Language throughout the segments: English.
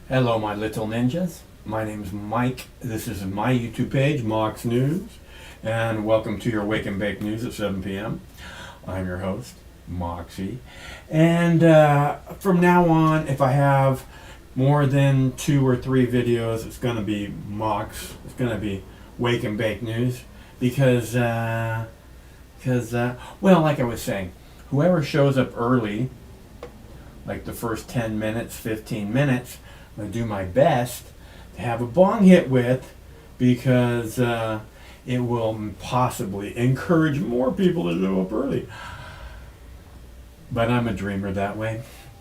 Hello, my little ninjas. My name's Mike. This is my YouTube page, Mox News, and welcome to your Wake and Bake News at 7 p.m. I'm your host, Moxie, and from now on, if I have more than 2 or 3 videos, it's going to be Mox. It's going to be Wake and Bake News because, well, like I was saying, whoever shows up early, like the first 10 minutes, 15 minutes, I'm going to do my best to have a bong hit with because it will possibly encourage more people to show up early. But I'm a dreamer that way.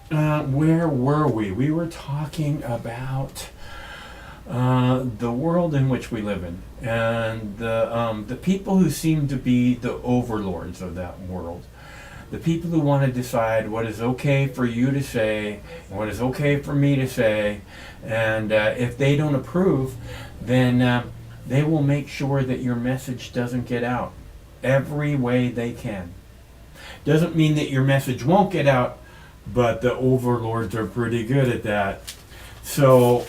Where were we? We were talking about the world in which we live in and the people who seem to be the overlords of that world. The people who want to decide what is okay for you to say and what is okay for me to say, and if they don't approve, then they will make sure that your message doesn't get out every way they can. Doesn't mean that your message won't get out, but the overlords are pretty good at that. So,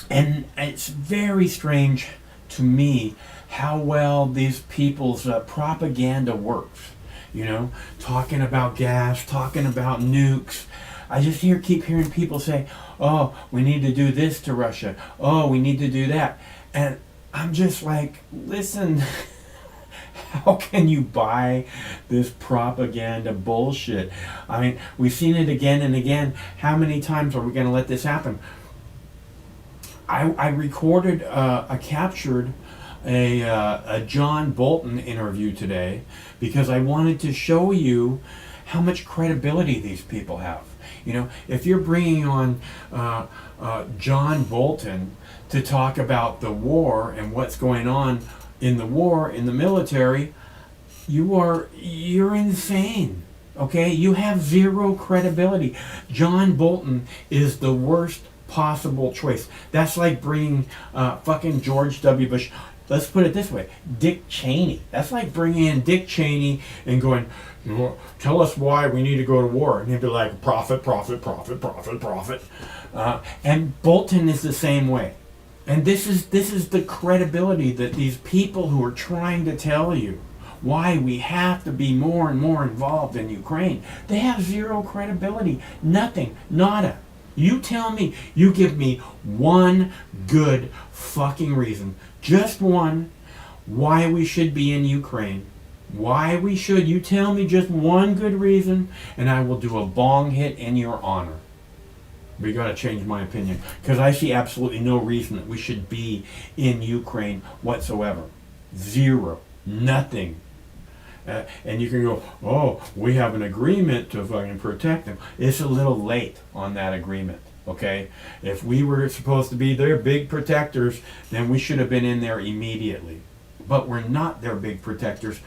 and it's very strange to me how well these people's propaganda works. You know, talking about gas, talking about nukes. I just keep hearing people say, oh, we need to do this to Russia. Oh, we need to do that. And I'm just like, listen, how can you buy this propaganda bullshit? I mean, we've seen it again and again. How many times are we going to let this happen? I recorded, I captured a John Bolton interview today because I wanted to show you how much credibility these people have. You know, if you're bringing on John Bolton to talk about the war and what's going on in the war, in the military, you're insane. Okay, you have zero credibility. John Bolton is the worst possible choice. That's like bringing fucking George W. Bush. Let's put it this way, Dick Cheney. That's like bringing in Dick Cheney and going, tell us why we need to go to war. And he'd be like, profit, profit, profit, profit, profit. And Bolton is the same way. And this is the credibility that these people who are trying to tell you why we have to be more and more involved in Ukraine, they have zero credibility. Nothing. Nada. You tell me, you give me one good fucking reason, just one, why we should be in Ukraine. Why we should. You tell me just one good reason, and I will do a bong hit in your honor. We got to change my opinion, because I see absolutely no reason that we should be in Ukraine whatsoever. Zero. Nothing. And you can go, oh, we have an agreement to fucking protect them. It's a little late on that agreement, okay? If we were supposed to be their big protectors, then we should have been in there immediately. But we're not their big protectors,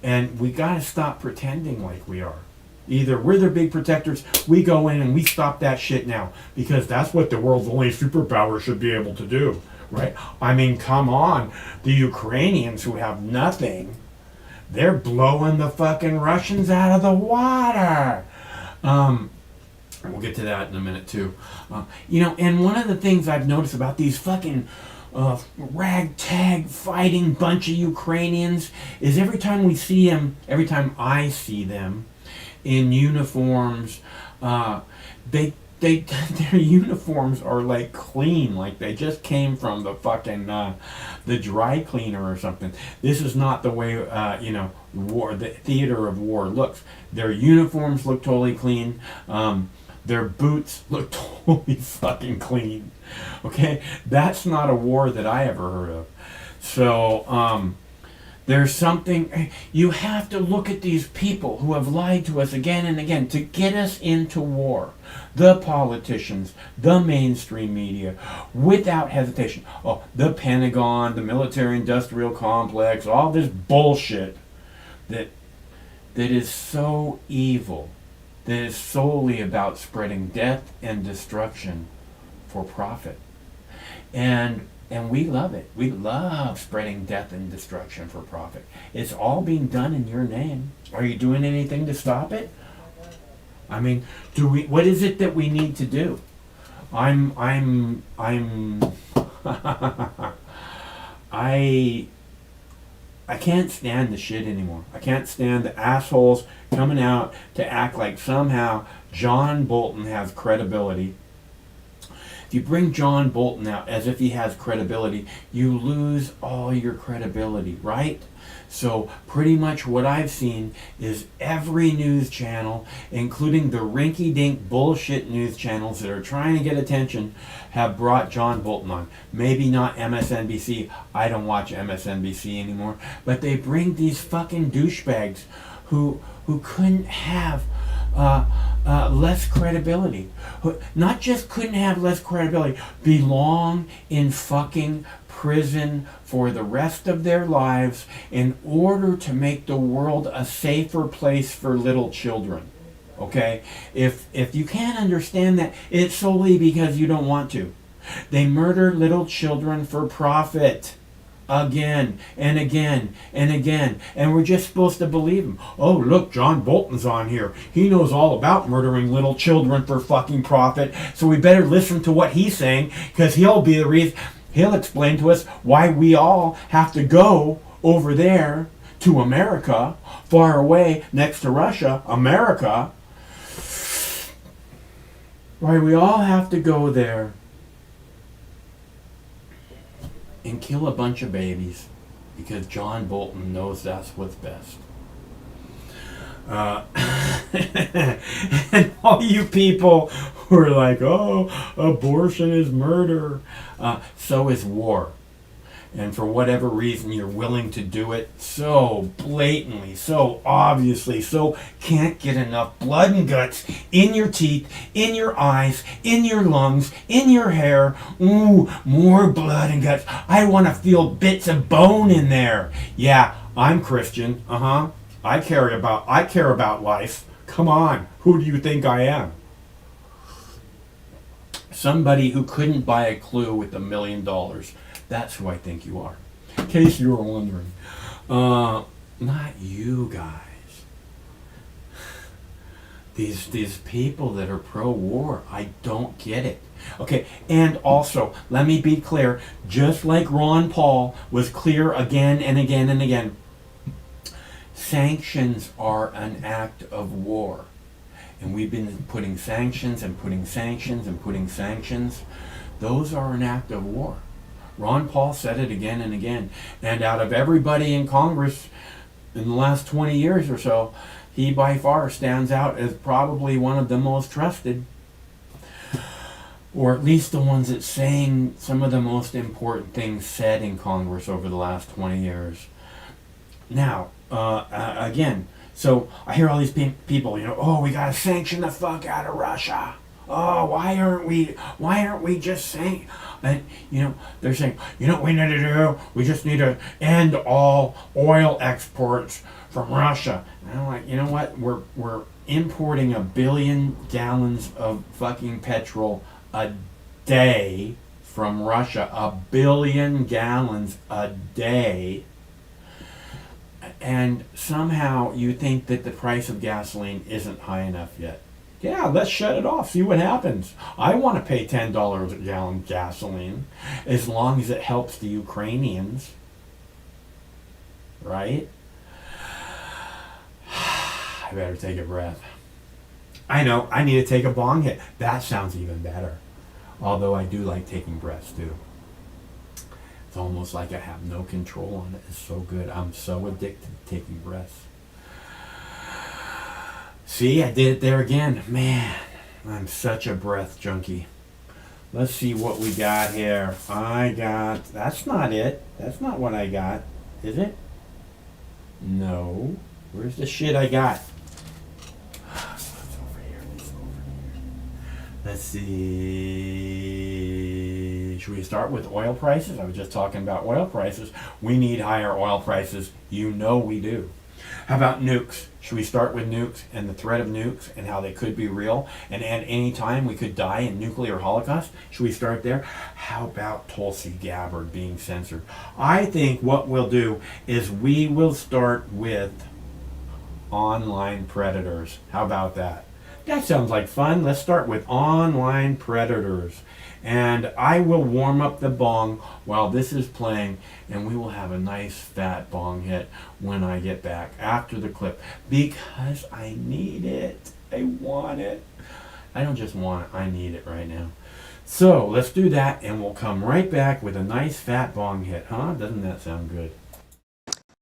and we got to stop pretending like we are. Either we're their big protectors, we go in and we stop that shit now, because that's what the world's only superpower should be able to do, right? I mean, come on. The Ukrainians who have nothing, they're blowing the fucking Russians out of the water. We'll get to that in a minute too. You know, and one of the things I've noticed about these fucking ragtag fighting bunch of Ukrainians is every time I see them in uniforms, their uniforms are like clean, like they just came from the fucking the dry cleaner or something. This is not the way war, the theater of war looks. Their uniforms look totally clean. Their boots look totally fucking clean. Okay, that's not a war that I ever heard of. So there's something, you have to look at these people who have lied to us again and again to get us into war. The politicians, the mainstream media, without hesitation. Oh, the Pentagon, the military-industrial complex, all this bullshit that is so evil, that is solely about spreading death and destruction for profit. And we love it. We love spreading death and destruction for profit. It's all being done in your name. Are you doing anything to stop it? I mean, what is it that we need to do? I'm I can't stand the shit anymore. I can't stand the assholes coming out to act like somehow John Bolton has credibility. If you bring John Bolton out as if he has credibility, you lose all your credibility, right? So pretty much what I've seen is every news channel, including the rinky-dink bullshit news channels that are trying to get attention, have brought John Bolton on. Maybe not MSNBC. I don't watch MSNBC anymore. But they bring these fucking douchebags who couldn't have less credibility. Who not just couldn't have less credibility, belong in fucking prison for the rest of their lives in order to make the world a safer place for little children. Okay? If you can't understand that, it's solely because you don't want to. They murder little children for profit. Again and again and again. And we're just supposed to believe him. Oh, look, John Bolton's on here. He knows all about murdering little children for fucking profit. So we better listen to what he's saying, because he'll be the reason. He'll explain to us why we all have to go over there to America, far away next to Russia, America. Why we all have to go there and kill a bunch of babies because John Bolton knows that's what's best. And all you people who are like, oh, abortion is murder. So is war. And for whatever reason, you're willing to do it so blatantly, so obviously, so can't get enough blood and guts in your teeth, in your eyes, in your lungs, in your hair. Ooh, more blood and guts. I want to feel bits of bone in there. Yeah, I'm Christian. I care about life. Come on, who do you think I am? Somebody who couldn't buy a clue with $1 million. That's who I think you are. In case you were wondering. Not you guys. These people that are pro-war, I don't get it. Okay, and also, let me be clear, just like Ron Paul was clear again and again and again, sanctions are an act of war. And we've been putting sanctions and putting sanctions and putting sanctions. Those are an act of war. Ron Paul said it again and again. And out of everybody in Congress in the last 20 years or so, he by far stands out as probably one of the most trusted. Or at least the ones that's saying some of the most important things said in Congress over the last 20 years. Just again, so I hear all these people, oh, we gotta sanction the fuck out of Russia. Oh, why aren't we just saying? And they're saying, what we need to do? We just need to end all oil exports from Russia. And I'm like, you know what? We're importing 1 billion gallons of fucking petrol a day from Russia. 1 billion gallons a day. And somehow you think that the price of gasoline isn't high enough yet. Yeah, let's shut it off, see what happens. I want to pay $10 a gallon gasoline as long as it helps the Ukrainians. Right? I better take a breath. I know, I need to take a bong hit. That sounds even better. Although I do like taking breaths too. It's almost like I have no control on it. It's so good. I'm so addicted to taking breaths. See, I did it there again. Man, I'm such a breath junkie. Let's see what we got here. That's not it. That's not what I got. Is it? No. Where's the shit I got? It's over here. Let's see. Should we start with oil prices? I was just talking about oil prices. We need higher oil prices. You know we do. How about nukes? Should we start with nukes and the threat of nukes and how they could be real and at any time we could die in nuclear holocaust? Should we start there? How about Tulsi Gabbard being censored? I think what we'll do is we will start with online predators. How about that? That sounds like fun. Let's start with online predators. And I will warm up the bong while this is playing, and we will have a nice fat bong hit when I get back after the clip, because I need it. I want it. I don't just want it, I need it right now. So let's do that, and we'll come right back with a nice fat bong hit, huh? Doesn't that sound good?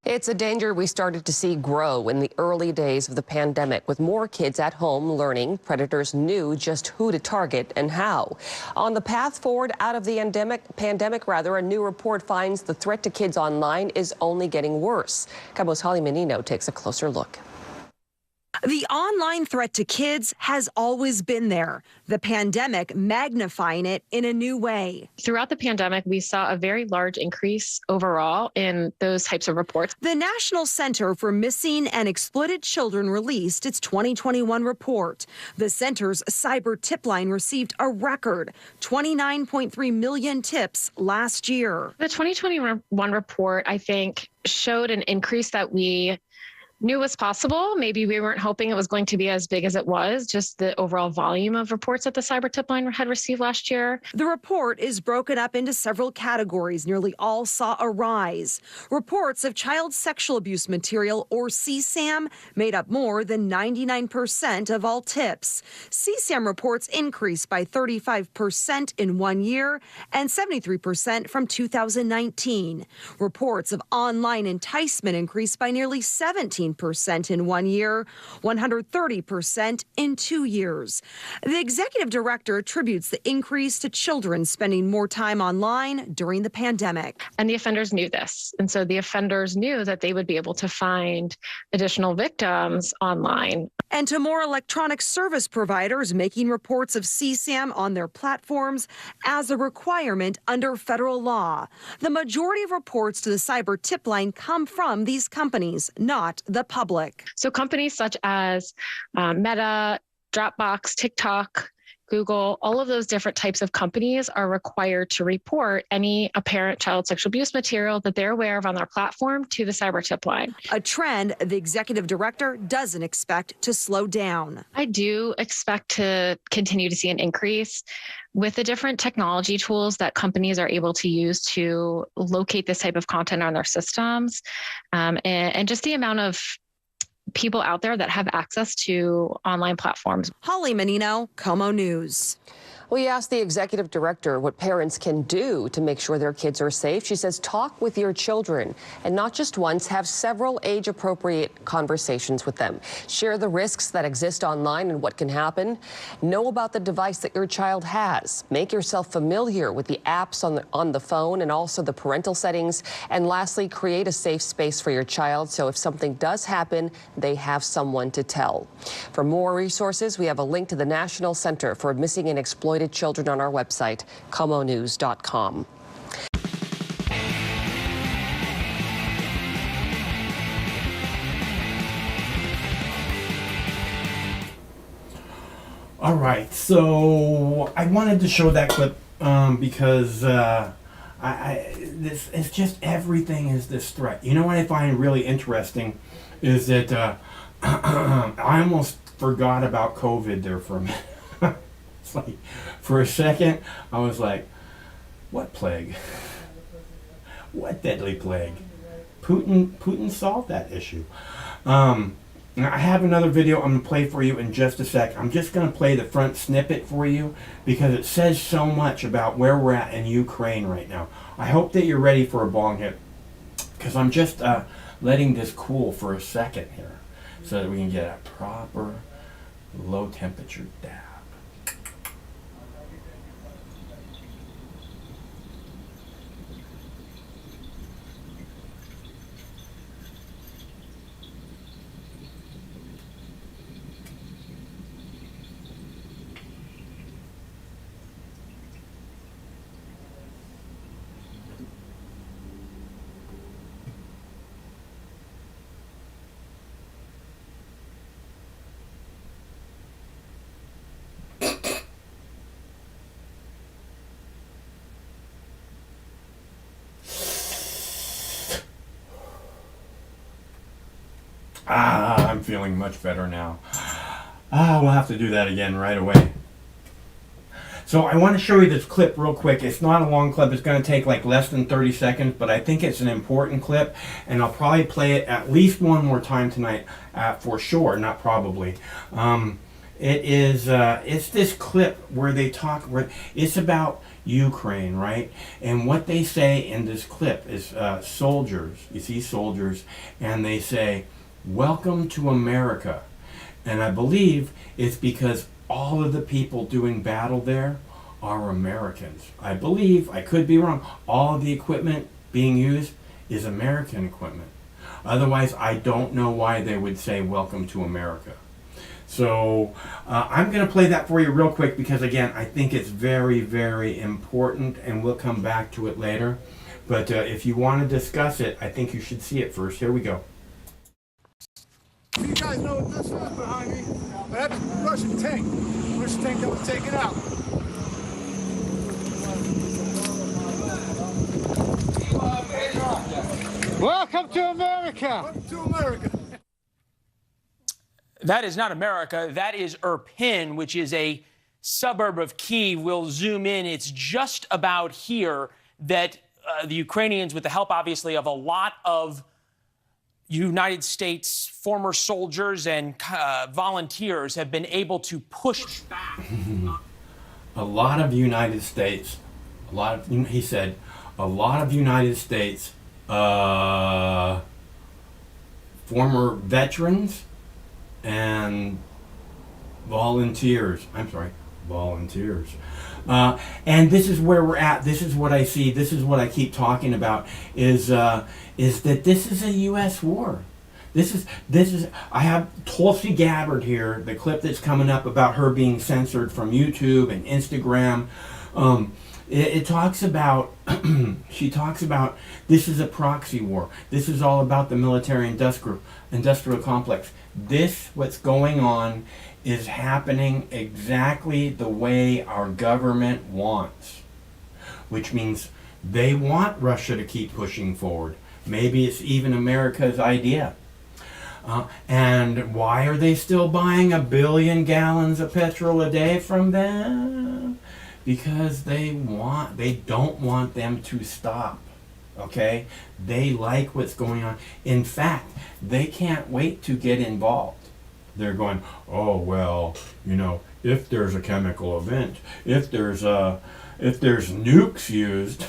It's a danger we started to see grow in the early days of the pandemic. With more kids at home learning, predators knew just who to target and how. On the path forward out of the pandemic, a new report finds the threat to kids online is only getting worse. Cabo's Holly Menino takes a closer look. The online threat to kids has always been there, the pandemic magnifying it in a new way. Throughout the pandemic, we saw a very large increase overall in those types of reports. The National Center for Missing and Exploited Children released its 2021 report. The center's cyber tip line received a record 29.3 million tips last year. The 2021 report, I think, showed an increase that we knew was possible. Maybe we weren't hoping it was going to be as big as it was, just the overall volume of reports that the cyber tip line had received last year. The report is broken up into several categories. Nearly all saw a rise. Reports of child sexual abuse material, or CSAM, made up more than 99% of all tips. CSAM reports increased by 35% in 1 year and 73% from 2019. Reports of online enticement increased by nearly 17% in 1 year, 130% in 2 years. The executive director attributes the increase to children spending more time online during the pandemic. And the offenders knew this. And so the offenders knew that they would be able to find additional victims online. And to more electronic service providers making reports of CSAM on their platforms as a requirement under federal law. The majority of reports to the cyber tip line come from these companies, not the public. So companies such as Meta, Dropbox, TikTok, Google, all of those different types of companies are required to report any apparent child sexual abuse material that they're aware of on their platform to the cyber tip line. A trend the executive director doesn't expect to slow down. I do expect to continue to see an increase with the different technology tools that companies are able to use to locate this type of content on their systems, and just the amount of people out there that have access to online platforms. Holly Menino, Como News. We asked the executive director what parents can do to make sure their kids are safe. She says talk with your children, and not just once, have several age-appropriate conversations with them. Share the risks that exist online and what can happen. Know about the device that your child has. Make yourself familiar with the apps on the phone and also the parental settings. And lastly, create a safe space for your child so if something does happen, they have someone to tell. For more resources, we have a link to the National Center for Missing and Exploited Children on our website, comonews.com. All right, so I wanted to show that clip because this is just everything is this threat. You know what I find really interesting is that I almost forgot about COVID there for a minute. It's like, for a second, I was like, what plague? What deadly plague? Putin solved that issue. Now I have another video I'm going to play for you in just a sec. I'm just going to play the front snippet for you because it says so much about where we're at in Ukraine right now. I hope that you're ready for a bong hit because I'm just letting this cool for a second here so that we can get a proper low temperature dab. I'm feeling much better now. We'll have to do that again right away. So I want to show you this clip real quick. It's not a long clip. It's going to take like less than 30 seconds, but I think it's an important clip, and I'll probably play it at least one more time tonight, for sure, not probably. It's this clip where they talk, where it's about Ukraine, right? And what they say in this clip is soldiers, you see soldiers, and they say, "Welcome to America." And I believe it's because all of the people doing battle there are Americans. I believe, I could be wrong, all of the equipment being used is American equipment. Otherwise, I don't know why they would say welcome to America. So I'm going to play that for you real quick because, again, I think it's very, very important, and we'll come back to it later. But if you want to discuss it, I think you should see it first. Here we go. You guys know what this is behind me? That's a Russian tank. Russian tank that was taken out. Welcome to America. Welcome to America. That is not America. That is Irpin, which is a suburb of Kyiv. We'll zoom in. It's just about here that the Ukrainians, with the help, obviously, of a lot of United States former soldiers and volunteers, have been able to push back. A lot of United States, he said, a lot of United States former veterans and volunteers. And this is where we're at. This is what I see. This is what I keep talking about. Is that this is a U.S. war. This is. I have Tulsi Gabbard here. The clip that's coming up about her being censored from YouTube and Instagram. It talks about. She talks about this is a proxy war. This is all about the military-industrial complex. What's going on is happening exactly the way our government wants, which means they want Russia to keep pushing forward. Maybe it's even America's idea. And why are they still buying 1 billion gallons of petrol a day from them? Because they don't want them to stop. Okay? They like what's going on. In fact, they can't wait to get involved. They're going, oh, well, if there's a chemical event, if there's nukes used,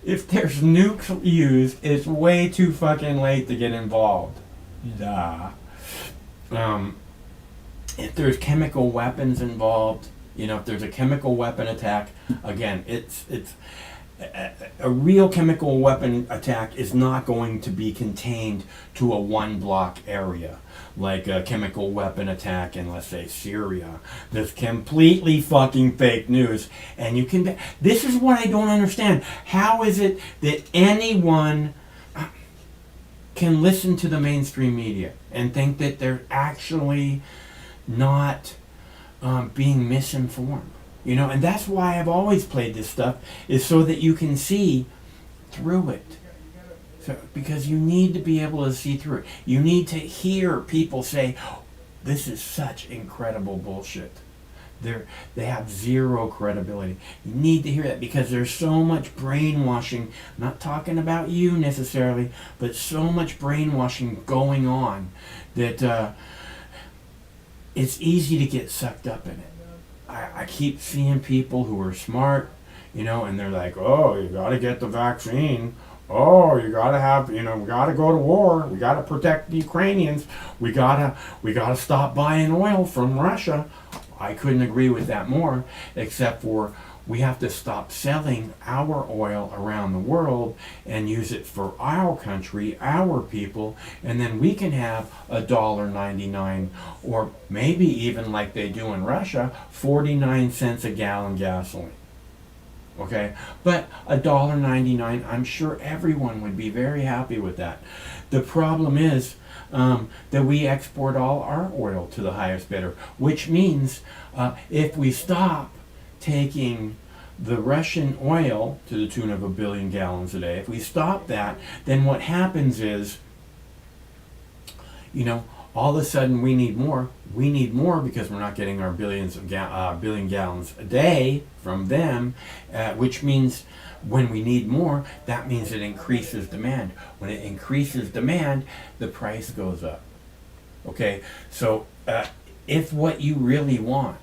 if there's nukes used, it's way too fucking late to get involved. Duh. If there's chemical weapons involved, if there's a chemical weapon attack, again, it's a real chemical weapon attack is not going to be contained to a one-block area like a chemical weapon attack in, let's say, Syria. That's completely fucking fake news. And this is what I don't understand. How is it that anyone can listen to the mainstream media and think that they're actually not being misinformed? And that's why I've always played this stuff, is so that you can see through it. So, because you need to be able to see through it. You need to hear people say, oh, this is such incredible bullshit. They have zero credibility. You need to hear that because there's so much brainwashing. I'm not talking about you necessarily, but so much brainwashing going on that it's easy to get sucked up in it. I keep seeing people who are smart, and they're like, oh, you got to get the vaccine. Oh, you got to have, we got to go to war. We got to protect the Ukrainians. We got to stop buying oil from Russia. I couldn't agree with that more, except for we have to stop selling our oil around the world and use it for our country, our people, and then we can have $1.99, or maybe even like they do in Russia, 49 cents a gallon gasoline. Okay, but $1.99, I'm sure everyone would be very happy with that. The problem is that we export all our oil to the highest bidder, which means if we stop taking the Russian oil to the tune of 1 billion gallons a day, if we stop that, then what happens is, all of a sudden we need more. We need more because we're not getting our billion gallons a day from them, which means when we need more, that means it increases demand. When it increases demand, the price goes up. Okay, so if what you really want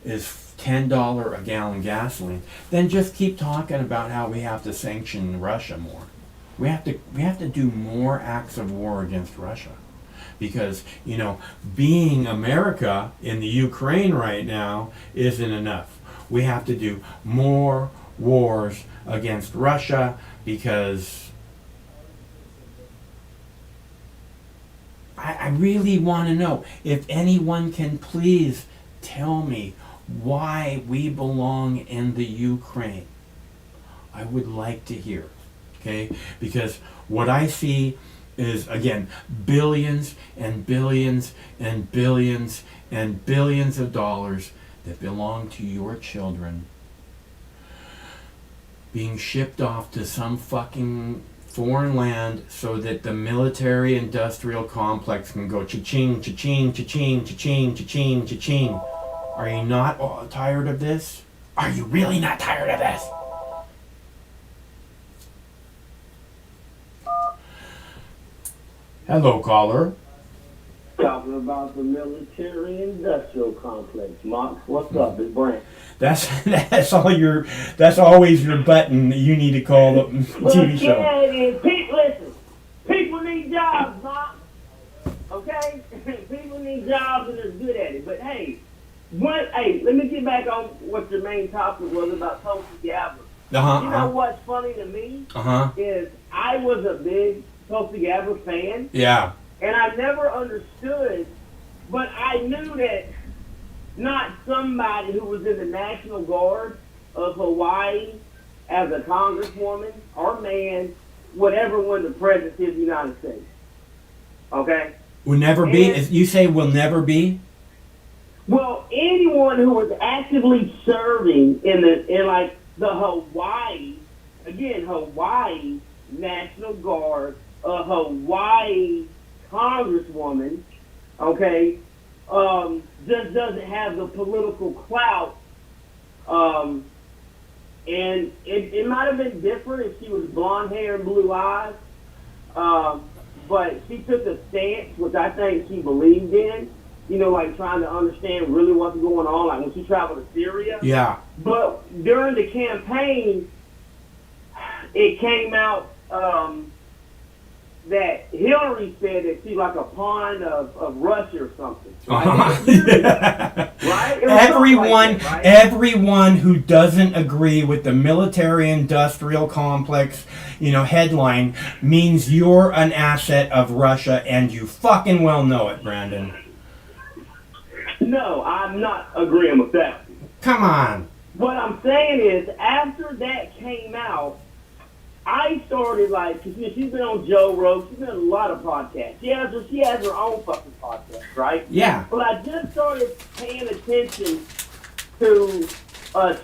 is $10 a gallon gasoline, then just keep talking about how we have to sanction Russia more. We have to do more acts of war against Russia. Because, you know, being America in the Ukraine right now isn't enough. We have to do more wars against Russia because I really want to know if anyone can please tell me why we belong in the Ukraine. I would like to hear, okay? Because what I see is, again, billions and billions and billions and billions of dollars that belong to your children being shipped off to some fucking foreign land so that the military industrial complex can go cha-ching, cha-ching, cha-ching, cha-ching, cha-ching, cha-ching. Are you not tired of this? Are you really not tired of this? Hello, caller. Talking about the military industrial complex. Mark, what's up? It's Brent. That's always your button that you need to call the TV show. Listen, people need jobs, Mark. Okay? People need jobs and they're good at it. But hey, let me get back on what your main topic was about Tulsi Gabbard. You know what's funny to me? Is I was a big Tulsi Gabbard fan. Yeah. And I never understood, but I knew that not somebody who was in the National Guard of Hawaii as a congresswoman or man would ever win the presidency of the United States. Okay? Will never be? You say will never be? Well, anyone who was actively serving in the Hawaii National Guard, a Hawaii congresswoman, okay, just doesn't have the political clout. And it might have been different if she was blonde hair and blue eyes. But she took a stance, which I think she believed in, you know, like trying to understand really what's going on, like when she traveled to Syria. Yeah. But during the campaign, it came out that Hillary said that she's like a pawn of Russia or something. Right? Right? Everyone who doesn't agree with the military-industrial complex, you know, headline means you're an asset of Russia, and you fucking well know it, Brandon. No, I'm not agreeing with that. Come on. What I'm saying is, after that came out, I started because she's been on Joe Rogan, she's been on a lot of podcasts. She has her own fucking podcast, right? Yeah. But I just started paying attention to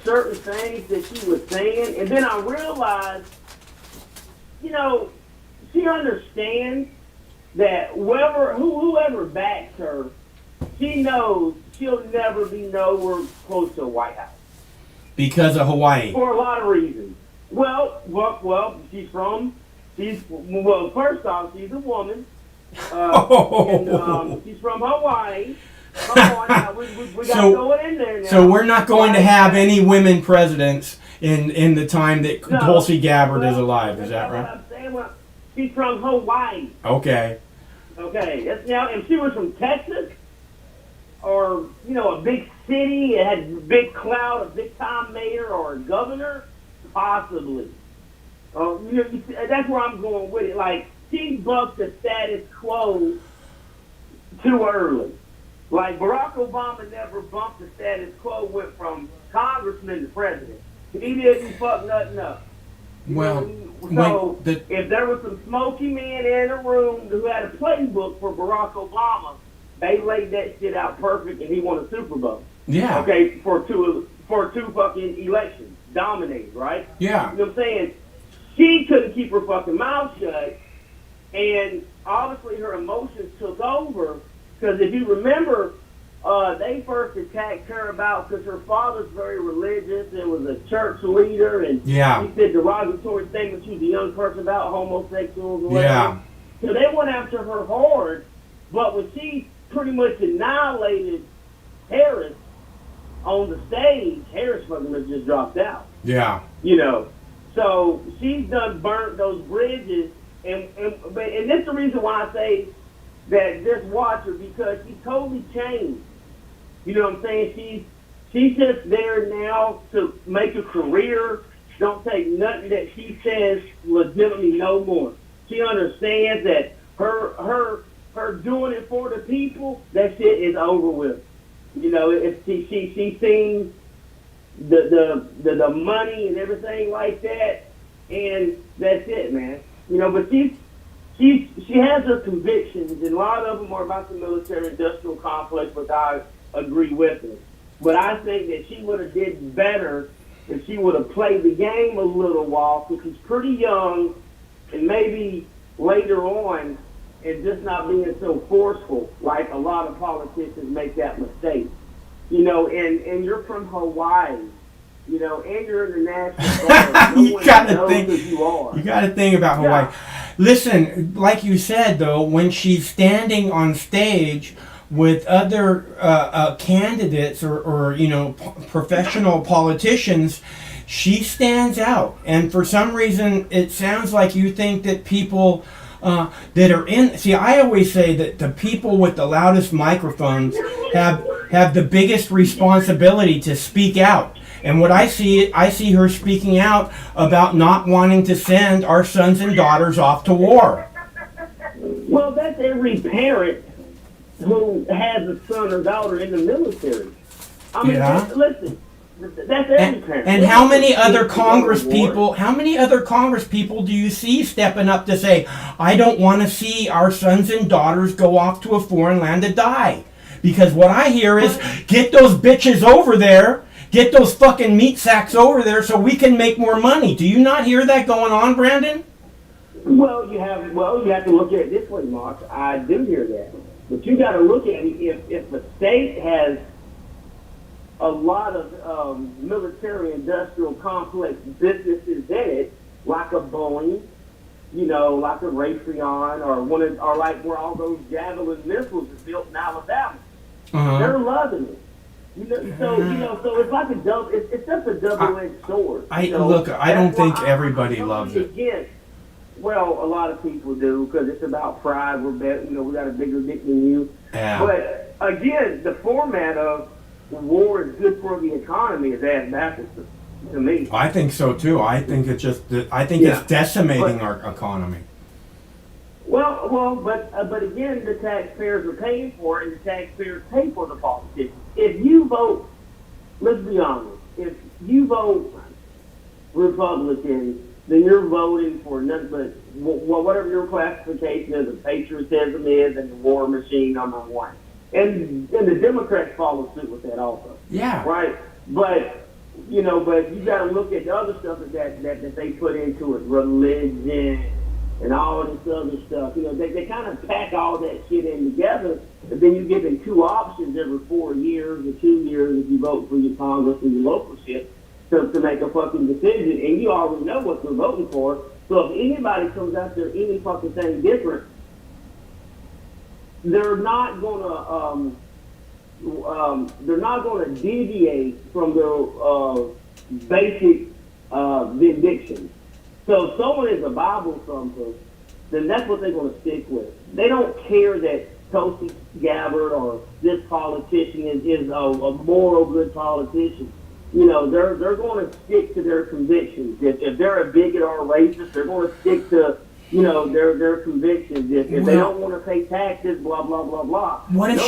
certain things that she was saying, and then I realized, you know, she understands that whoever backs her, she knows she'll never be nowhere close to the White House. Because of Hawaii. For a lot of reasons. Well, first off, she's a woman. And, she's from Hawaii. Come on now, we got to go in there now. So we're not going to have any women presidents in the time that Tulsi Gabbard is alive. Is that right? I'm saying, she's from Hawaii. Okay. Now, if she was from Texas, or, you know, a big city, it had a big cloud, a big-time mayor or a governor, possibly. That's where I'm going with it. Like, she bucked the status quo too early. Like, Barack Obama never bumped the status quo, went from congressman to president. He didn't fuck nothing up. If there was some smoky men in a room who had a playbook for Barack Obama, they laid that shit out perfect, and he won a Super Bowl. Yeah. Okay, for two fucking elections, dominated, right? Yeah. You know what I'm saying? She couldn't keep her fucking mouth shut, and obviously her emotions took over, because if you remember, they first attacked her because her father's very religious and was a church leader, and he said derogatory statements to the young person about homosexuals or whatever. Yeah. So they went after her hard, but when she pretty much annihilated Harris on the stage, Harris fucking much just dropped out. Yeah. You know, so she's done burnt those bridges, and that's the reason why I say that just watch her, because she totally changed. You know what I'm saying? She's just there now to make a career. Don't take nothing that she says legitimately no more. She understands that her doing it for the people, that shit is over with. You know, if she seen the money and everything like that, and that's it, man. You know, but she has her convictions, and a lot of them are about the military-industrial complex, which I agree with her. But I think that she would have did better if she would have played the game a little while, because she's pretty young, and maybe later on, and just not being so forceful, like a lot of politicians make that mistake. You know, and you're from Hawaii, you know, and you're in the National Guard. You got to think about Hawaii. Yeah. Listen, like you said, though, when she's standing on stage with other candidates or you know, professional politicians, she stands out. And for some reason, it sounds like you think that people that are in... See, I always say that the people with the loudest microphones have the biggest responsibility to speak out. And what I see her speaking out about not wanting to send our sons and daughters off to war. Well, that's every parent who has a son or daughter in the military. I mean, listen, that's every parent. And how many other Congress people do you see stepping up to say, I don't want to see our sons and daughters go off to a foreign land to die? Because what I hear is, get those bitches over there, get those fucking meat sacks over there so we can make more money. Do you not hear that going on, Brandon? Well, you have to look at it this way, Mark. I do hear that. But you got to look at it, if the state has a lot of military-industrial complex businesses in it, like a Boeing, you know, like a Raytheon, or like where all those Javelin missiles are built in Alabama. They're loving it. You know, so it's like it's just a double-edged sword. I don't think everybody loves it. Again, well, a lot of people do, because it's about pride. We got a bigger dick than you. Yeah. But again, the format of war is good for the economy is ass backwards to me. I think so too. I think it's decimating our economy. But again, the taxpayers are paying for it, and the taxpayers pay for the politicians. If you vote, let's be honest, if you vote Republican, then you're voting for nothing but whatever your classification is, the patriotism is, and the war machine #1. And the Democrats follow suit with that also. Yeah. Right? But you got to look at the other stuff that they put into it, religion and all this other stuff. You know, they kind of pack all that shit in together, and then you give them two options every 4 years or 2 years if you vote for your Congress and your local shit to make a fucking decision, and you already know what they're voting for. So if anybody comes out there any fucking thing different, they're not gonna deviate from their basic benediction. So if someone is a Bible thumper, then that's what they're going to stick with. They don't care that Tulsi Gabbard or this politician is a moral good politician. You know, they're going to stick to their convictions. If they're a bigot or a racist, they're going to stick to, you know, their convictions. If they don't want to pay taxes, blah blah blah blah. What if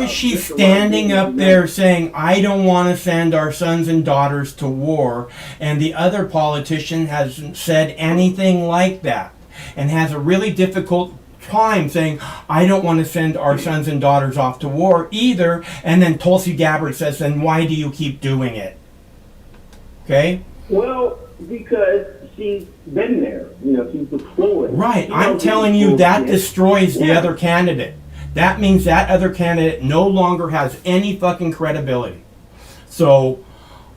she's standing up there saying, I don't want to send our sons and daughters to war, and the other politician hasn't said anything like that, and has a really difficult time saying, I don't want to send our sons and daughters off to war either, and then Tulsi Gabbard says, then why do you keep doing it? Okay? Well, Because she's been there. She's deployed. Right. I'm telling you that destroys the other candidate. That means that other candidate no longer has any fucking credibility. So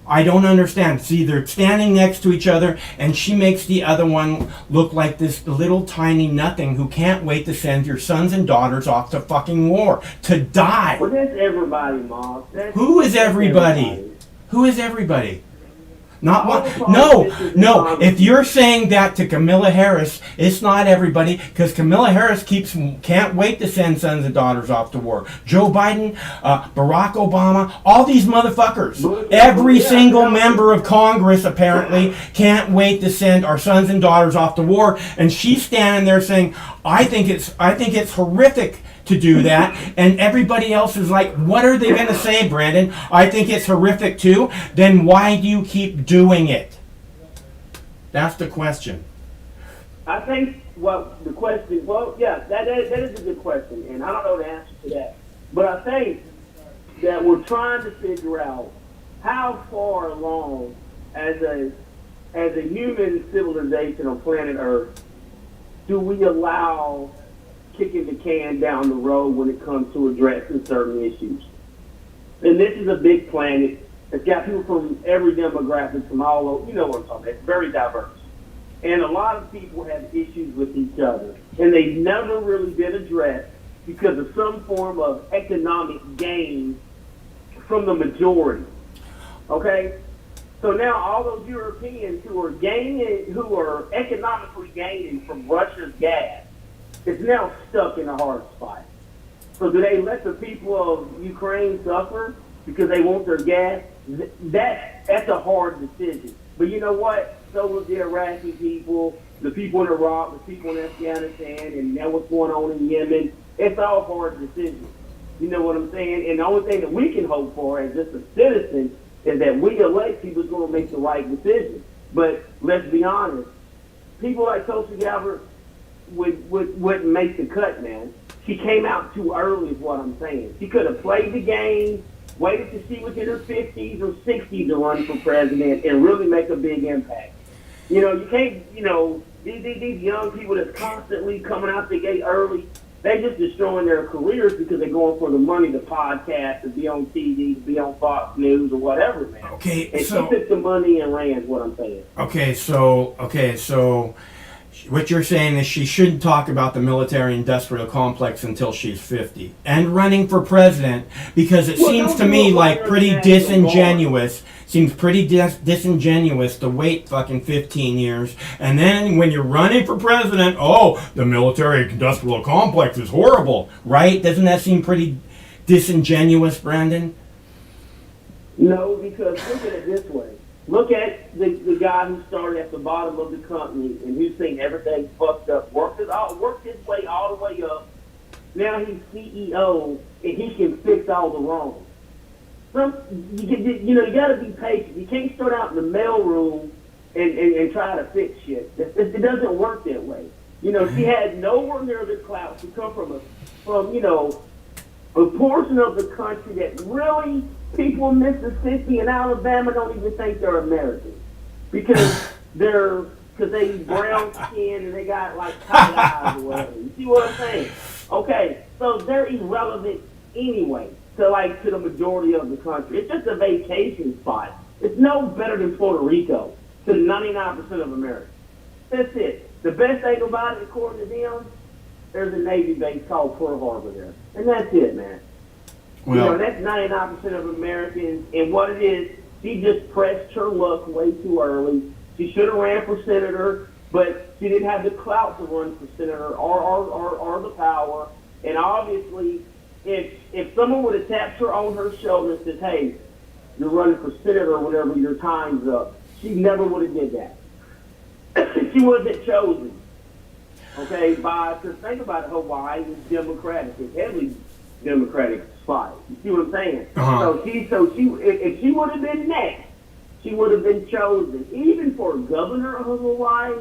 I don't understand. See, they're standing next to each other, and she makes the other one look like this little tiny nothing who can't wait to send your sons and daughters off to fucking war, to die. Well, that's everybody, Mom. Who is everybody? Who is everybody? Not one. No. If you're saying that to Kamala Harris, it's not everybody, because Kamala Harris can't wait to send sons and daughters off to war. Joe Biden, Barack Obama, all these motherfuckers, every single member of Congress apparently can't wait to send our sons and daughters off to war. And she's standing there saying, I think it's horrific to do that, and everybody else is like, what are they going to say, Brandon? I think it's horrific too. Then why do you keep doing it? That's the question. I think the question, that is a good question, and I don't know the answer to that. But I think that we're trying to figure out how far along as a human civilization on planet Earth do we allow kicking the can down the road when it comes to addressing certain issues. And this is a big planet. It's got people from every demographic from all over. You know what I'm talking about. It's very diverse. And a lot of people have issues with each other. And they've never really been addressed because of some form of economic gain from the majority. Okay? So now all those Europeans who are economically gaining from Russia's gas, it's now stuck in a hard spot. So do they let the people of Ukraine suffer because they want their gas? That's a hard decision. But you know what? So was the Iraqi people, the people in Iraq, the people in Afghanistan, and now what's going on in Yemen. It's all hard decisions. You know what I'm saying? And the only thing that we can hope for as just a citizen is that we elect people who's going to make the right decision. But let's be honest, people like Tulsi Gabbard wouldn't make the cut, man. She came out too early is what I'm saying. She could have played the game, waited till she was in her 50s or 60s to run for president and really make a big impact. You can't, these young people that's constantly coming out the gate early, they're just destroying their careers because they're going for the money, the podcast, to be on TV, to be on Fox News or whatever, man. Okay, and so she took the money and ran is what I'm saying. Okay, so what you're saying is she shouldn't talk about the military-industrial complex until she's 50 and running for president, because it seems to me like pretty disingenuous. Seems pretty disingenuous to wait fucking 15 years, and then when you're running for president, the military-industrial complex is horrible, right? Doesn't that seem pretty disingenuous, Brandon? No, because look at it this way. Look at the guy who started at the bottom of the company and who's seen everything fucked up, worked his way all the way up. Now he's CEO and he can fix all the wrongs. You got to be patient. You can't start out in the mailroom and try to fix shit. It doesn't work that way. She had nowhere near the clout to come from a portion of the country that really people in Mississippi and Alabama don't even think they're American because they brown skin and they got like tight eyes or whatever. You see what I'm saying? Okay, so they're irrelevant anyway to the majority of the country. It's just a vacation spot. It's no better than Puerto Rico to 99% of Americans. That's it. The best thing about it, according to them, there's a Navy base called Pearl Harbor there. And that's it, man. Well, that's 99% of Americans. And what it is, she just pressed her luck way too early. She should have ran for senator, but she didn't have the clout to run for senator or the power. And obviously, if someone would have tapped her on her shoulder and said, hey, you're running for senator or whatever, your time's up, she never would have did that. She wasn't chosen. Okay, because think about it, Hawaii is Democratic. It's heavily Democratic spot. You see what I'm saying? Uh-huh. If she would have been next, she would have been chosen, even for governor of Hawaii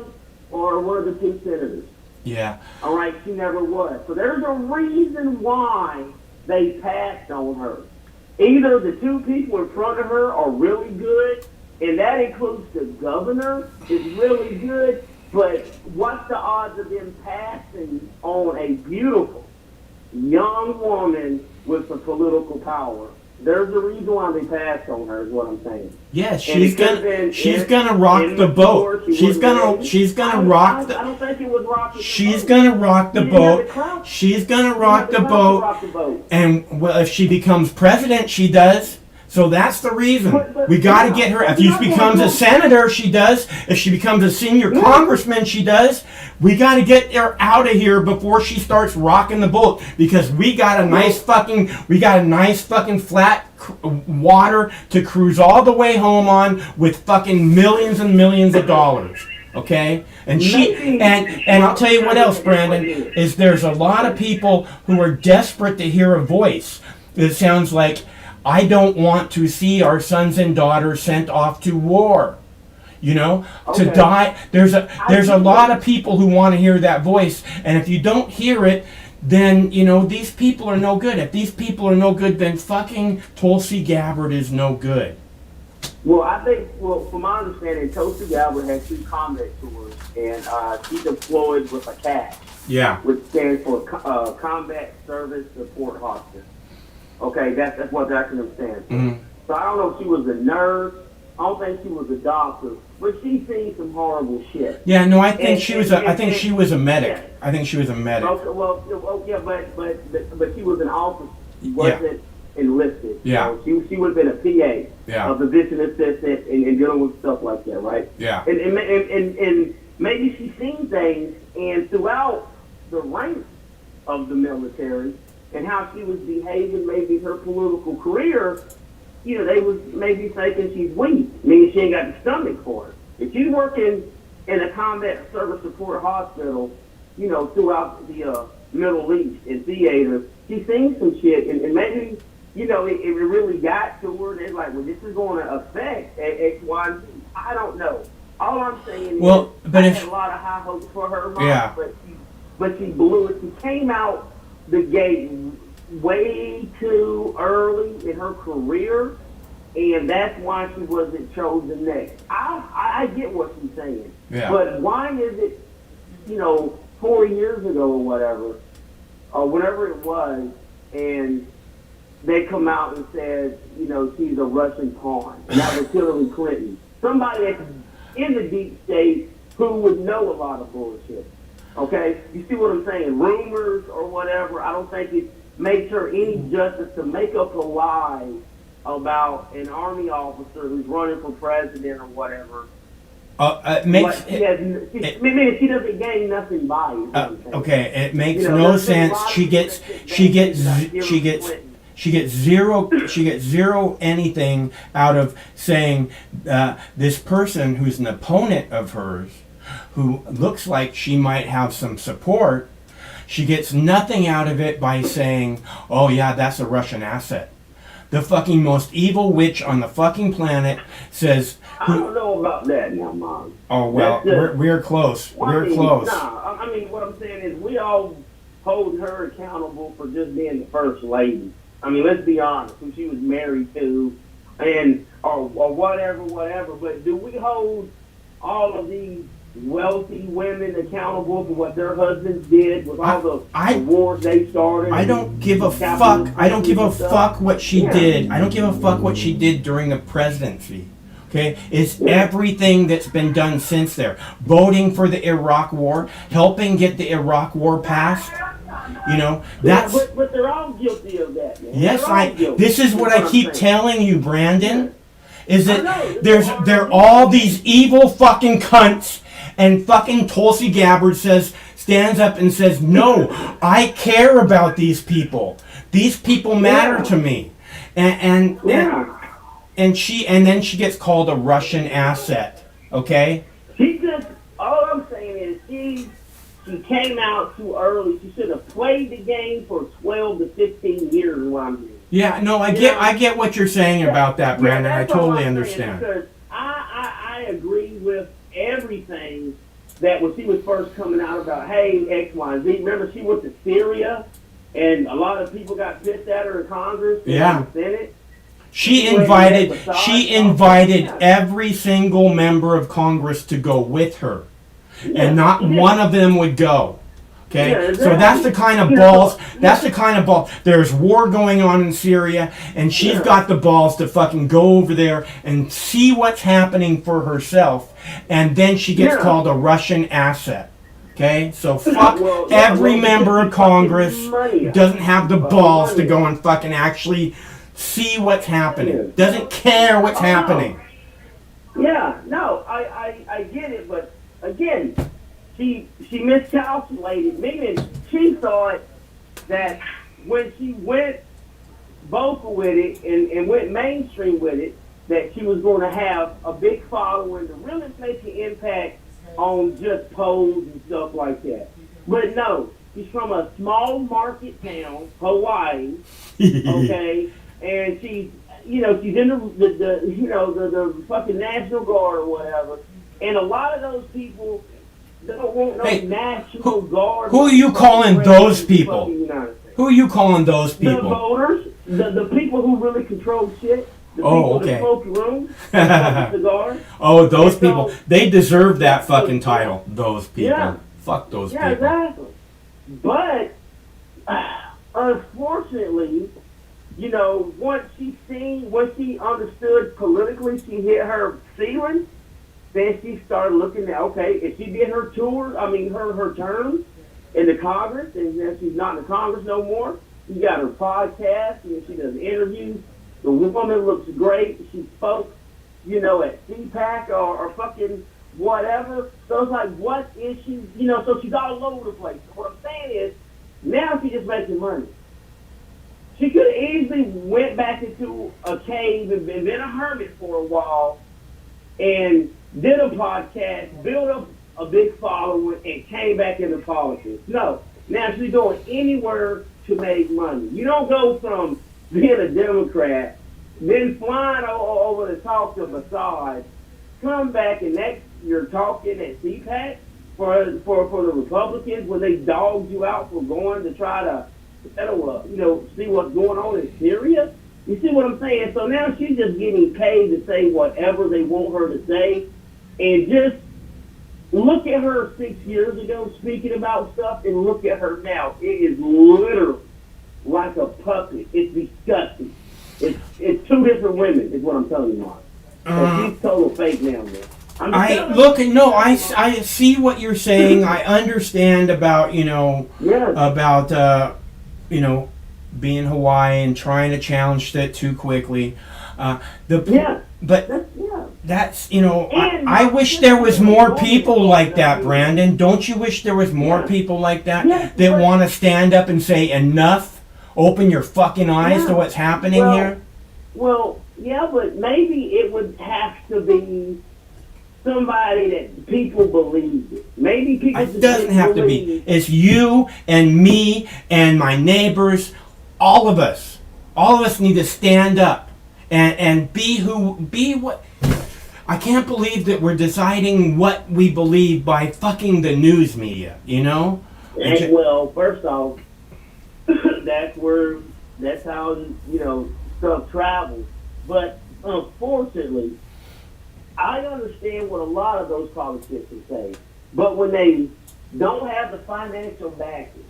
or one of the two senators. Yeah. All right, she never was. So there's a reason why they passed on her. Either the two people in front of her are really good and that includes the governor, is really good. But what's the odds of them passing on a beautiful young woman with some political power? There's a reason why they passed on her, is what I'm saying. Yeah, she's gonna rock the boat. She's gonna rock the. I don't think it was rocking. She's gonna rock the boat. She's gonna rock the boat. And well, if she becomes president, she does. So that's the reason. We got to get her. If she becomes a senator, she does. If she becomes a senior congressman, she does. We got to get her out of here before she starts rocking the boat, because we got a nice fucking flat water to cruise all the way home on with fucking millions and millions of dollars. Okay? And and I'll tell you what else, Brandon, is there's a lot of people who are desperate to hear a voice. It sounds like, I don't want to see our sons and daughters sent off to war, to die. There's a lot of people who want to hear that voice, and if you don't hear it, then these people are no good. If these people are no good, then fucking Tulsi Gabbard is no good. Well, I think, from my understanding, Tulsi Gabbard has 2 combat tours, and she deployed with a CAS, which stands for Combat Service Support Hospital. Okay, that's what that can stand for. Mm-hmm. So I don't know if she was a nurse. I don't think she was a doctor, but she's seen some horrible shit. Yeah, no, I think she was a medic. Yeah. I think she was a medic. Okay, but she was an officer. She wasn't enlisted. Yeah. So she would have been a PA, a physician assistant, and dealing with stuff like that, right? Yeah. And maybe she's seen things, and throughout the ranks of the military, and how she was behaving, maybe her political career, they was maybe thinking she's weak. Meaning she ain't got the stomach for it. If she's working in a combat service support hospital, throughout the Middle East in theaters, she's seen some shit, and maybe, it really got to where they're like, well, this is going to affect X, Y, and Z. I don't know. All I'm saying is, I had a lot of high hopes for her, Mom, but she blew it. She came out the gate way too early in her career, and that's why she wasn't chosen next. I get what she's saying, but why is it, 4 years ago or whatever, or whatever it was, and they come out and said, she's a Russian pawn, and that was Hillary Clinton, somebody that's in the deep state who would know a lot of bullshit. Okay, you see what I'm saying? Rumors or whatever. I don't think it makes her any justice to make up a lie about an army officer who's running for president or whatever. She doesn't gain nothing by it. Okay, it makes no sense. She gets zero anything out of saying this person who's an opponent of hers, who looks like she might have some support, she gets nothing out of it by saying, oh yeah, that's a Russian asset. The fucking most evil witch on the fucking planet says... I don't know about that now, Mom. Oh, well, we're close. We're close. Nah, I mean, what I'm saying is we all hold her accountable for just being the first lady. I mean, let's be honest, who she was married to, or whatever. But do we hold all of these wealthy women accountable for what their husbands did with all the wars they started? I don't give a fuck. I don't give a fuck what she did. I don't give a fuck what she did during the presidency. Okay, it's everything that's been done since there. Voting for the Iraq War, helping get the Iraq War passed. That's. But they're all guilty of that, man. Yes, this is what I keep telling you, Brandon. Is that there are all these evil fucking cunts, and fucking Tulsi Gabbard stands up and says, no, I care about these people. These people matter to me, and then she gets called a Russian asset. Okay. All I'm saying is she came out too early. She should have played the game for 12 to 15 years. What I'm doing. Yeah, no, I get what you're saying about that, Brandon. I totally understand. Because I agree with everything that when she was first coming out about, hey, X, Y, and Z. Remember, she went to Syria, and a lot of people got pissed at her in Congress and in the Senate. She Well, invited yeah, she besides- invited yeah. every single member of Congress to go with her, Yeah, and not yeah. one of them would go. Okay, Yeah, so that's the kind of exactly. balls. Yeah. That's the kind of ball. There's war going on in Syria, and she's Yeah. got the balls to fucking go over there and see what's happening for herself, and then she gets Yeah. called a Russian asset. Okay, so fuck Well, yeah, every well, member of because fucking Congress money. doesn't have the balls to money. go and fucking actually see what's happening. Yeah. Doesn't care what's Oh, no. happening. Yeah, no, I get it, but again, she miscalculated, meaning she thought that when she went vocal with it and went mainstream with it, that she was going to have a big following to really make an impact on just polls and stuff like that. But no, she's from a small market town, Hawaii, okay, and she's in the fucking National Guard or whatever, and a lot of those people don't want no Hey, National Guard. who are you calling those people? Fucking United States. Who are you calling those The people? voters, the people who really control shit, the Oh, people okay. that smoke rooms, the cigars. Oh, those So- people. They deserve that fucking title. Those people. Yeah. Fuck those Yeah, people. exactly. But unfortunately, once she understood politically, she hit her ceiling. Then she started looking at, okay, if she did her tour, her term in the Congress, and then she's not in the Congress no more. She got her podcast, and she does interviews. The woman looks great. She spoke, at CPAC or fucking whatever. So it's like, what is she, so she's all over the place. So what I'm saying is, now she's just making money. She could have easily went back into a cave and been a hermit for a while and did a podcast, built up a big following, and came back into politics. No. Now she's going anywhere to make money. You don't go from being a Democrat, then flying over to talk to Assange, come back and next you're talking at CPAC for the Republicans when they dogged you out for going to try to see what's going on in Syria. You see what I'm saying? So now she's just getting paid to say whatever they want her to say, and just look at her 6 years ago speaking about stuff, and look at her now. It is literally like a puppet. It's disgusting. It's two different women, is what I'm telling you, Mark. So she's total fake now, man. I see what you're saying. I understand about, being Hawaii and trying to challenge shit too quickly. That's, I wish there was more people like that, Brandon. Don't you wish there was more people like that that want to stand up and say, enough, open your fucking eyes to what's happening here? Well, yeah, but maybe it would have to be somebody that people believe. Maybe people It doesn't have to be. It's you and me and my neighbors, all of us. All of us need to stand up and be what. I can't believe that we're deciding what we believe by fucking the news media, Well, first off, that's how, stuff travels. But unfortunately, I understand what a lot of those politicians say. But when they don't have the financial backing,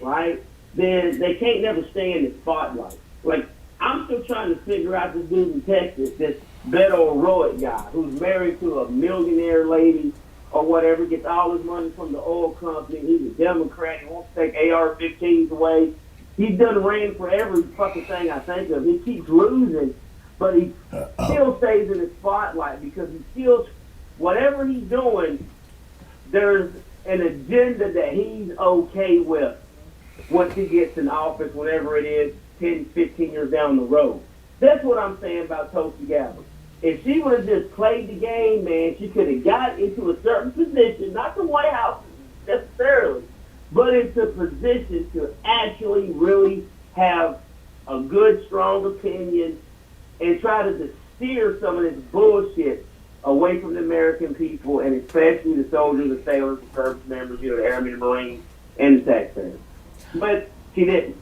right, then they can't never stay in the spotlight. Like, I'm still trying to figure out this dude in Texas, this Beto O'Rourke guy, who's married to a millionaire lady or whatever, gets all his money from the oil company. He's a Democrat. He wants to take AR-15s away. He's done ran for every fucking thing I think of. He keeps losing, but he still stays in the spotlight because he feels whatever he's doing, there's an agenda that he's okay with once he gets in office, whatever it is, 10, 15 years down the road. That's what I'm saying about Tulsi Gabbard. If she would have just played the game, man, she could have got into a certain position, not the White House necessarily, but into a position to actually really have a good, strong opinion and try to steer some of this bullshit away from the American people, and especially the soldiers, the sailors, the service members, the Airmen and Marines, and the taxpayers. But she didn't.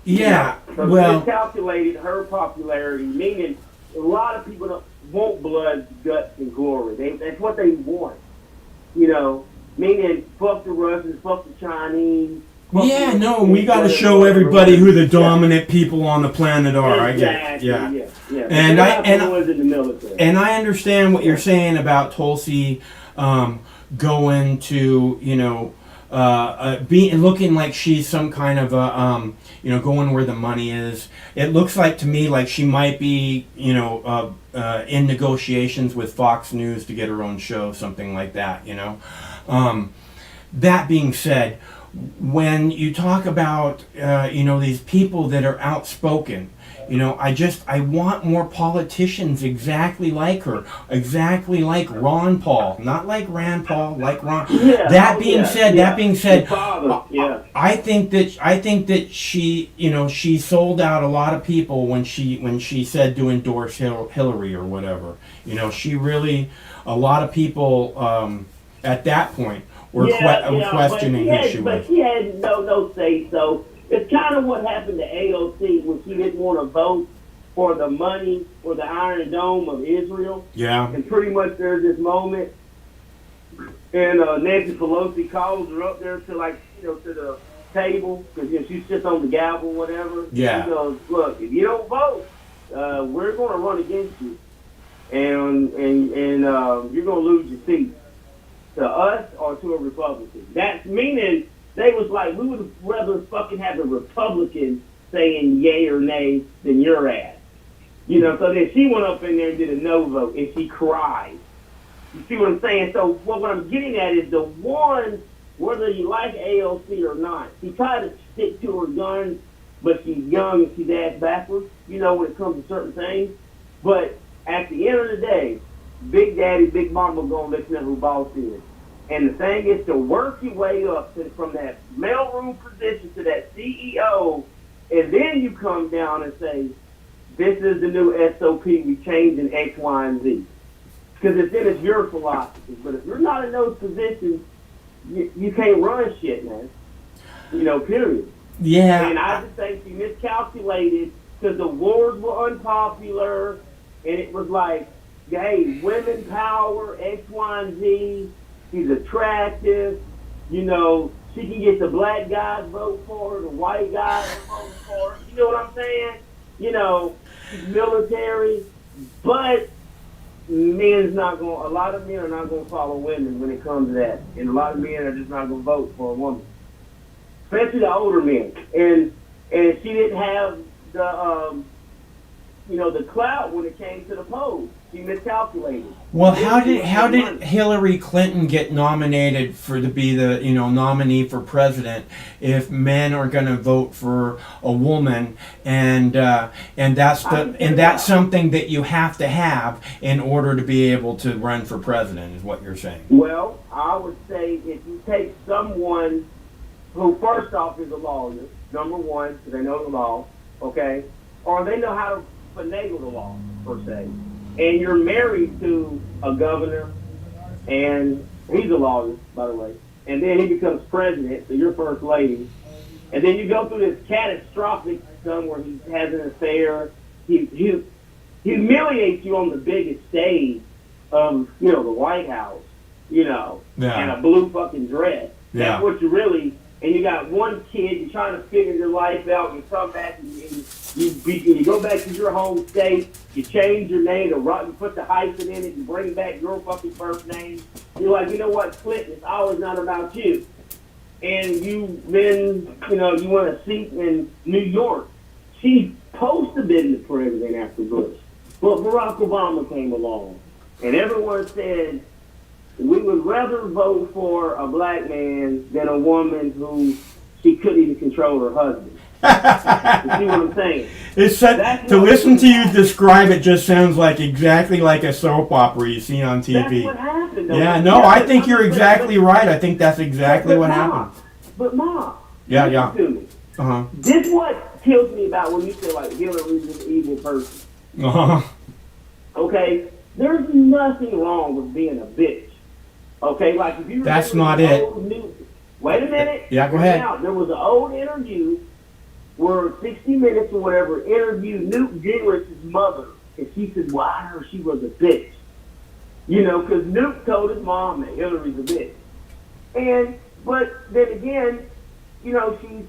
Yeah, So she miscalculated her popularity, meaning a lot of people don't want blood, guts, and glory. That's what they want. Meaning fuck the Russians, fuck the Chinese. Yeah, no, we got to show everybody who the dominant people on the planet are. Exactly, I get it. Yeah. And I understand what you're saying about Tulsi going to, looking like she's some kind of a, going where the money is. It looks like to me like she might be, in negotiations with Fox News to get her own show, something like that, That being said, when you talk about, these people that are outspoken, I want more politicians exactly like her, exactly like Ron Paul, not like Rand Paul, like Ron. That being said, I think that she sold out a lot of people when she said to endorse Hillary or whatever. She really, a lot of people at that point were questioning who she was. But she had no say so. It's kind of what happened to AOC when she didn't want to vote for the money or the Iron Dome of Israel. Yeah. And pretty much there's this moment, and Nancy Pelosi calls her up there to to the table because she sits on the gavel, whatever. Yeah. She goes, look, if you don't vote, we're going to run against you, and you're going to lose your seat to us or to a Republican. That's meaning. They was like, we would rather fucking have a Republican saying yay or nay than your ass. So then she went up in there and did a no vote, and she cried. You see what I'm saying? So what I'm getting at is the one, whether you like AOC or not, she tried to stick to her guns, but she's young and she's ass backwards, when it comes to certain things. But at the end of the day, Big Daddy, Big Mama going to let you know who boss is. And the thing is to work your way up from that mailroom position to that CEO, and then you come down and say, this is the new SOP, we changing X, Y, and Z. Because it's your philosophy. But if you're not in those positions, you can't run shit, man. Period. Yeah. And I just think she miscalculated because the wars were unpopular, and it was like, hey, women power, X, Y, and Z. She's attractive, she can get the black guys vote for her, the white guys vote for her, you know what I'm saying? She's military, but a lot of men are not going to follow women when it comes to that, and a lot of men are just not going to vote for a woman, especially the older men, and she didn't have the, the clout when it came to the polls. She miscalculated. Well, how did Hillary Clinton get nominated to be the nominee for president if men are going to vote for a woman and that's something that you have to have in order to be able to run for president is what you're saying? Well, I would say if you take someone who first off is a lawyer, number one, because they know the law, okay, or they know how to finagle the law per se. And you're married to a governor, and he's a lawyer, by the way, and then he becomes president, so you're first lady, and then you go through this catastrophic thing where he has an affair, he humiliates you on the biggest stage of, the White House, and a blue fucking dress. Yeah. That's what you really, and you got one kid, you're trying to figure your life out, and you come back and you go back to your home state, you change your name, you put the hyphen in it, you bring back your fucking first name. You're like, you know what, Clinton, it's always not about you. And you want a seat in New York. She's supposed to have been the president after Bush. But Barack Obama came along, and everyone said, we would rather vote for a black man than a woman who she couldn't even control her husband. You see what I'm saying? To listen to you describe it just sounds like exactly like a soap opera you see on TV. That's what happened. Yeah, no, I think you're exactly right. I think that's exactly what happened. But Mom, yeah. To me. Uh-huh. This is what kills me about when you say like Hillary's an evil person. Uh-huh. Okay? There's nothing wrong with being a bitch. Okay? Like if you That's not it. Wait a minute. Yeah, go ahead. Now, there was an old interview where 60 Minutes or whatever interviewed Newt Gingrich's mother, and she said, well, I heard she was a bitch. You know, because Newt told his mom that Hillary's a bitch. But then again, you know, she's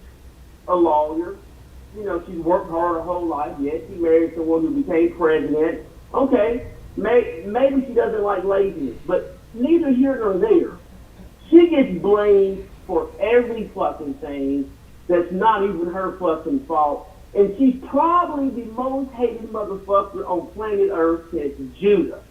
a lawyer. You know, she's worked hard her whole life. Yes, she married someone who became president. Okay, maybe she doesn't like laziness, but neither here nor there. She gets blamed for every fucking thing that's not even her fucking fault. And she's probably the most hated motherfucker on planet Earth since Judah.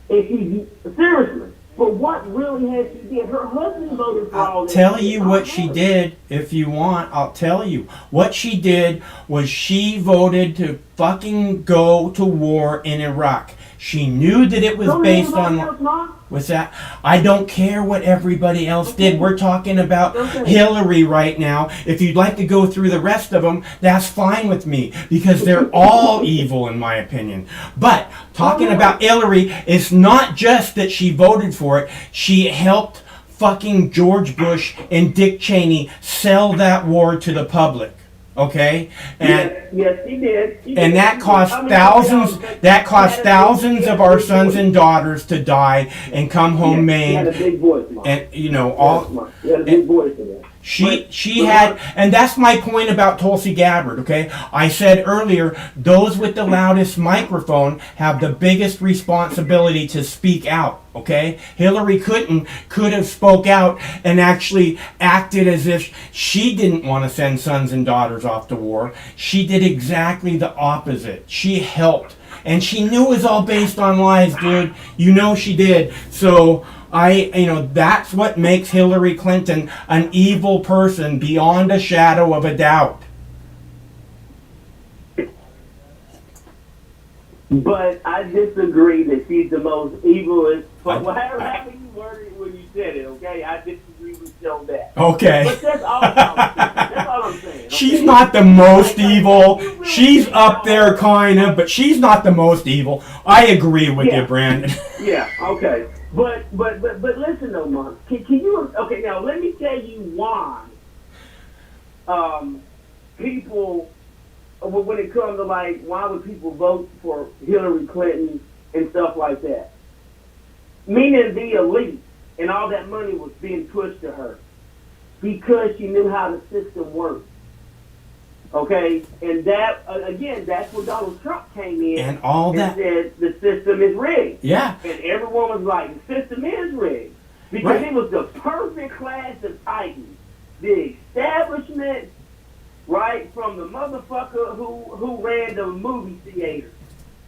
And she's, seriously, but what really has she did? Her husband voted for all this. I'll tell you what she did if you want. I'll tell you. What she did was she voted to fucking go to war in Iraq. She knew that it was based on... What's that? I don't care what everybody else did. We're talking about Hillary right now. If you'd like to go through the rest of them, that's fine with me, because they're all evil in my opinion. But talking about Hillary, it's not just that she voted for it. She helped fucking George Bush and Dick Cheney sell that war to the public. Okay, and yes, he did. And that cost thousands. That cost thousands of our sons and daughters to die and come home maimed. And you know all. She had, and that's my point about Tulsi Gabbard, okay? I said earlier, those with the loudest microphone have the biggest responsibility to speak out, okay? Hillary Clinton could have spoke out and actually acted as if she didn't want to send sons and daughters off to war. She did exactly the opposite. She helped. And she knew it was all based on lies, dude. You know she did. So... that's what makes Hillary Clinton an evil person beyond a shadow of a doubt. But I disagree that she's the most evilest. But however you worded it when you said it, okay? I disagree with you on that. Okay. But that's all I'm saying. Okay? She's not the most evil. She's up there, kind of, but she's not the most evil. I agree with you, Brandon. Yeah, okay. But listen though, Mark. Can you? Okay, now let me tell you why. People, when it comes to like, why would people vote for Hillary Clinton and stuff like that? Meaning the elite and all that money was being pushed to her because she knew how the system worked. Okay, and that again, that's where Donald Trump came in and all that said the system is rigged. Yeah, and everyone was like, the system is rigged because it was the perfect class of titans, the establishment, right from the motherfucker who ran the movie theater,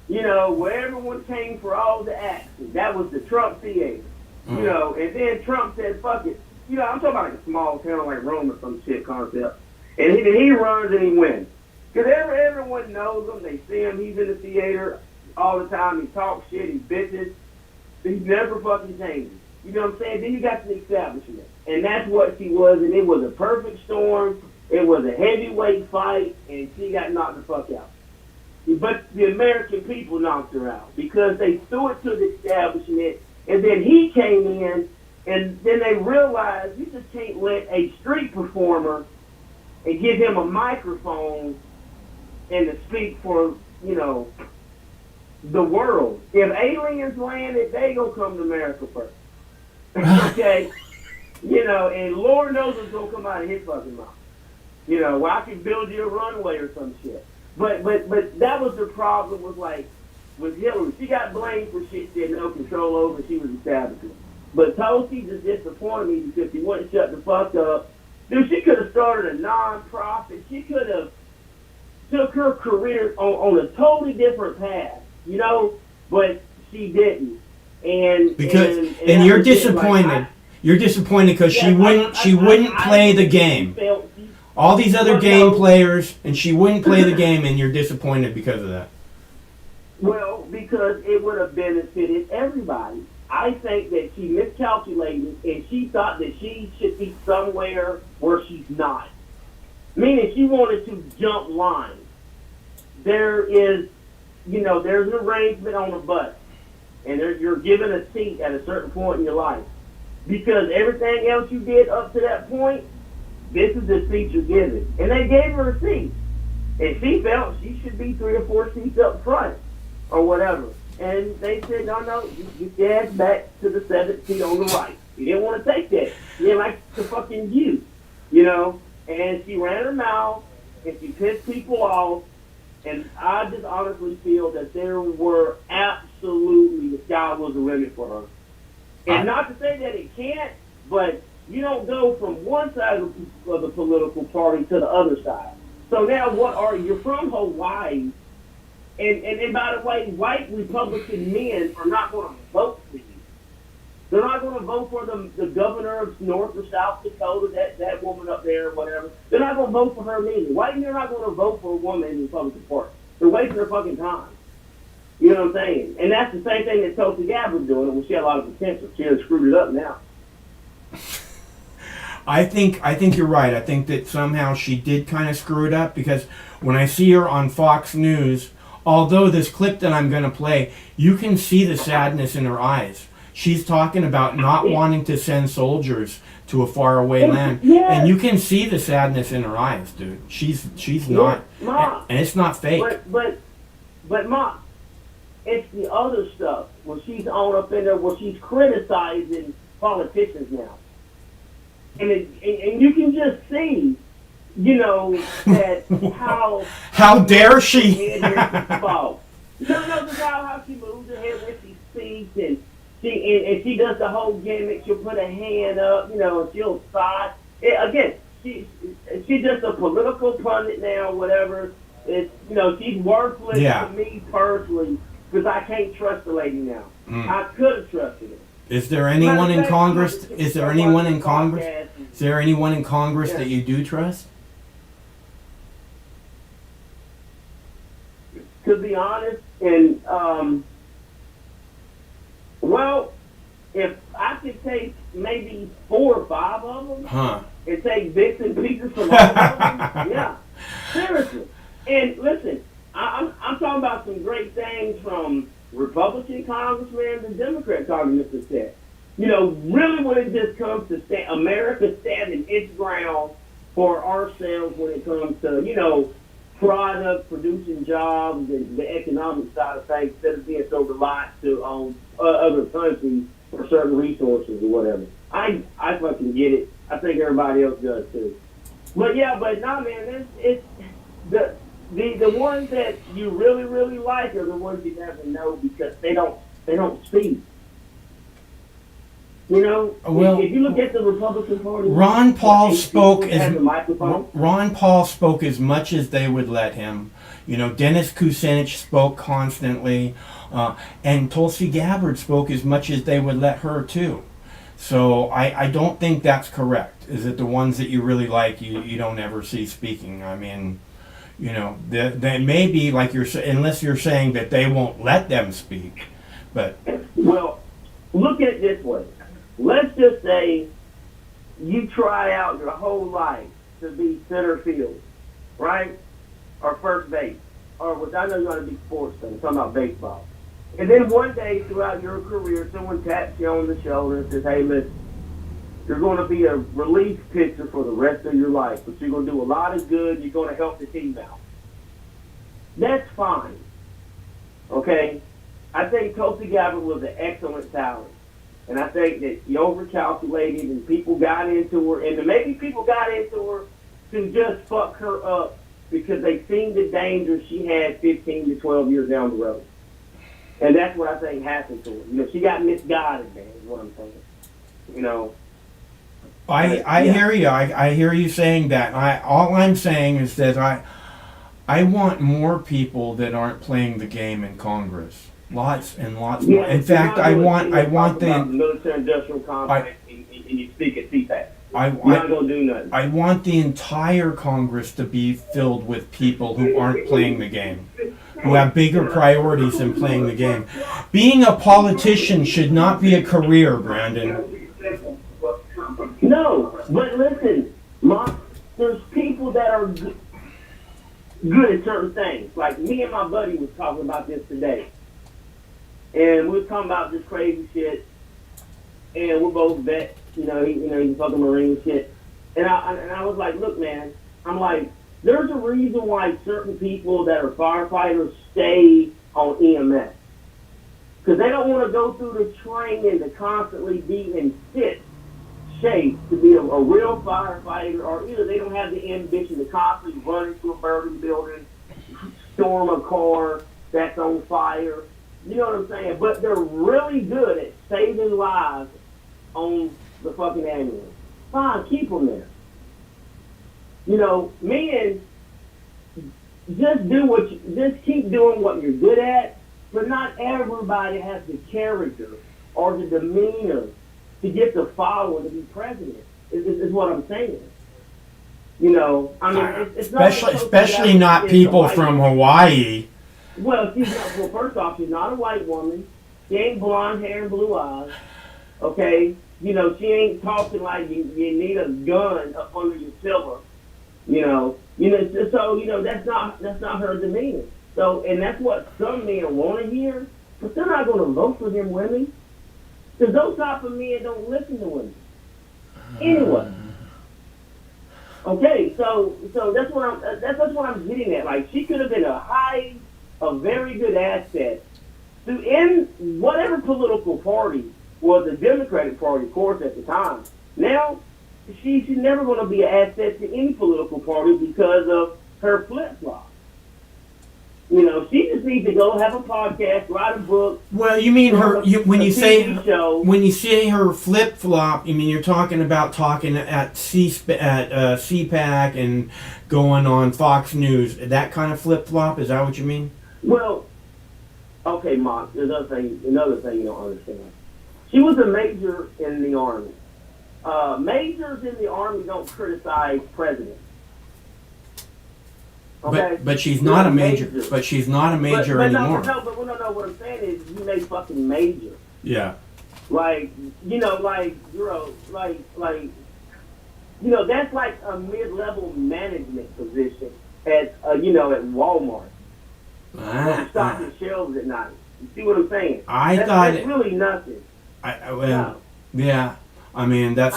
you know, where everyone came for all the action. That was the Trump theater, you know, and then Trump said, "Fuck it," you know. I'm talking about like a small town like Rome or some shit concept. And he runs and he wins. Because everyone knows him. They see him. He's in the theater all the time. He talks shit. He bitches. He never fucking changes. You know what I'm saying? Then you got the establishment. And that's what she was. And it was a perfect storm. It was a heavyweight fight. And she got knocked the fuck out. But the American people knocked her out. Because they threw it to the establishment. And then he came in. And then they realized you just can't let a street performer and give him a microphone and to speak for, you know, the world. If aliens landed, they gonna come to America first. Okay? You know, and Lord knows what's gonna come out of his fucking mouth. You know, well, I can build you a runway or some shit. But that was the problem with Hillary. She got blamed for shit she had no control over. She was establishing. But Tulsi just disappointed me because she wouldn't shut the fuck up. Dude, she could have started a non-profit. She could have took her career on a totally different path, you know, but she didn't. And you're disappointed. You're disappointed because she wouldn't play the game. All these other game players, and she wouldn't play the game, and you're disappointed because of that. Well, because it would have benefited everybody. I think that she miscalculated and she thought that she should be somewhere where she's not. Meaning she wanted to jump lines. There is, you know, there's an arrangement on a bus. And you're given a seat at a certain point in your life. Because everything else you did up to that point, this is the seat you're given. And they gave her a seat. And she felt she should be 3 or 4 seats up front or whatever. And they said, no, you get your ass back to the 7th seat on the right. You didn't want to take that. You didn't like the fucking view, you know? And she ran her mouth, and she pissed people off. And I just honestly feel that there were absolutely, the sky was the limit for her. And not to say that it can't, but you don't go from one side of the political party to the other side. So now you're from Hawaii, and by the way, white Republican men are not going to vote for you. They're not going to vote for the governor of North or South Dakota, that woman up there or whatever. They're not going to vote for her either. White men are not going to vote for a woman in the Republican Party. They're wasting their fucking time. You know what I'm saying? And that's the same thing that Tulsi Gabbard's doing. Well, she had a lot of potential. She has screwed it up now. I think you're right. I think that somehow she did kind of screw it up, because when I see her on Fox News, although this clip that I'm going to play, you can see the sadness in her eyes. She's talking about not wanting to send soldiers to a faraway land, and you can see the sadness in her eyes, dude. She's not, and it's not fake. But Mom, it's the other stuff where she's on up in there where she's criticizing politicians now. And you can just see, you know, that how dare she? No, just how she moves her head when she speaks, and she does the whole gimmick. She'll put a hand up, you know, and she'll sigh. Again, she's just a political pundit now, whatever. It's, you know, she's worthless to me personally, because I can't trust the lady now. I could have trusted her. Is there anyone in Congress? Is there anyone in Congress? Is there anyone in Congress that you do trust? To be honest, and well, if I could take maybe 4 or 5 of them, and take bits and pieces from all of them, yeah, seriously. And listen, I'm talking about some great things from Republican congressmen and Democrat congressmen said. You know, really when it just comes to America standing its ground for ourselves when it comes to, you know, product, producing jobs, and the economic side of things, instead of being so reliant on other countries for certain resources or whatever. I fucking get it. I think everybody else does too. But nah, man, it's the ones that you really, really like are the ones you never know, because they don't speak. You know, well, if you look at the Republican Party, Ron Paul spoke as much as they would let him. You know, Dennis Kucinich spoke constantly, and Tulsi Gabbard spoke as much as they would let her too. So I don't think that's correct. Is it the ones that you really like you don't ever see speaking? I mean, you know, they may be like unless you're saying that they won't let them speak, but well, look at it this way. Let's just say you try out your whole life to be center field, right? Or first base. Or, which I know you want to be sports fan, I'm talking about baseball. And then one day throughout your career, someone taps you on the shoulder and says, hey, listen, you're going to be a relief pitcher for the rest of your life, but you're going to do a lot of good, you're going to help the team out. That's fine. Okay? I think Tulsi Gabbard was an excellent talent. And I think that you overcalculated and people got into her, and maybe people got into her to just fuck her up because they seen the danger she had 15 to 12 years down the road. And that's what I think happened to her. You know, she got misguided, man, is what I'm saying. You know. I hear you. I hear you saying that. All I'm saying is that I want more people that aren't playing the game in Congress. Lots and lots more. In fact, I want the military-industrial complex, and you speak at CPAC. You're not going to do nothing. I want the entire Congress to be filled with people who aren't playing the game, who have bigger priorities than playing the game. Being a politician should not be a career, Brandon. No, but listen, there's people that are good at certain things. Like me and my buddy was talking about this today. And we were talking about this crazy shit, and we're both vets, he's fucking Marine shit. And I was like, look, man, I'm like, there's a reason why certain people that are firefighters stay on EMS. Because they don't want to go through the training to constantly be in fit shape to be a real firefighter, or either they don't have the ambition to constantly run into a burning building, storm a car that's on fire. You know what I'm saying? But they're really good at saving lives on the fucking ambulance. Fine, keep them there. You know, men, just keep doing what you're good at, but not everybody has the character or the demeanor to get the follower to be president, is what I'm saying. You know, I mean, it's especially not people from Hawaii. Well, first off, she's not a white woman. She ain't blonde hair and blue eyes. Okay? You know, she ain't talking like you need a gun up under your pillow. You know, so you know that's not her demeanor. So, and that's what some men want to hear, but they're not going to vote for them women, because those type of men don't listen to women. Anyway, okay, so that's what I'm getting at. Like, she could have been a very good asset to in whatever political party was the Democratic Party, of course, at the time. Now, she's never going to be an asset to any political party because of her flip-flop. You know, she just needs to go have a podcast, write a book. Well, you mean when you say her flip-flop, you mean you're talking about talking at CPAC and going on Fox News, that kind of flip-flop? Is that what you mean? Well, okay, Mark, there's another thing you don't understand. She was a major in the Army. Majors in the Army don't criticize presidents. Okay? But she's not a major. But she's not a major anymore. No, what I'm saying is you made fucking major. Yeah. Like, you know, that's like a mid-level management position at, at Walmart. Stocking shelves at night. You see what I'm saying? That's really nothing. Yeah. I mean, that's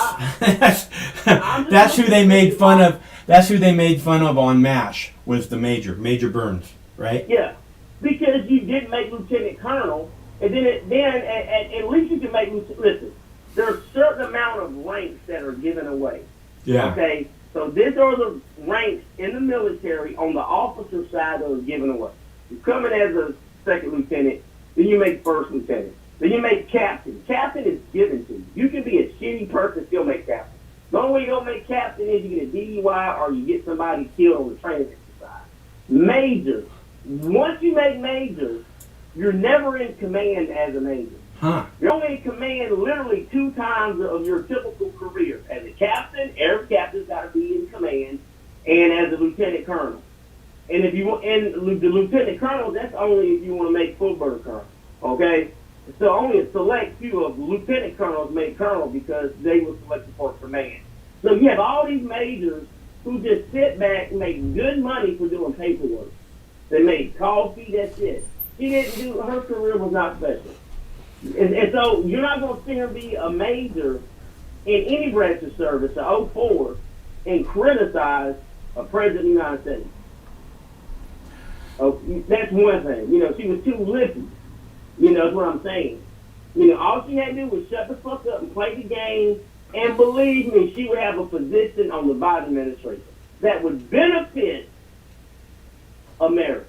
who they made fun of. That's who they made fun of on MASH, was the Major Burns, right? Yeah, because you didn't make lieutenant colonel, and then at least you can make lieutenant. Listen, there's a certain amount of ranks that are given away. Yeah. Okay, so these are the ranks in the military on the officer side that are given away. You come in as a second lieutenant, then you make first lieutenant. Then you make captain. Captain is given to you. You can be a shitty person, still make captain. The only way you don't make captain is you get a DUI or you get somebody killed on the training exercise. Major. Once you make major, you're never in command as a major. Huh. You're only in command literally 2 times of your typical career. As a captain, every captain's got to be in command, and as a lieutenant colonel. And if you want, and the lieutenant colonel, that's only if you want to make full bird colonel. Okay? So only a select few of lieutenant colonels made colonel because they were selected for command. So you have all these majors who just sit back and make good money for doing paperwork. They made coffee, that's it. Her career was not special. And so you're not going to see her be a major in any branch of service to 04 and criticize a president of the United States. Oh, that's one thing. You know, she was too lippy. You know, that's what I'm saying. You know, all she had to do was shut the fuck up and play the game, and believe me, she would have a position on the Biden administration that would benefit Americans.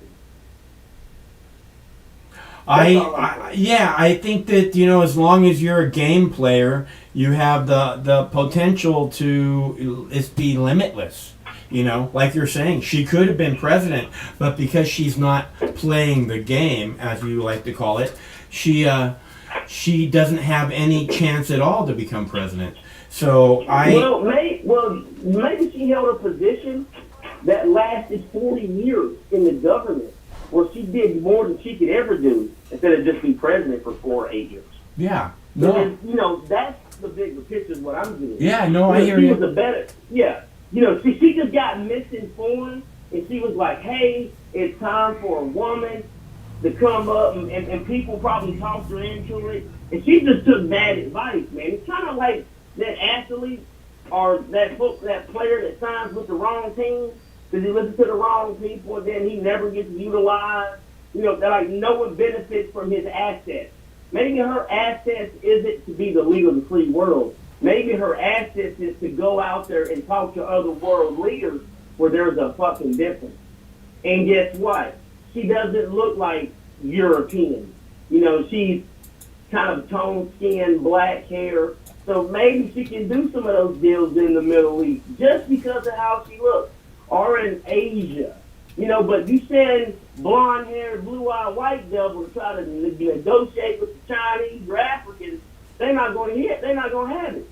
I think that, you know, as long as you're a game player, you have the potential to be limitless. You know, like you're saying, she could have been president, but because she's not playing the game, as you like to call it, she doesn't have any chance at all to become president. So maybe she held a position that lasted 40 years in the government, where she did more than she could ever do instead of just be president for 4 or 8 years. Yeah. No. And, you know, that's the bigger picture of what I'm doing. Yeah, no, I hear you. She was you know, she just got misinformed, and she was like, hey, it's time for a woman to come up, and people probably talked her into it, and she just took bad advice, man. It's kind of like that athlete or that player that signs with the wrong team because he listens to the wrong people and then he never gets utilized. You know, that like no one benefits from his assets. Maybe her assets isn't to be the leader of the free world. Maybe her assets is to go out there and talk to other world leaders where there's a fucking difference. And guess what? She doesn't look like European. You know, she's kind of tone skin, black hair. So maybe she can do some of those deals in the Middle East just because of how she looks. Or in Asia. You know, but you send blonde-haired, blue-eyed white devil to try to negotiate with the Chinese or Africans, they're not going to hit. They're not going to have it.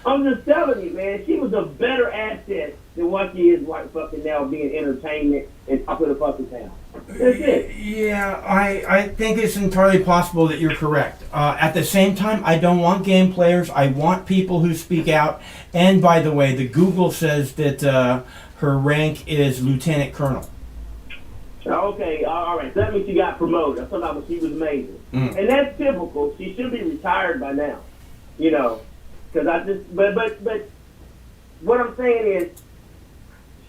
I'm just telling you, man. She was a better asset than what she is right fucking now being entertainment and top of the fucking town. That's it. Yeah, I think it's entirely possible that you're correct. At the same time, I don't want game players. I want people who speak out. And by the way, the Google says that her rank is lieutenant colonel. Okay, all right. So that means she got promoted. I thought when she was major. And that's typical. She should be retired by now. You know, because but what I'm saying is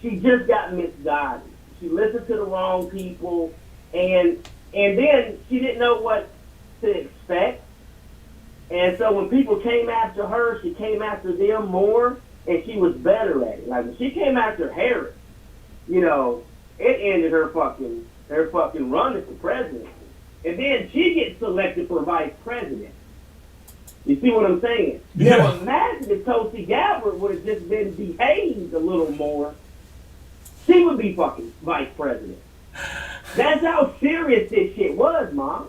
she just got misguided. She listened to the wrong people, and then she didn't know what to expect. And so when people came after her, she came after them more, and she was better at it. Like when she came after Harris, you know, it ended her fucking run as the president. And then she gets selected for vice president. You see what I'm saying? Yeah. Now imagine if Tulsi Gabbard would have just been behaved a little more. She would be fucking vice president. That's how serious this shit was, Mom.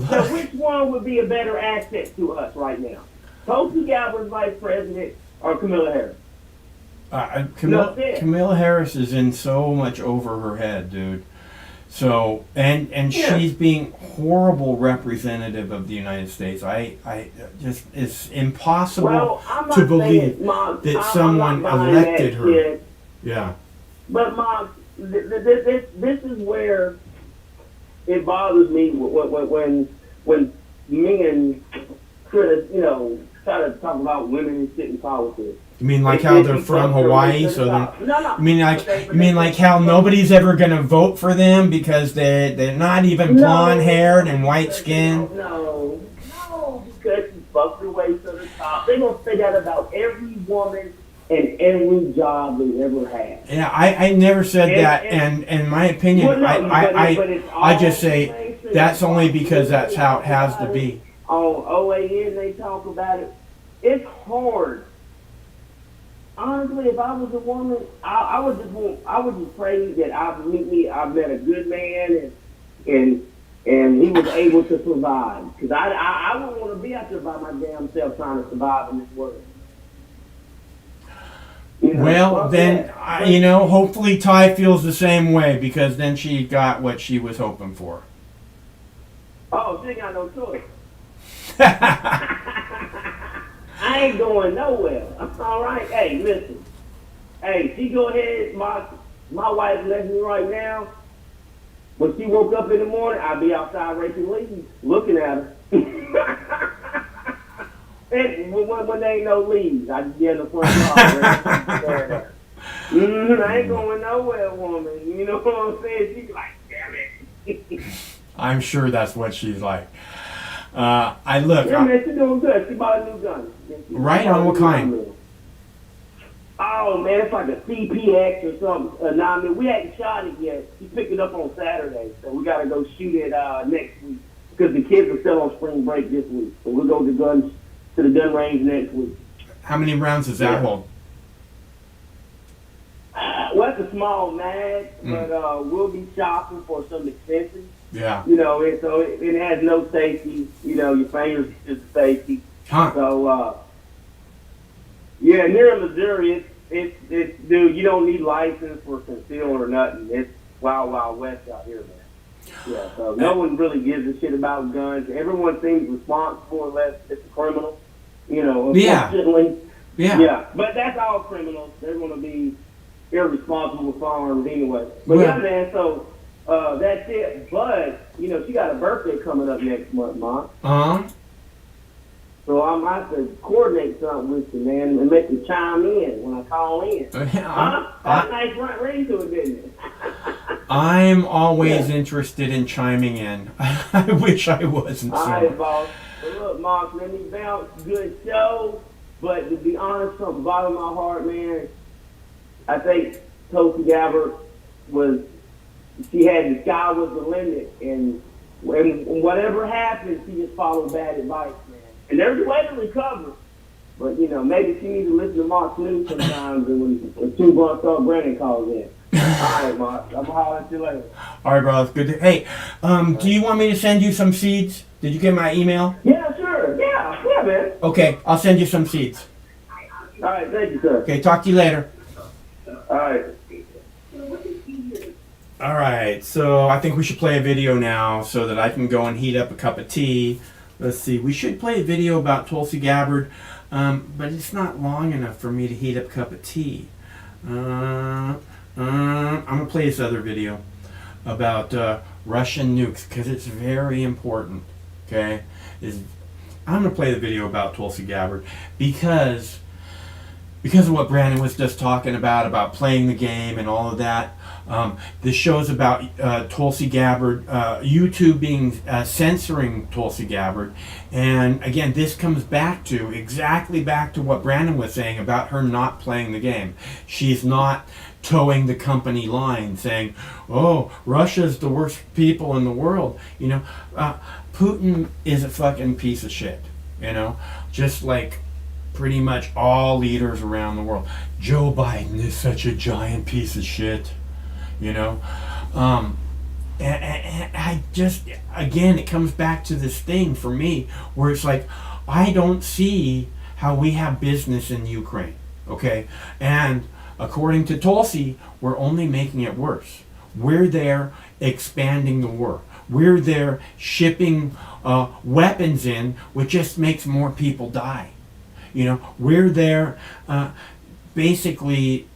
So which one would be a better asset to us right now? Tulsi Gabbard vice president or Kamala Harris? Kamala Harris is in so much over her head, dude. So and she's being horrible representative of the United States. I just it's impossible to believe that someone elected her. Kid. Yeah. But Mom, this is where it bothers me when men try to talk about women and shit in politics. You mean like how they're from Hawaii? So you mean like how nobody's ever gonna vote for them because they're not even blonde haired and white skinned? No, because she fucked her way to the top. They're gonna say that about every woman and every job they ever had. Yeah, I never said that, and in my opinion, I just say that's only because that's how it has to be. On OAN, they talk about it. It's hard. Honestly, if I was a woman, I would just pray that I've met a good man and he was able to survive. Because I wouldn't want to be out there by my damn self trying to survive in this world. You know, well, then, hopefully Ty feels the same way because then she got what she was hoping for. Oh, she ain't got no choice. I ain't going nowhere. All right. Hey, listen. Hey, she go ahead. My wife left me right now. When she woke up in the morning, I'd be outside raking leaves, looking at her. And when there ain't no leaves, I just get in the front yard. I ain't going nowhere, woman. You know what I'm saying? She's like, damn it. I'm sure that's what she's like. Yeah, man, she's doing good. She bought a new gun. Right on, what kind? Oh, man, it's like a CPX or something. We hadn't shot it yet. She picked it up on Saturday, so we got to go shoot it next week because the kids are still on spring break this week. So we'll go to the gun range next week. How many rounds does that hold? Well, it's a small mag, but we'll be shopping for some expensive. Yeah. You know, it has no safety. You know, your fingers is safety. Huh. So, here in Missouri, it's dude, you don't need license for conceal or nothing. It's wild, wild west out here, man. Yeah, so no one really gives a shit about guns. Everyone seems responsible unless it's a criminal. You know, unfortunately. Yeah, but that's all criminals. They're going to be irresponsible with firearms anyway. But yeah, man, so that's it. But, she got a birthday coming up next month, Mom. Uh-huh. So I'm going to have to coordinate something with you, man, and make you chime in when I call in. Huh? That's a nice ring to it, didn't it? I'm always interested in chiming in. I wish I wasn't. All right, boss. Well, look, Mark, let me bounce. Good show. But to be honest, from the bottom of my heart, man, I think Tulsi Gabbard she had the sky was the limit. And whatever happened, she just followed bad advice, man. And there's a way to recover. But, maybe she needs to listen to Mark's news sometimes when Two Bucks Star Brandon calls in. All right, Mark. I'm going to holler at you later. All right, bro. It's good. Hey, do you want me to send you some seeds? Did you get my email? Yeah, sure. Yeah, man. Okay, I'll send you some seeds. All right, thank you, sir. Okay, talk to you later. All right. All right, so I think we should play a video now so that I can go and heat up a cup of tea. Let's see, we should play a video about Tulsi Gabbard, but it's not long enough for me to heat up a cup of tea. I'm going to play this other video about Russian nukes because it's very important, okay? I'm going to play the video about Tulsi Gabbard because of what Brandon was just talking about playing the game and all of that. This show's about Tulsi Gabbard, YouTube being censoring Tulsi Gabbard, and again, this comes exactly back to what Brandon was saying about her not playing the game. She's not towing the company line, saying, "Oh, Russia's the worst people in the world." Putin is a fucking piece of shit. Just like pretty much all leaders around the world. Joe Biden is such a giant piece of shit. And I just, again, it comes back to this thing for me where it's like, I don't see how we have business in Ukraine, okay? And according to Tulsi, we're only making it worse. We're there expanding the war. We're there shipping weapons in, which just makes more people die. We're there basically,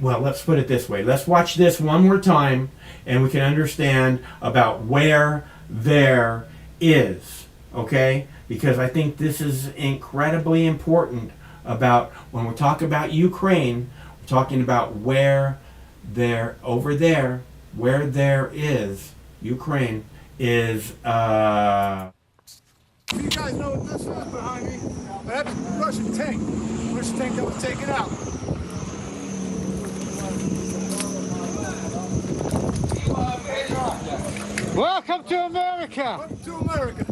well, let's put it this way. Let's watch this one more time and we can understand about where there is, okay? Because I think this is incredibly important about when we talk about Ukraine, we're talking about where there, over there, where there is, Ukraine is, You guys know what this is behind me? That's a Russian tank. Russian tank that was taken out. Welcome to America! Welcome to America!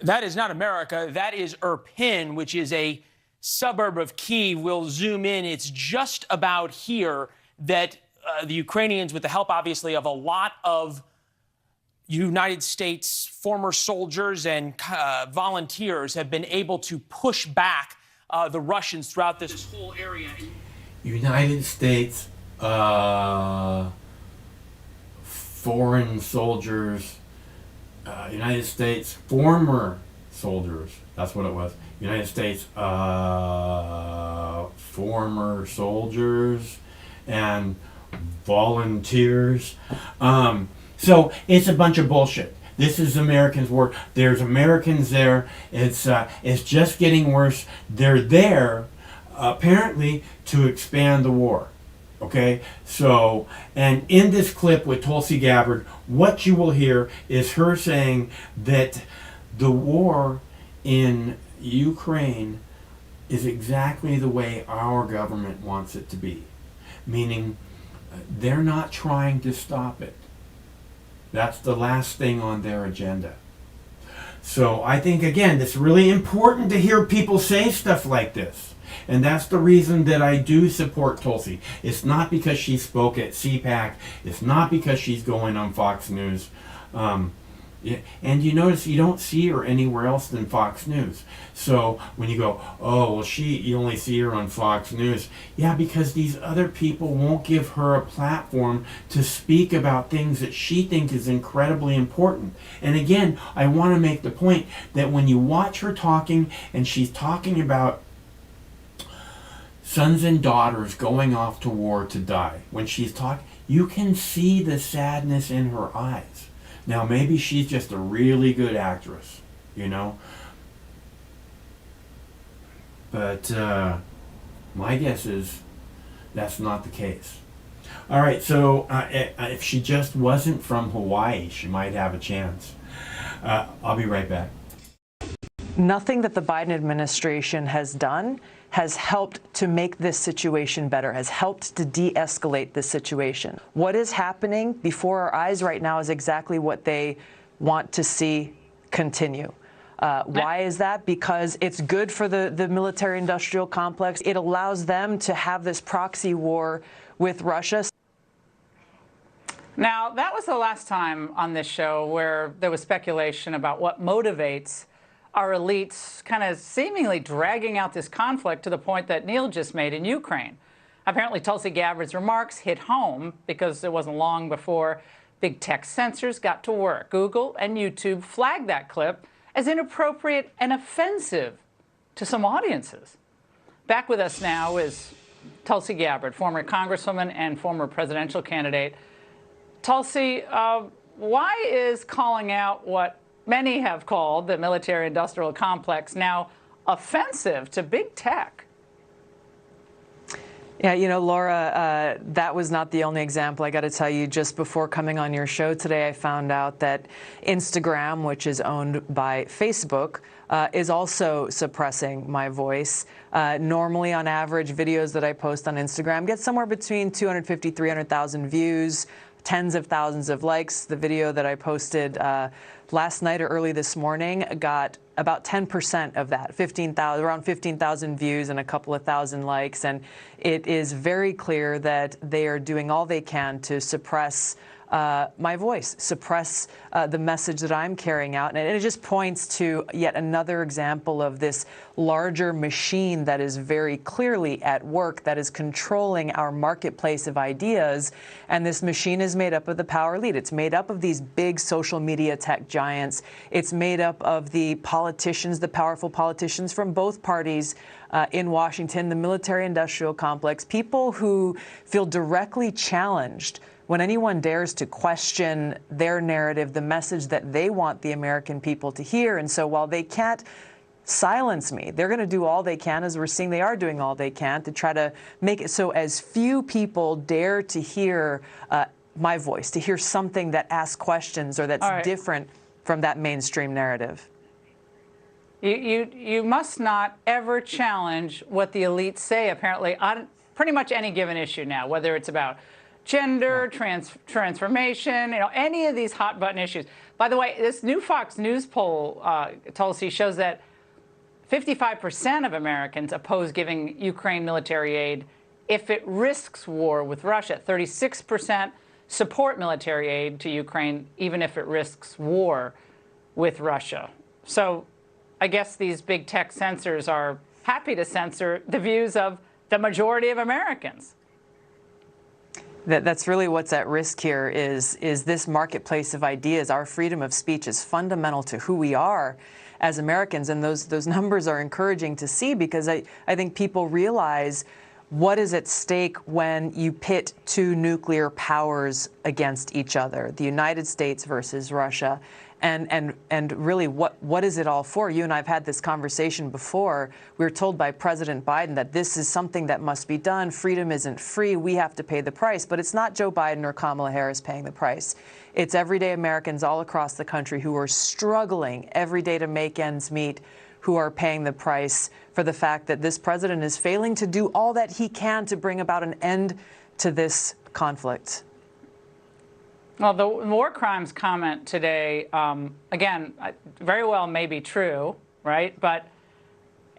That is not America. That is Irpin, which is a suburb of Kyiv. We'll zoom in. It's just about here that the Ukrainians, with the help, obviously, of a lot of United States former soldiers and volunteers, have been able to push back the Russians throughout this whole area. United States foreign soldiers, United States former soldiers, that's what it was. United States former soldiers and volunteers. So it's a bunch of bullshit. This is Americans' war. There's Americans there. It's just getting worse. They're there apparently to expand the war. Okay, so, and in this clip with Tulsi Gabbard, what you will hear is her saying that the war in Ukraine is exactly the way our government wants it to be. Meaning, they're not trying to stop it. That's the last thing on their agenda. So I think, again, it's really important to hear people say stuff like this. And that's the reason that I do support Tulsi. It's not because she spoke at CPAC. It's not because she's going on Fox News. And you notice you don't see her anywhere else than Fox News. So when you go, oh, well, you only see her on Fox News. Yeah, because these other people won't give her a platform to speak about things that she thinks is incredibly important. And again, I want to make the point that when you watch her talking and she's talking about sons and daughters going off to war to die, when she's talking, you can see the sadness in her eyes. Now, maybe she's just a really good actress, you know. But my guess is that's not the case. All right, so if she just wasn't from Hawaii, she might have a chance. I'll be right back. Nothing that the Biden administration has done has helped to make this situation better, has helped to de-escalate this situation. What is happening before our eyes right now is exactly what they want to see continue. Why is that? Because it's good for the military-industrial complex. It allows them to have this proxy war with Russia. Now, that was the last time on this show where there was speculation about what motivates our elites kind of seemingly dragging out this conflict to the point that Neil just made in Ukraine. Apparently, Tulsi Gabbard's remarks hit home because it wasn't long before big tech censors got to work. Google and YouTube flagged that clip as inappropriate and offensive to some audiences. Back with us now is Tulsi Gabbard, former congresswoman and former presidential candidate. Tulsi, why is calling out what many have called the military-industrial complex now offensive to big tech? Yeah, you know, Laura, that was not the only example. I got to tell you, just before coming on your show today, I found out that Instagram, which is owned by Facebook, is also suppressing my voice. Normally, on average, videos that I post on Instagram get somewhere between 250, 300,000 views, tens of thousands of likes. The video that I posted last night or early this morning got about 10% of that, around 15,000 views and a couple of thousand likes. And it is very clear that they are doing all they can to suppress my voice, suppress the message that I'm carrying out. And it just points to yet another example of this larger machine that is very clearly at work, that is controlling our marketplace of ideas. And this machine is made up of the power elite. It's made up of these big social media tech giants. It's made up of the politicians, the powerful politicians from both parties in Washington, the military-industrial complex, people who feel directly challenged when anyone dares to question their narrative, the message that they want the American people to hear. And so while they can't silence me, they're going to do all they can, as we're seeing they are doing all they can, to try to make it so as few people dare to hear my voice, to hear something that asks questions or that's different from that mainstream narrative. You must not ever challenge what the elites say, apparently, on pretty much any given issue now, whether it's about gender, transformation, any of these hot button issues. By the way, this new Fox News poll, Tulsi, shows that 55% of Americans oppose giving Ukraine military aid if it risks war with Russia. 36% support military aid to Ukraine, even if it risks war with Russia. So I guess these big tech censors are happy to censor the views of the majority of Americans. That's really what's at risk here is this marketplace of ideas. Our freedom of speech is fundamental to who we are as Americans, and those numbers are encouraging to see, because I think people realize what is at stake when you pit two nuclear powers against each other, the United States versus Russia. And really, what is it all for? You and I have had this conversation before. We were told by President Biden that this is something that must be done. Freedom isn't free. We have to pay the price. But it's not Joe Biden or Kamala Harris paying the price. It's everyday Americans all across the country who are struggling every day to make ends meet, who are paying the price for the fact that this president is failing to do all that he can to bring about an end to this conflict. Well, the war crimes comment today, again, very well may be true, right? But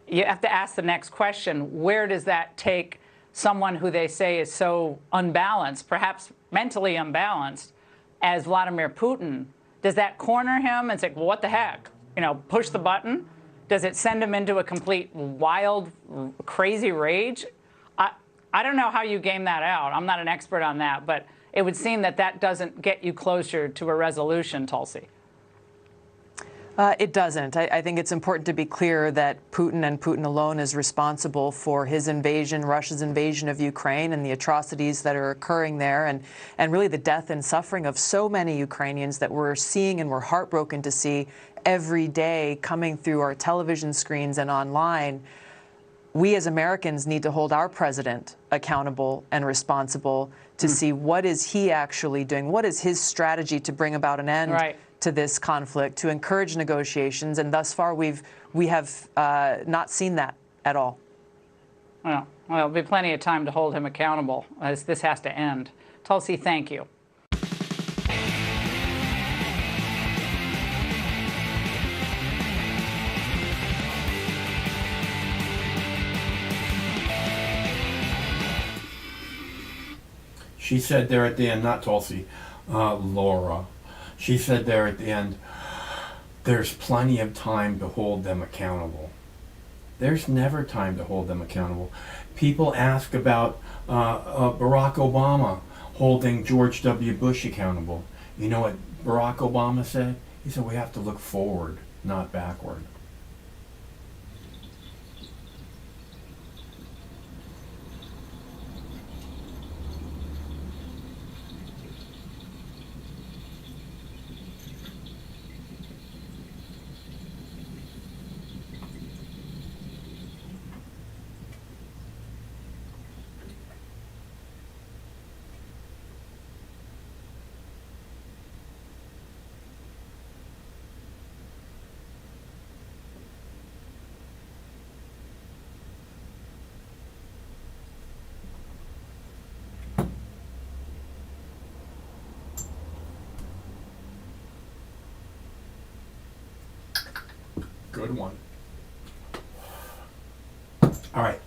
you have to ask the next question. Where does that take someone who they say is so unbalanced, perhaps mentally unbalanced, as Vladimir Putin? Does that corner him and say, well, what the heck? Push the button? Does it send him into a complete wild, crazy rage? I don't know how you game that out. I'm not an expert on that, but it would seem that doesn't get you closer to a resolution, Tulsi. It doesn't. I think it's important to be clear that Putin and Putin alone is responsible for his invasion, Russia's invasion of Ukraine, and the atrocities that are occurring there, and really the death and suffering of so many Ukrainians that we're seeing and we're heartbroken to see every day coming through our television screens and online. We as Americans need to hold our president accountable and responsible to see what is he actually doing, what is his strategy to bring about an end to this conflict, to encourage negotiations, and thus far we have not seen that at all. Well, there'll be plenty of time to hold him accountable as this has to end. Tulsi, thank you. She said there at the end, not Tulsi, Laura. She said there at the end, there's plenty of time to hold them accountable. There's never time to hold them accountable. People ask about Barack Obama holding George W. Bush accountable. You know what Barack Obama said? He said we have to look forward, not backward. Good one. All right.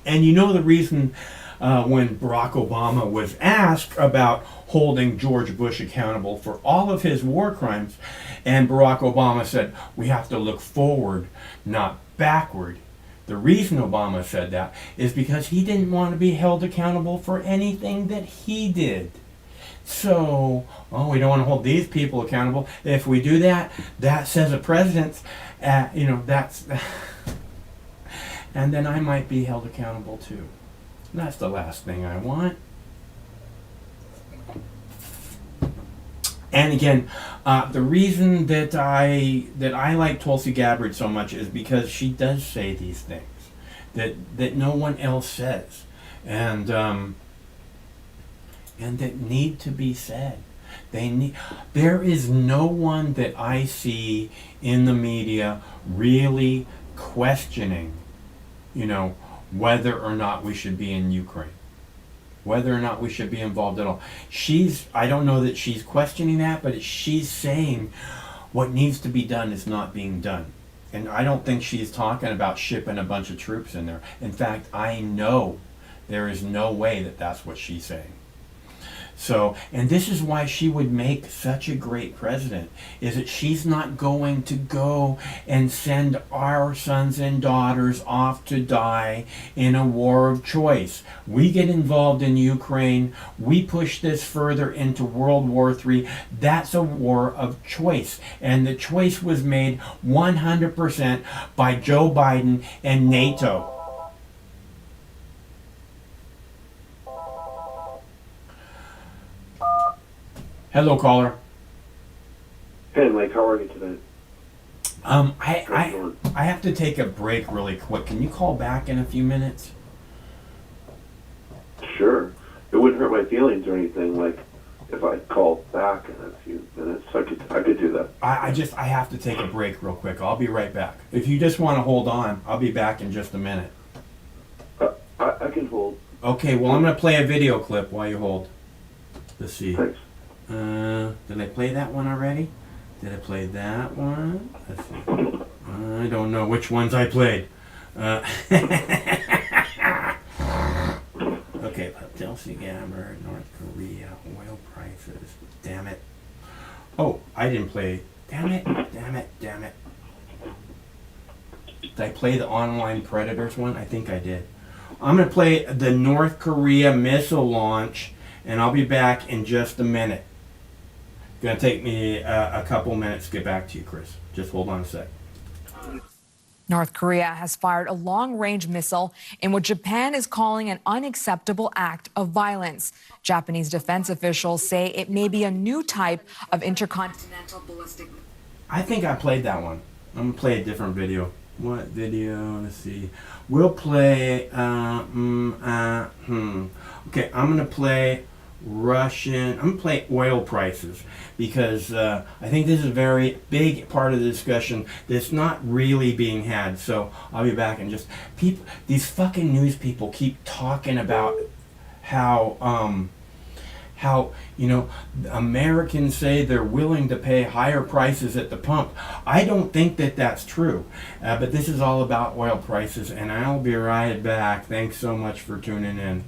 And you know the reason when Barack Obama was asked about holding George Bush accountable for all of his war crimes, and Barack Obama said, we have to look forward, not backward. The reason Obama said that is because he didn't want to be held accountable for anything that he did. So, we don't want to hold these people accountable. If we do that, that says a president's, that's, and then I might be held accountable too. That's the last thing I want. And again, the reason that I like Tulsi Gabbard so much is because she does say these things that no one else says, and that need to be said. There is no one that I see in the media really questioning, whether or not we should be in Ukraine, whether or not we should be involved at all. I don't know that she's questioning that, but she's saying what needs to be done is not being done. And I don't think she's talking about shipping a bunch of troops in there. In fact, I know there is no way that that's what she's saying. So, and this is why she would make such a great president, is that she's not going to go and send our sons and daughters off to die in a war of choice. We get involved in Ukraine, we push this further into World War III, that's a war of choice. And the choice was made 100% by Joe Biden and NATO. Hello, caller. Hey, Mike, how are you today? I have to take a break really quick. Can you call back in a few minutes? Sure. It wouldn't hurt my feelings or anything, like if I called back in a few minutes. I could do that. I have to take a break real quick. I'll be right back. If you just want to hold on, I'll be back in just a minute. I can hold. Okay, well, I'm going to play a video clip while you hold. Let's see. Thanks. Did I play that one already? Did I play that one? Let's see. I don't know which ones I played. Okay, Tulsi Gabbard, North Korea, oil prices. Damn it. Oh, I didn't play. Damn it. Did I play the online predators one? I think I did. I'm going to play the North Korea missile launch, and I'll be back in just a minute. Gonna take me a couple minutes to get back to you, Chris. Just hold on a sec. North Korea has fired a long-range missile in what Japan is calling an unacceptable act of violence. Japanese defense officials say it may be a new type of intercontinental ballistic. I think I played that one. I'm gonna play a different video. What video? Let's see. We'll play. Okay, I'm gonna play Russian. I'm gonna play oil prices because I think this is a very big part of the discussion that's not really being had. So I'll be back in just people. These fucking news people keep talking about how Americans say they're willing to pay higher prices at the pump. I don't think that that's true. But this is all about oil prices, and I'll be right back. Thanks so much for tuning in.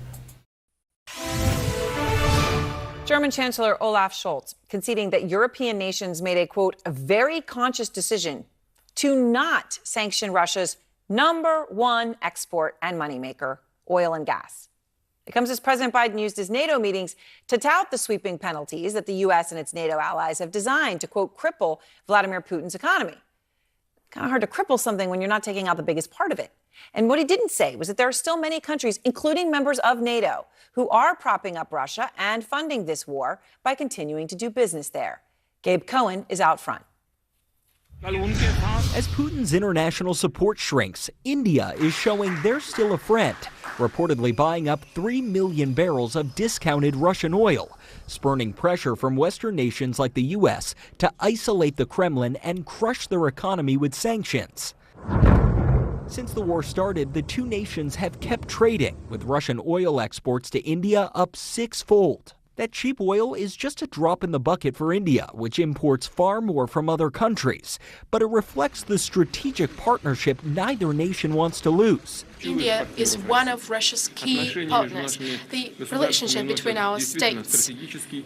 German Chancellor Olaf Scholz conceding that European nations made a, quote, a very conscious decision to not sanction Russia's #1 export and moneymaker, oil and gas. It comes as President Biden used his NATO meetings to tout the sweeping penalties that the U.S. and its NATO allies have designed to, quote, cripple Vladimir Putin's economy. Kind of hard to cripple something when you're not taking out the biggest part of it. And what he didn't say was that there are still many countries, including members of NATO, who are propping up Russia and funding this war by continuing to do business there. Gabe Cohen is out front. As Putin's international support shrinks, India is showing they're still a friend, reportedly buying up 3 million barrels of discounted Russian oil, spurning pressure from Western nations like the U.S. to isolate the Kremlin and crush their economy with sanctions. Since the war started, the two nations have kept trading, with Russian oil exports to India up six-fold. That cheap oil is just a drop in the bucket for India, which imports far more from other countries. But it reflects the strategic partnership neither nation wants to lose. India is one of Russia's key partners. The relationship between our states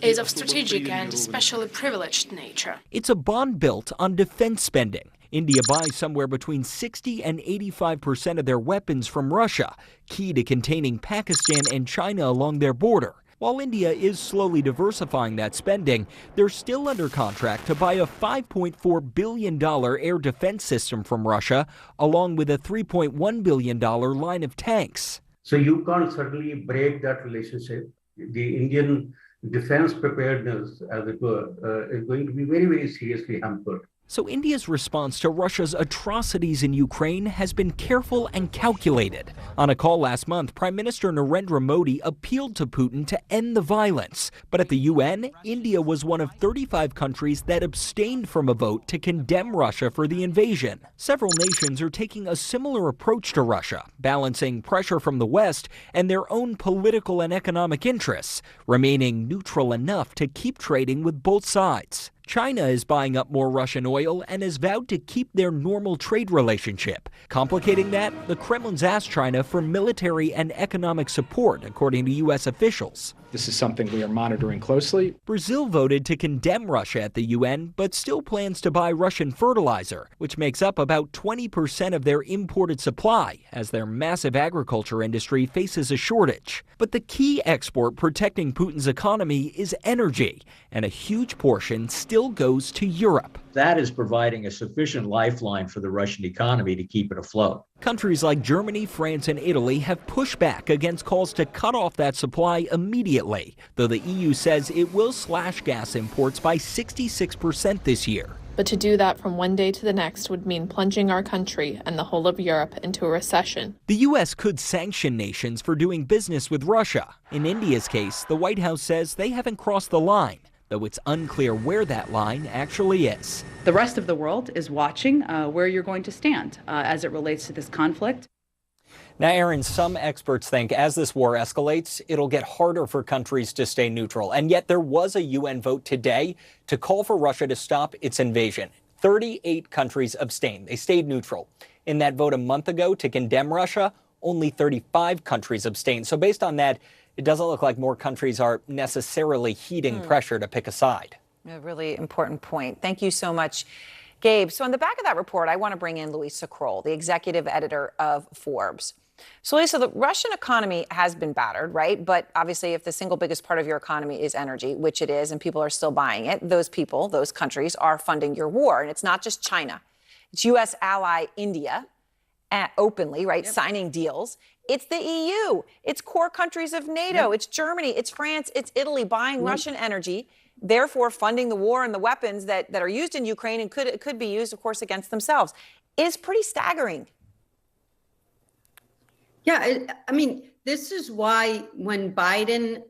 is of strategic and especially privileged nature. It's a bond built on defense spending. India buys somewhere between 60 and 85% of their weapons from Russia, key to containing Pakistan and China along their border. While India is slowly diversifying that spending, they're still under contract to buy a $5.4 billion air defense system from Russia, along with a $3.1 billion line of tanks. So you can't certainly break that relationship. The Indian defense preparedness, as it were, is going to be very, very seriously hampered. So India's response to Russia's atrocities in Ukraine has been careful and calculated. On a call last month, Prime Minister Narendra Modi appealed to Putin to end the violence. But at the UN, India was one of 35 countries that abstained from a vote to condemn Russia for the invasion. Several nations are taking a similar approach to Russia, balancing pressure from the West and their own political and economic interests, remaining neutral enough to keep trading with both sides. China is buying up more Russian oil and has vowed to keep their normal trade relationship. Complicating that, the Kremlin's asked China for military and economic support, according to U.S. officials. This is something we are monitoring closely. Brazil voted to condemn Russia at the UN, but still plans to buy Russian fertilizer, which makes up about 20% of their imported supply, as their massive agriculture industry faces a shortage. But the key export protecting Putin's economy is energy, and a huge portion still goes to Europe. That is providing a sufficient lifeline for the Russian economy to keep it afloat. Countries like Germany, France, and Italy have pushed back against calls to cut off that supply immediately, though the EU says it will slash gas imports by 66% this year. But to do that from one day to the next would mean plunging our country and the whole of Europe into a recession. The U.S. could sanction nations for doing business with Russia. In India's case, the White House says they haven't crossed the line, though it's unclear where that line actually is. The rest of the world is watching where you're going to stand as it relates to this conflict. Now, Aaron, some experts think as this war escalates, it'll get harder for countries to stay neutral. And yet there was a UN vote today to call for Russia to stop its invasion. 38 countries abstained. They stayed neutral. In that vote a month ago to condemn Russia, only 35 countries abstained. So based on that, it doesn't look like more countries are necessarily heeding pressure to pick a side. A really important point. Thank you so much, Gabe. So on the back of that report, I want to bring in Louisa Kroll, the executive editor of Forbes. So, Lisa, the Russian economy has been battered, right? But obviously, if the single biggest part of your economy is energy, which it is, and people are still buying it, those people, those countries are funding your war. And it's not just China. It's U.S. ally India, openly, right, signing deals. It's the EU. It's core countries of NATO. It's Germany. It's France. It's Italy buying Russian energy, therefore funding the war and the weapons that are used in Ukraine and could be used, of course, against themselves. Is pretty staggering. Yeah, I mean, this is why when Biden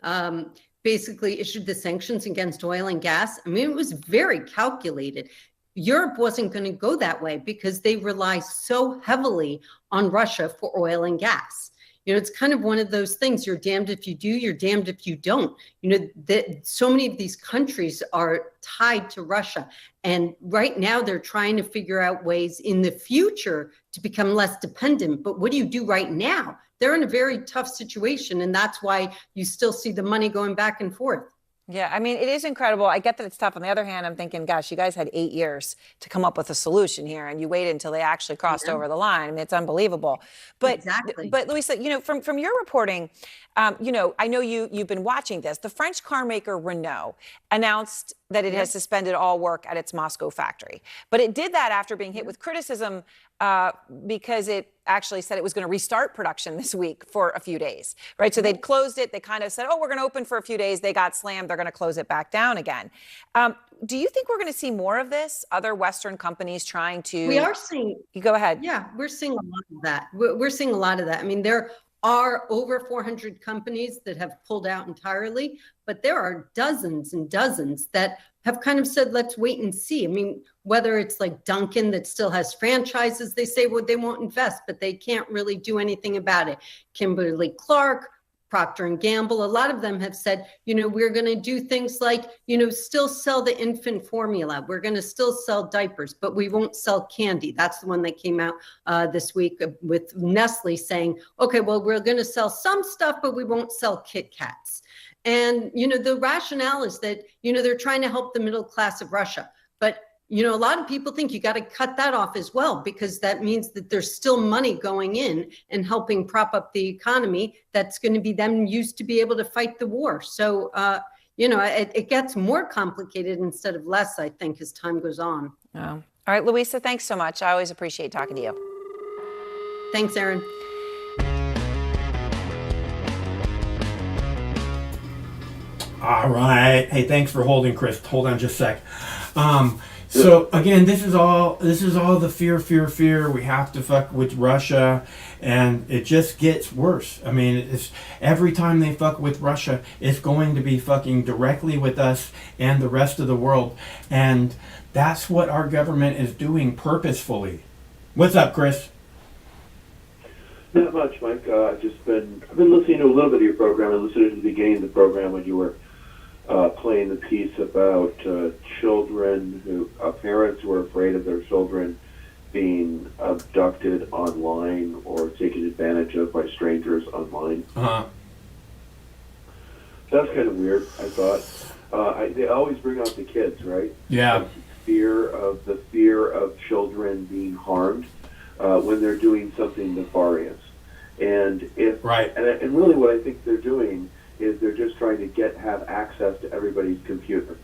basically issued the sanctions against oil and gas, I mean, it was very calculated. Europe wasn't going to go that way because they rely so heavily on Russia for oil and gas. You know, it's kind of one of those things. You're damned if you do, you're damned if you don't. You know, so many of these countries are tied to Russia. And right now they're trying to figure out ways in the future to become less dependent. But what do you do right now? They're in a very tough situation. And that's why you still see the money going back and forth. Yeah, I mean, it is incredible. I get that it's tough. On the other hand, I'm thinking, gosh, you guys had 8 years to come up with a solution here, and you waited until they actually crossed over the line. I mean, it's unbelievable. But But Luisa, you know, from your reporting, you know, I know you've been watching this. The French car maker Renault announced that it has suspended all work at its Moscow factory, but it did that after being hit with criticism because it actually said it was going to restart production this week for a few days, right? So they'd closed it. They kind of said, oh, we're going to open for a few days. They got slammed. They're going to close it back down again. Do you think we're going to see more of this? Other Western companies trying to... We are seeing... You go ahead. Yeah, we're seeing a lot of that. We're seeing a lot of that. I mean, there are over 400 companies that have pulled out entirely, but there are dozens and dozens that have kind of said, let's wait and see. I mean, whether it's like Dunkin' that still has franchises, they say, well, they won't invest, but they can't really do anything about it. Kimberly-Clark, Procter & Gamble, a lot of them have said, you know, we're going to do things like, you know, still sell the infant formula. We're going to still sell diapers, but we won't sell candy. That's the one that came out this week with Nestle saying, okay, well, we're going to sell some stuff, but we won't sell Kit Kats. And, you know, the rationale is that, you know, they're trying to help the middle class of Russia. But, you know, a lot of people think you got to cut that off as well, because that means that there's still money going in and helping prop up the economy that's going to be then used to be able to fight the war. So, you know, it gets more complicated instead of less, I think, as time goes on. Oh. All right, Luisa, thanks so much. I always appreciate talking to you. Thanks, Erin. All right. Hey, thanks for holding, Chris. Hold on just a sec. So again, this is all the fear. We have to fuck with Russia, and it just gets worse. I mean, it's every time they fuck with Russia, it's going to be fucking directly with us and the rest of the world, and that's what our government is doing purposefully. What's up, Chris? Not much, Mike. I've been listening to a little bit of your program. I listened to the beginning of the program when you were playing the piece about children parents who are afraid of their children being abducted online or taken advantage of by strangers online. That's kind of weird, I thought. They always bring out the kids, right? Yeah. The fear of children being harmed when they're doing something nefarious. And and really what I think they're doing is they're just trying to have access to everybody's computer.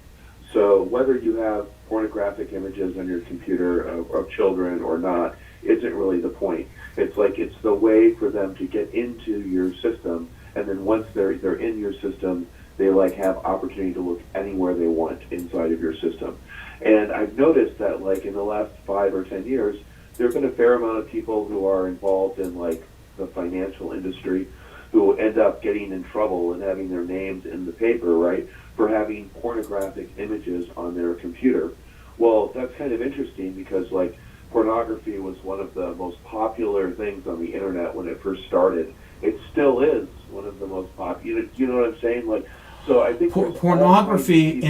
So whether you have pornographic images on your computer of children or not isn't really the point. It's like it's the way for them to get into your system, and then once they're in your system, they like have opportunity to look anywhere they want inside of your system. And I've noticed that like in the last 5 or 10 years, there have been a fair amount of people who are involved in like the financial industry who end up getting in trouble and having their names in the paper, right, for having pornographic images on their computer. Well, that's kind of interesting because, like, pornography was one of the most popular things on the internet when it first started. It still is one of the most popular, you know what I'm saying? Like, so I think pornography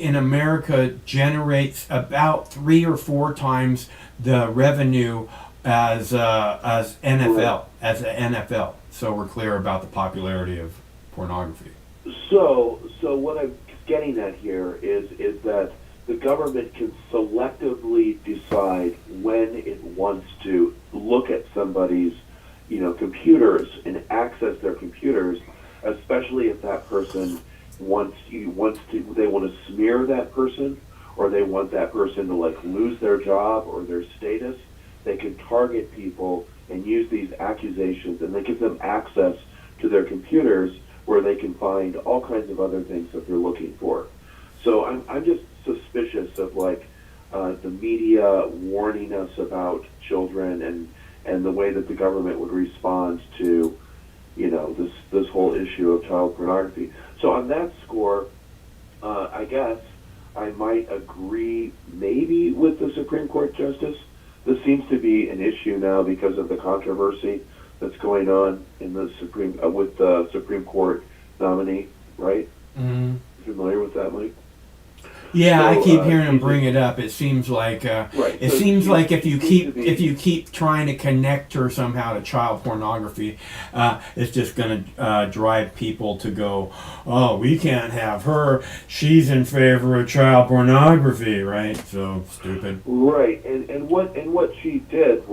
in America generates about 3 or 4 times the revenue as NFL, as an NFL. So we're clear about the popularity of pornography. So what I'm getting at here is that the government can selectively decide when it wants to look at somebody's computers and access their computers, especially if that person they want to smear that person, or they want that person to like lose their job or their status. They can target people and use these accusations, and they give them access to their computers where they can find all kinds of other things that they're looking for. So I'm just suspicious of like the media warning us about children and the way that the government would respond to this whole issue of child pornography. So on that score, I guess I might agree maybe with the Supreme Court justice. This seems to be an issue now because of the controversy that's going on in the with the Supreme Court nominee, right? Mm-hmm. Familiar with that, Mike? Yeah, So, I keep hearing him bring it up. It seems like right. it So seems like if you be- keep trying to connect her somehow to child pornography, it's just going to drive people to go, oh, we can't have her. She's in favor of child pornography, right? So stupid. Right, and what she did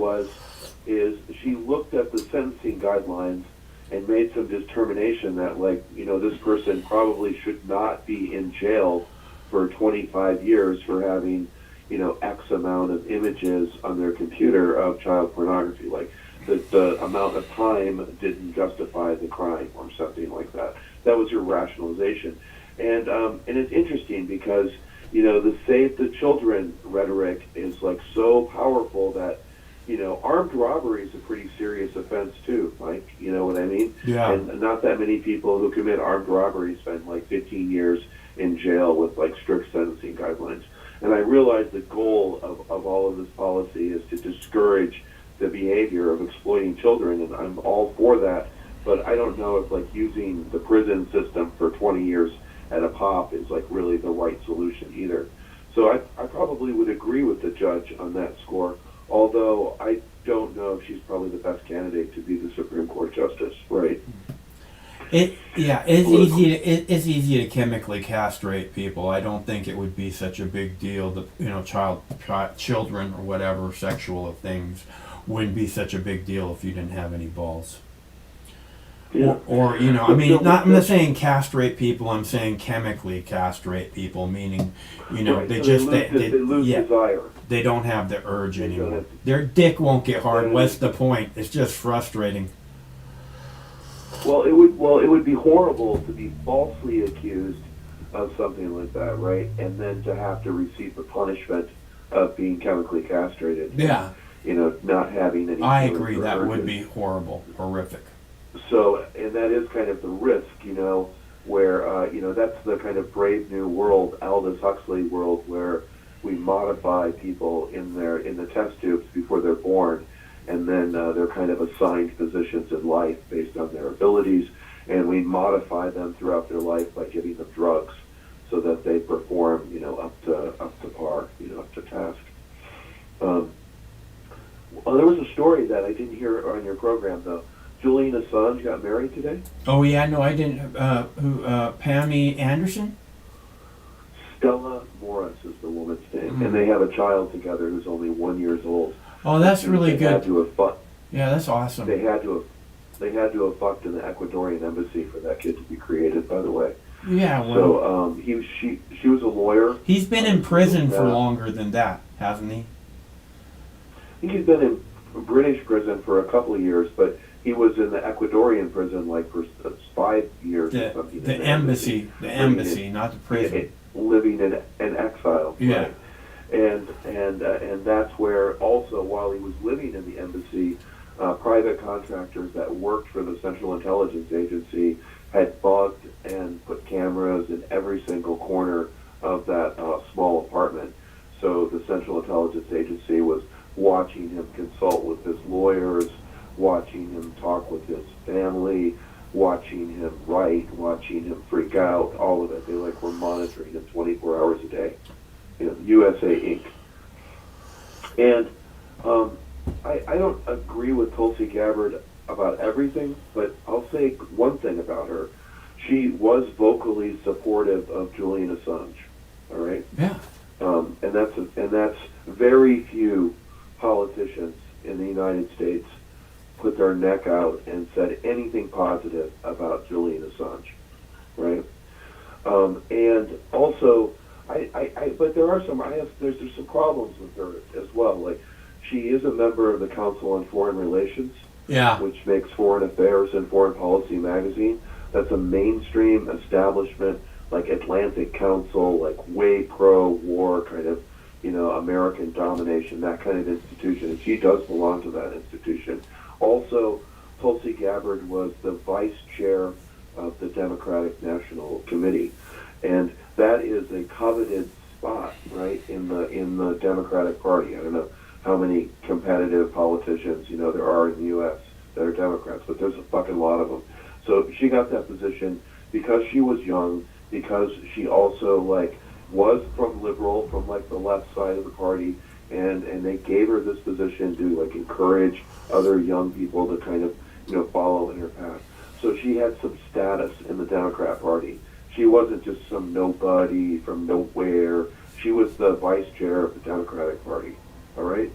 is she looked at the sentencing guidelines and made some determination that this person probably should not be in jail for 25 years for having, X amount of images on their computer of child pornography. Like the amount of time didn't justify the crime or something like that. That was her rationalization. And it's interesting because, the Save the Children rhetoric is like so powerful that, armed robbery is a pretty serious offense too, Mike. You know what I mean? Yeah. And not that many people who commit armed robbery spend like 15 years in jail with like strict sentencing guidelines. And I realize the goal of all of this policy is to discourage the behavior of exploiting children, and I'm all for that. But I don't know if like using the prison system for 20 years at a pop is like really the right solution either. So I probably would agree with the judge on that score, although I don't know if she's probably the best candidate to be the Supreme Court justice, right? It's easy to chemically castrate people. I don't think it would be such a big deal that children or whatever sexual things wouldn't be such a big deal if you didn't have any balls. Yeah. Or I'm not saying castrate people. I'm saying chemically castrate people, meaning Right. they So just they lose desire. They don't have the urge anymore. Their dick won't get hard. What's the point? It's just frustrating. Well, it would be horrible to be falsely accused of something like that, right? And then to have to receive the punishment of being chemically castrated. Yeah. Not having any. I agree. That would be horrible, horrific. So, and that is kind of the risk, where that's the kind of Brave New World, Aldous Huxley world, where we modify people in the test tubes before they're born. And then they're kind of assigned positions in life based on their abilities, and we modify them throughout their life by giving them drugs so that they perform, up to par, up to task. Well, there was a story that I didn't hear on your program though. Julian Assange got married today. Oh yeah, no, I didn't. Who? Pammy Anderson? Stella Morris is the woman's name, and they have a child together who's only 1 year old. Oh, that's really good. Had to have fucked. Yeah, that's awesome. They had to have fucked in the Ecuadorian embassy for that kid to be created. By the way. Yeah. Well. So she was a lawyer. He's been in prison for longer than that, hasn't he? I think he's been in British prison for a couple of years, but he was in the Ecuadorian prison like for 5 years or something. The embassy, not the prison. Living in exile. Yeah. Right? And that's where also while he was living in the embassy, private contractors that worked for the Central Intelligence Agency had bugged and put cameras in every single corner of that small apartment. So the Central Intelligence Agency was watching him consult with his lawyers, watching him talk with his family, watching him write, watching him freak out, all of it. They were monitoring him 24 hours a day. USA Inc. And I don't agree with Tulsi Gabbard about everything, but I'll say one thing about her. She was vocally supportive of Julian Assange. All right. Yeah. And that's very few politicians in the United States put their neck out and said anything positive about Julian Assange, right? And also, but there's some problems with her as well. Like, she is a member of the Council on Foreign Relations, which makes Foreign Affairs and Foreign Policy magazine. That's a mainstream establishment, like Atlantic Council, like way pro-war kind of, American domination, that kind of institution. And she does belong to that institution. Also, Tulsi Gabbard was the vice chair of the Democratic National Committee, and that is a coveted spot, right, in the Democratic Party. I don't know how many competitive politicians there are in the U.S. that are Democrats, but there's a fucking lot of them. So she got that position because she was young, because she also was from liberal, from the left side of the party, and they gave her this position to encourage other young people to kind of follow in her path. So she had some status in the Democrat Party. She wasn't just some nobody from nowhere. She was the vice chair of the Democratic Party. All right?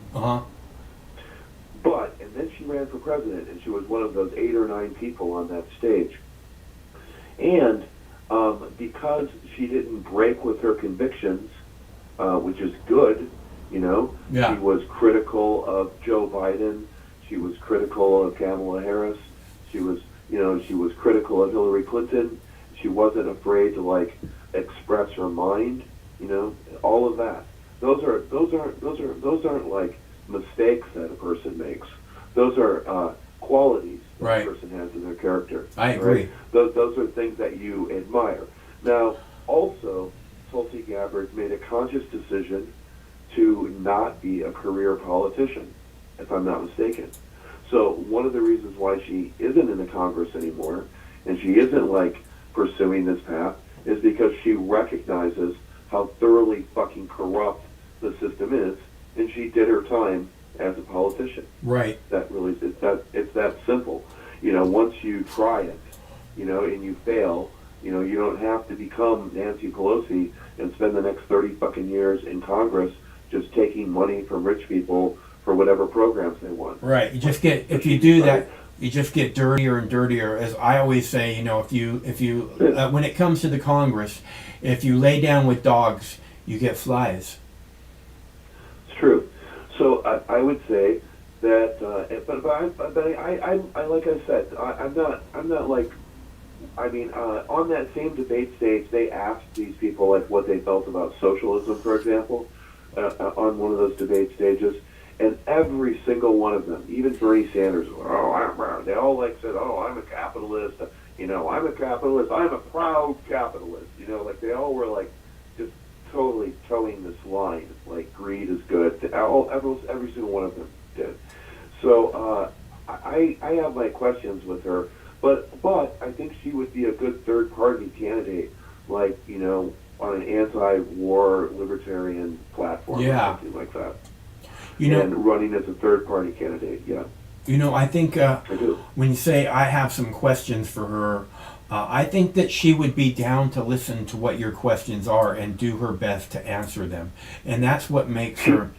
And then she ran for president, and she was one of those 8 or 9 people on that stage. And because she didn't break with her convictions, which is good, she was critical of Joe Biden. She was critical of Kamala Harris. She was critical of Hillary Clinton. She wasn't afraid to express her mind. All of that. Those aren't mistakes that a person makes. Those are qualities that a person has in their character. I agree. Right? Those are things that you admire. Now, also, Tulsi Gabbard made a conscious decision to not be a career politician, if I'm not mistaken. So one of the reasons why she isn't in the Congress anymore, and she isn't pursuing this path, is because she recognizes how thoroughly fucking corrupt the system is, and she did her time as a politician. Right. It's that simple. Once you try it, and you fail, you don't have to become Nancy Pelosi and spend the next 30 fucking years in Congress just taking money from rich people for whatever programs they want. Right. You just get, if you do that, you just get dirtier and dirtier. As I always say, if you when it comes to the Congress, if you lay down with dogs, you get flies. It's true. So I would say that, but I like I said, I'm not on that same debate stage, they asked these people what they felt about socialism, for example, on one of those debate stages, and every single one of them, even Bernie Sanders, they all said, I'm a capitalist, I'm a capitalist, I'm a proud capitalist, they all were just totally towing this line, greed is good. Every single one of them did. So I have my questions with her, but I think she would be a good third-party candidate, on an anti-war libertarian platform or something like that. And running as a third-party candidate, I think when you say I have some questions for her, I think that she would be down to listen to what your questions are and do her best to answer them. And that's what makes her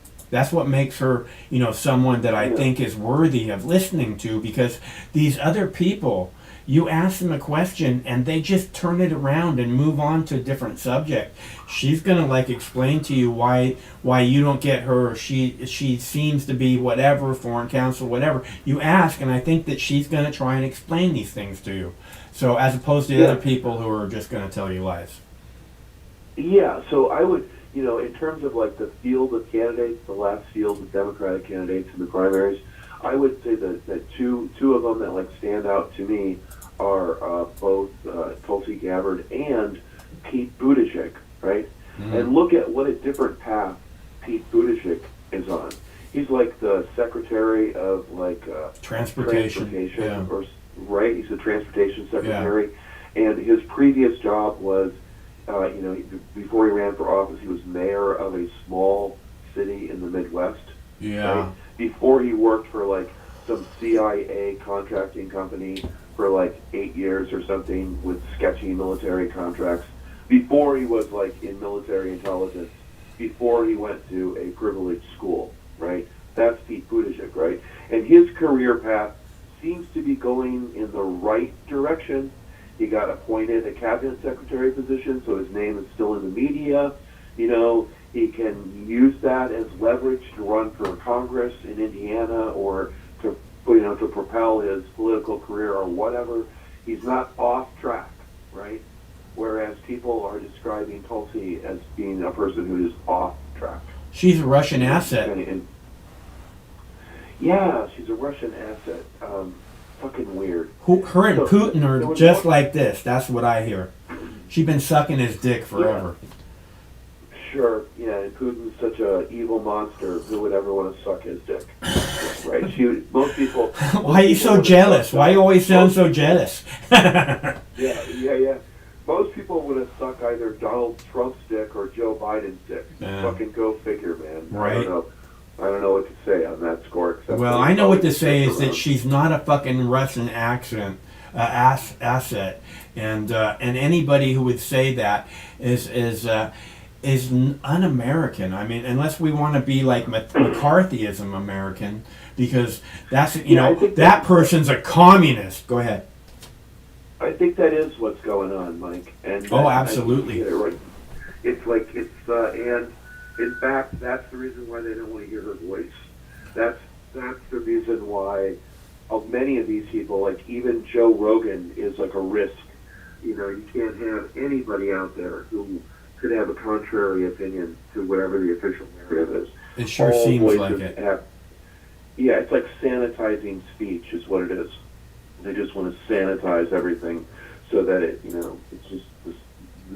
someone that I think is worthy of listening to, because these other people, you ask them a question and they just turn it around and move on to a different subject. She's gonna explain to you why you don't get her. She seems to be whatever, foreign counsel, whatever. You ask, and I think that she's gonna try and explain these things to you. So as opposed to the other people who are just gonna tell you lies. Yeah. So I would, in terms of the field of candidates, the last field of Democratic candidates in the primaries, I would say that two of them that stand out to me are both Tulsi Gabbard and Pete Buttigieg, right? Mm-hmm. And look at what a different path Pete Buttigieg is on. He's the secretary of transportation, or, right? He's the transportation secretary, and his previous job was, before he ran for office, he was mayor of a small city in the Midwest. Yeah. Right? Before he worked for some CIA contracting company for 8 years or something with sketchy military contracts, before he was in military intelligence, before he went to a privileged school, right? That's Pete Buttigieg, right? And his career path seems to be going in the right direction. He got appointed a cabinet secretary position, so his name is still in the media. You know, he can use that as leverage to run for Congress in Indiana or to, you know, to propel his political career or whatever. He's not off track, right? Whereas people are describing Tulsi as being a person who is off track. She's a Russian asset. Yeah, she's a Russian asset. Fucking weird. Her and Putin are just like this. That's what I hear. She's been sucking his dick forever. Yeah. Sure, yeah, and Putin's such a evil monster. Who would ever want to suck his dick? Right? Most people. Why are you so jealous? Why you always sound so jealous? Yeah. Most people would have sucked either Donald Trump's dick or Joe Biden's dick. Fucking go figure, man. Right. I don't know what to say on that score. Except well, I know what to say is that she's not a fucking Russian asset, and anybody who would say that is un-American. I mean, unless we want to be like McCarthyism American, because that's that person's a communist. Go ahead. I think that is what's going on, Mike. And absolutely. It's like and in fact, that's the reason why they don't want to hear her voice. That's the reason why many of these people, like even Joe Rogan, is like a risk. You know, you can't have anybody out there who could have a contrary opinion to whatever the official narrative is. It sure seems like it. Yeah, it's like sanitizing speech is what it is. They just want to sanitize everything so that it's just this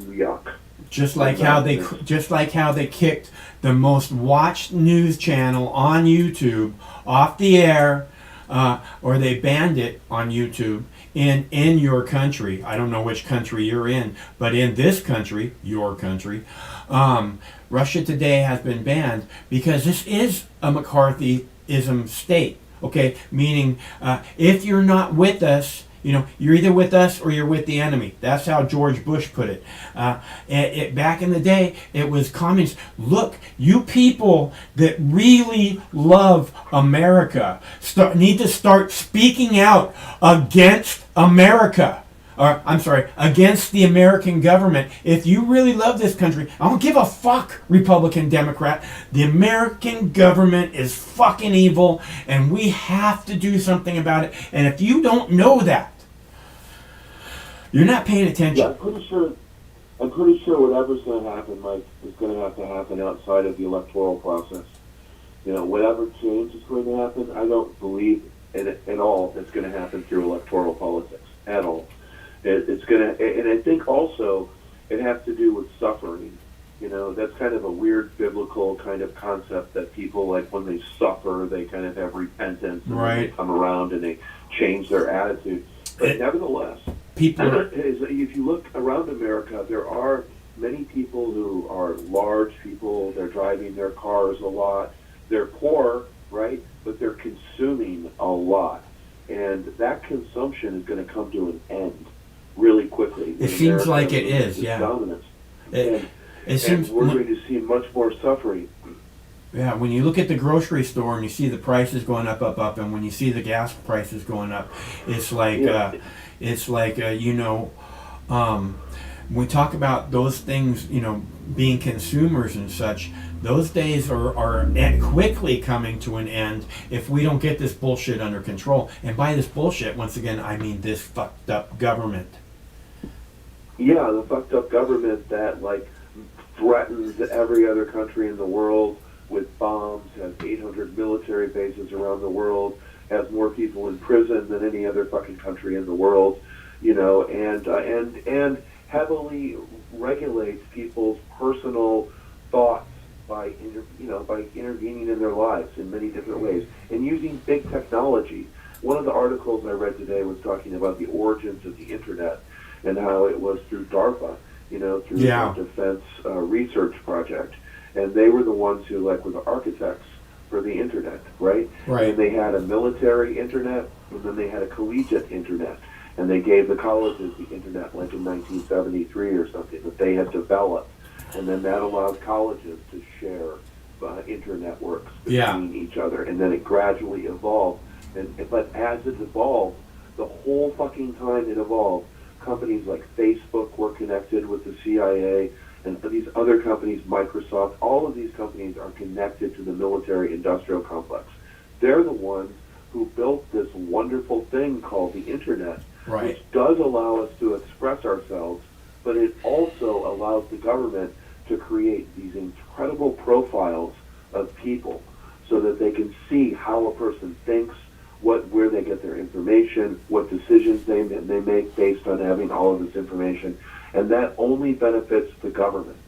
yuck. Just like how they kicked the most watched news channel on YouTube off the air, or they banned it on YouTube in your country. I don't know which country you're in, but in this country, your country, Russia Today has been banned because this is a McCarthyism state. Okay, meaning if you're not with us, you're either with us or you're with the enemy. That's how George Bush put it. Back in the day, it was communists. Look, you people that really love America need to start speaking out against America. Against the American government. If you really love this country, I don't give a fuck, Republican, Democrat. The American government is fucking evil, and we have to do something about it. And if you don't know that, you're not paying attention. Yeah, I'm pretty sure whatever's going to happen, Mike, is going to have to happen outside of the electoral process. Whatever change is going to happen, I don't believe in it at all it's going to happen through electoral politics at all. It's going to, and I think also it has to do with suffering. That's kind of a weird biblical kind of concept that people, like, when they suffer, they kind of have repentance and then they come around and they change their attitude. But nevertheless, if you look around America, there are many people who are large people. They're driving their cars a lot. They're poor, right? But they're consuming a lot. And that consumption is going to come to an end really quickly. It seems like it is, yeah. Dominance. And we're going to see much more suffering. Yeah, when you look at the grocery store and you see the prices going up, and when you see the gas prices going up, it's like, we talk about those things, being consumers and such. Those days are quickly coming to an end if we don't get this bullshit under control. And by this bullshit, once again, I mean this fucked up government. Yeah, the fucked up government that, like, threatens every other country in the world with bombs, has 800 military bases around the world, has more people in prison than any other fucking country in the world, and heavily regulates people's personal thoughts by intervening in their lives in many different ways and using big technology. One of the articles I read today was talking about the origins of the internet and how it was through DARPA, through the Defense Research Project. And they were the ones who, were the architects for the internet, right? Right. And they had a military internet, and then they had a collegiate internet. And they gave the colleges the internet, like in 1973 or something, that they had developed. And then that allowed colleges to share internetworks between each other. And then it gradually evolved But as it evolved, the whole fucking time it evolved, companies like Facebook were connected with the CIA, and these other companies, Microsoft, all of these companies are connected to the military-industrial complex. They're the ones who built this wonderful thing called the Internet, which does allow us to express ourselves, but it also allows the government to create these incredible profiles of people so that they can see how a person thinks, where they get their information, what decisions they make based on having all of this information, and that only benefits the government.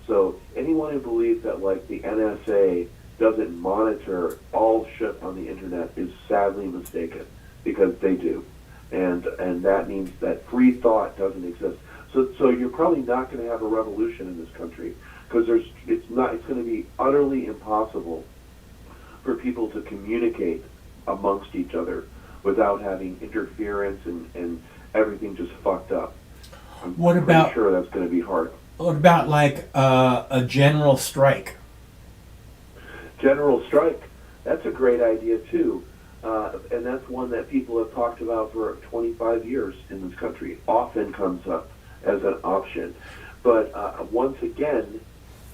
So anyone who believes that like the NSA doesn't monitor all shit on the internet is sadly mistaken, because they do, and that means that free thought doesn't exist. So you're probably not going to have a revolution in this country, because it's going to be utterly impossible for people to communicate amongst each other without having interference and everything just fucked up. I'm pretty sure that's going to be hard. What about like a general strike? General strike, that's a great idea too. And that's one that people have talked about for 25 years in this country. Often comes up as an option. But once again,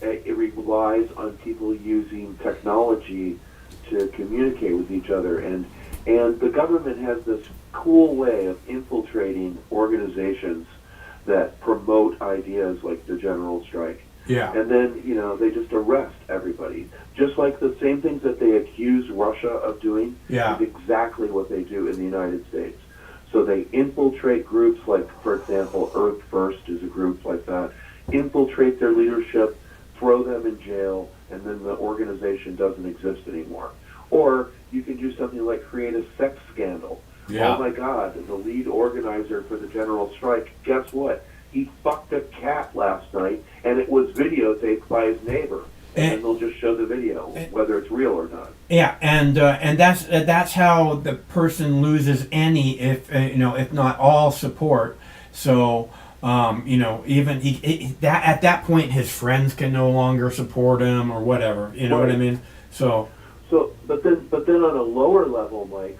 it relies on people using technology to communicate with each other. And the government has this cool way of infiltrating organizations that promote ideas like the general strike. Yeah. And then, they just arrest everybody. Just like the same things that they accuse Russia of doing is exactly what they do in the United States. So they infiltrate groups like, for example, Earth First is a group like that, infiltrate their leadership, throw them in jail, and then the organization doesn't exist anymore. Or you can do something like create a sex scandal. Yeah. Oh my God, the lead organizer for the general strike, guess what? He fucked a cat last night, and it was videotaped by his neighbor. And they'll just show the video, whether it's real or not. Yeah, and that's how the person loses any, if not all, support. So even at that point, his friends can no longer support him or whatever. You know what I mean? But then on a lower level, Mike,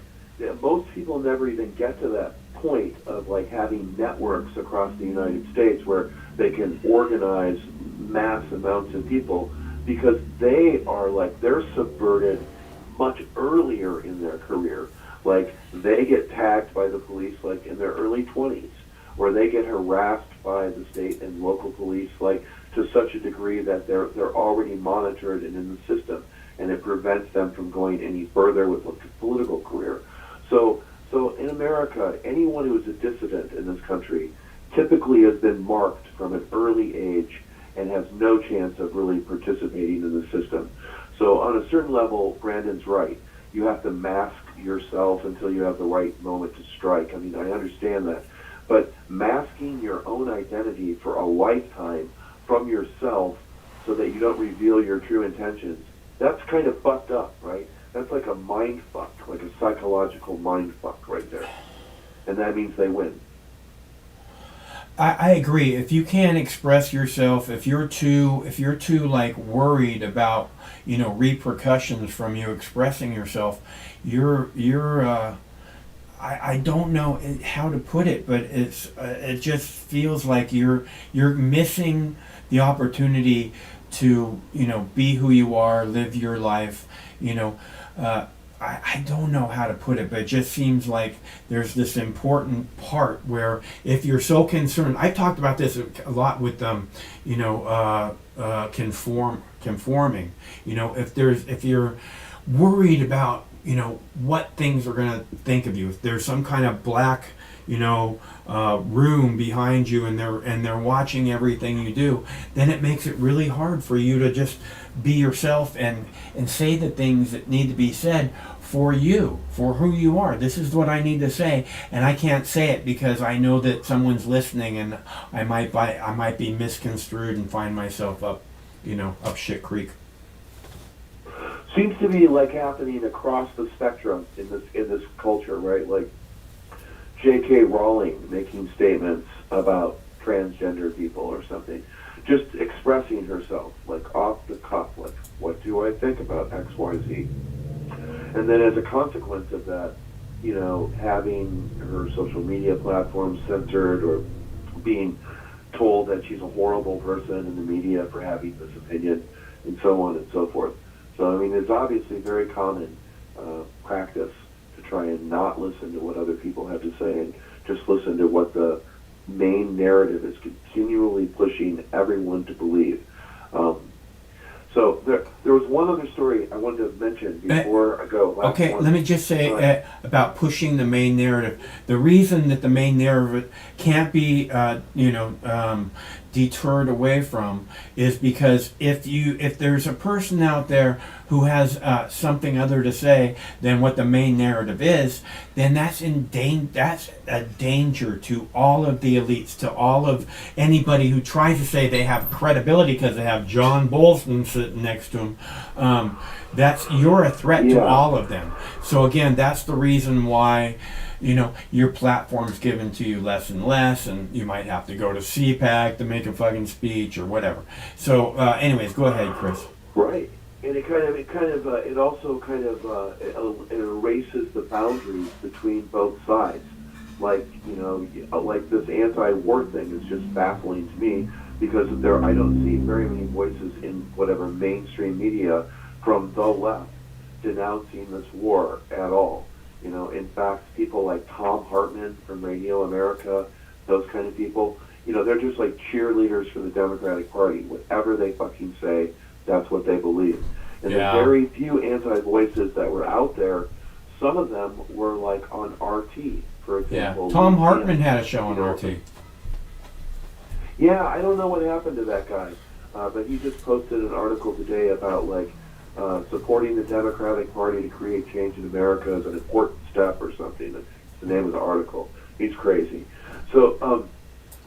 most people never even get to that point of like having networks across the United States where they can organize mass amounts of people, because they're subverted much earlier in their career. Like they get tagged by the police like in their early 20s, or they get harassed by the state and local police like to such a degree that they're already monitored and in the system, and it prevents them from going any further with a political career. So in America, anyone who is a dissident in this country typically has been marked from an early age and has no chance of really participating in the system. So on a certain level, Brandon's right. You have to mask yourself until you have the right moment to strike. I mean, I understand that. But masking your own identity for a lifetime from yourself so that you don't reveal your true intentions, that's kind of fucked up, right? That's like a mind fuck, like a psychological mind fuck right there. And that means they win. I agree. If you can't express yourself, if you're too like worried about repercussions from you expressing yourself, I don't know how to put it, but it just feels like you're missing the opportunity to be who you are, live your life. I don't know how to put it, but it just seems like there's this important part where if you're so concerned, I've talked about this a lot with conforming. If you're worried about what things are going to think of you, if there's some kind of black room behind you and they're watching everything you do, then it makes it really hard for you to just be yourself and say the things that need to be said for you, for who you are. This is what I need to say, and I can't say it because I know that someone's listening, and I might be misconstrued and find myself up shit creek. Seems to be like happening across the spectrum in this culture, right? Like J.K. Rowling making statements about transgender people or something, just expressing herself like off the cuff, like what do I think about X, Y, Z, and then as a consequence of that, having her social media platforms censored or being told that she's a horrible person in the media for having this opinion and so on and so forth. So, I mean, it's obviously very common practice to try and not listen to what other people have to say and just listen to what the main narrative is continually pushing everyone to believe. So there was one other story I wanted to mention before I go. Okay, let me just say about pushing the main narrative. The reason that the main narrative can't be, deterred away from is because if there's a person out there who has something other to say than what the main narrative is, then that's a danger to all of the elites, to all of anybody who tries to say they have credibility because they have John Bolton sitting next to them. You're a threat to all of them. So again, that's the reason why your platform's given to you less and less, and you might have to go to CPAC to make a fucking speech or whatever. So anyways, go ahead, Chris. Right. And it also kind of it erases the boundaries between both sides. Like this anti-war thing is just baffling to me because I don't see very many voices in whatever mainstream media from the left denouncing this war at all. In fact, people like Tom Hartman from Radio America, those kind of people, they're just like cheerleaders for the Democratic Party. Whatever they fucking say, that's what they believe. And the very few anti-voices that were out there, some of them were like on RT, for example. Yeah, Tom Hartman had a show on RT. Yeah, I don't know what happened to that guy, but he just posted an article today about supporting the Democratic Party to create change in America is an important step or something. That's the name of the article. He's crazy. So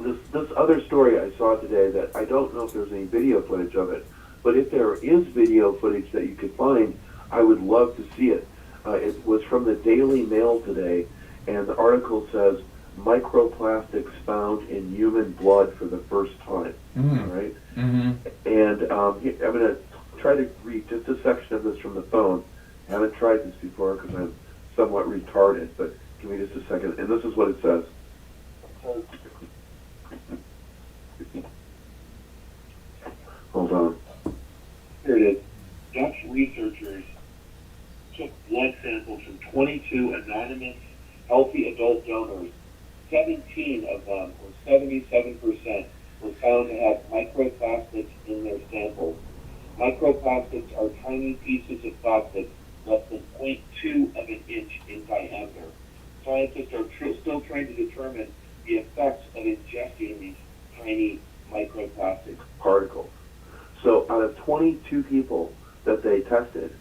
this other story I saw today that I don't know if there's any video footage of it, but if there is video footage that you could find, I would love to see it. It was from the Daily Mail today, and the article says, microplastics found in human blood for the first time. All right? Mm-hmm. And I'm going to try to read just a section of this from the phone. I haven't tried this before because I'm somewhat retarded, but give me just a second. And this is what it says. Hold on. Here it is. Dutch researchers took blood samples from 22 anonymous healthy adult donors. 17 of them, or 77%, were found to have microplastics in their samples. Microplastics are tiny pieces of plastic less than 0.2 of an inch in diameter. Scientists are still trying to determine the effects of ingesting these tiny microplastic particles. So out of 22 people that they tested,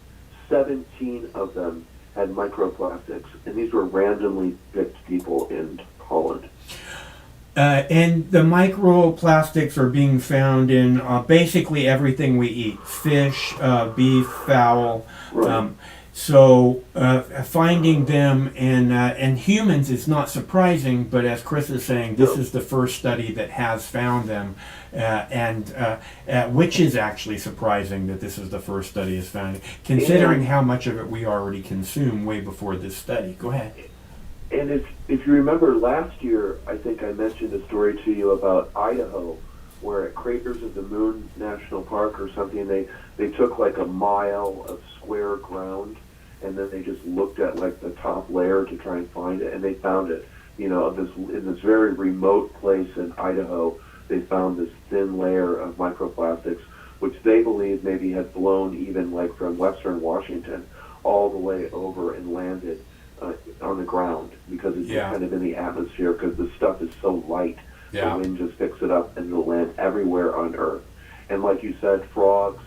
17 of them had microplastics, and these were randomly picked people in Holland. And the microplastics are being found in basically everything we eat: fish, beef, fowl. Right. So finding them in humans is not surprising, but as Chris is saying, this is the first study that has found them, which is actually surprising that this is the first study has found it, considering how much of it we already consume way before this study. Go ahead. And if you remember last year, I think I mentioned a story to you about Idaho, where at Craters of the Moon National Park or something, they took like a mile of square ground, and then they just looked at like the top layer to try and find it, and they found it. In this very remote place in Idaho, they found this thin layer of microplastics, which they believe maybe had blown even like from western Washington all the way over and landed on the ground, because it's just kind of in the atmosphere, because the stuff is so light. The wind just picks it up and it'll land everywhere on Earth. And like you said, frogs,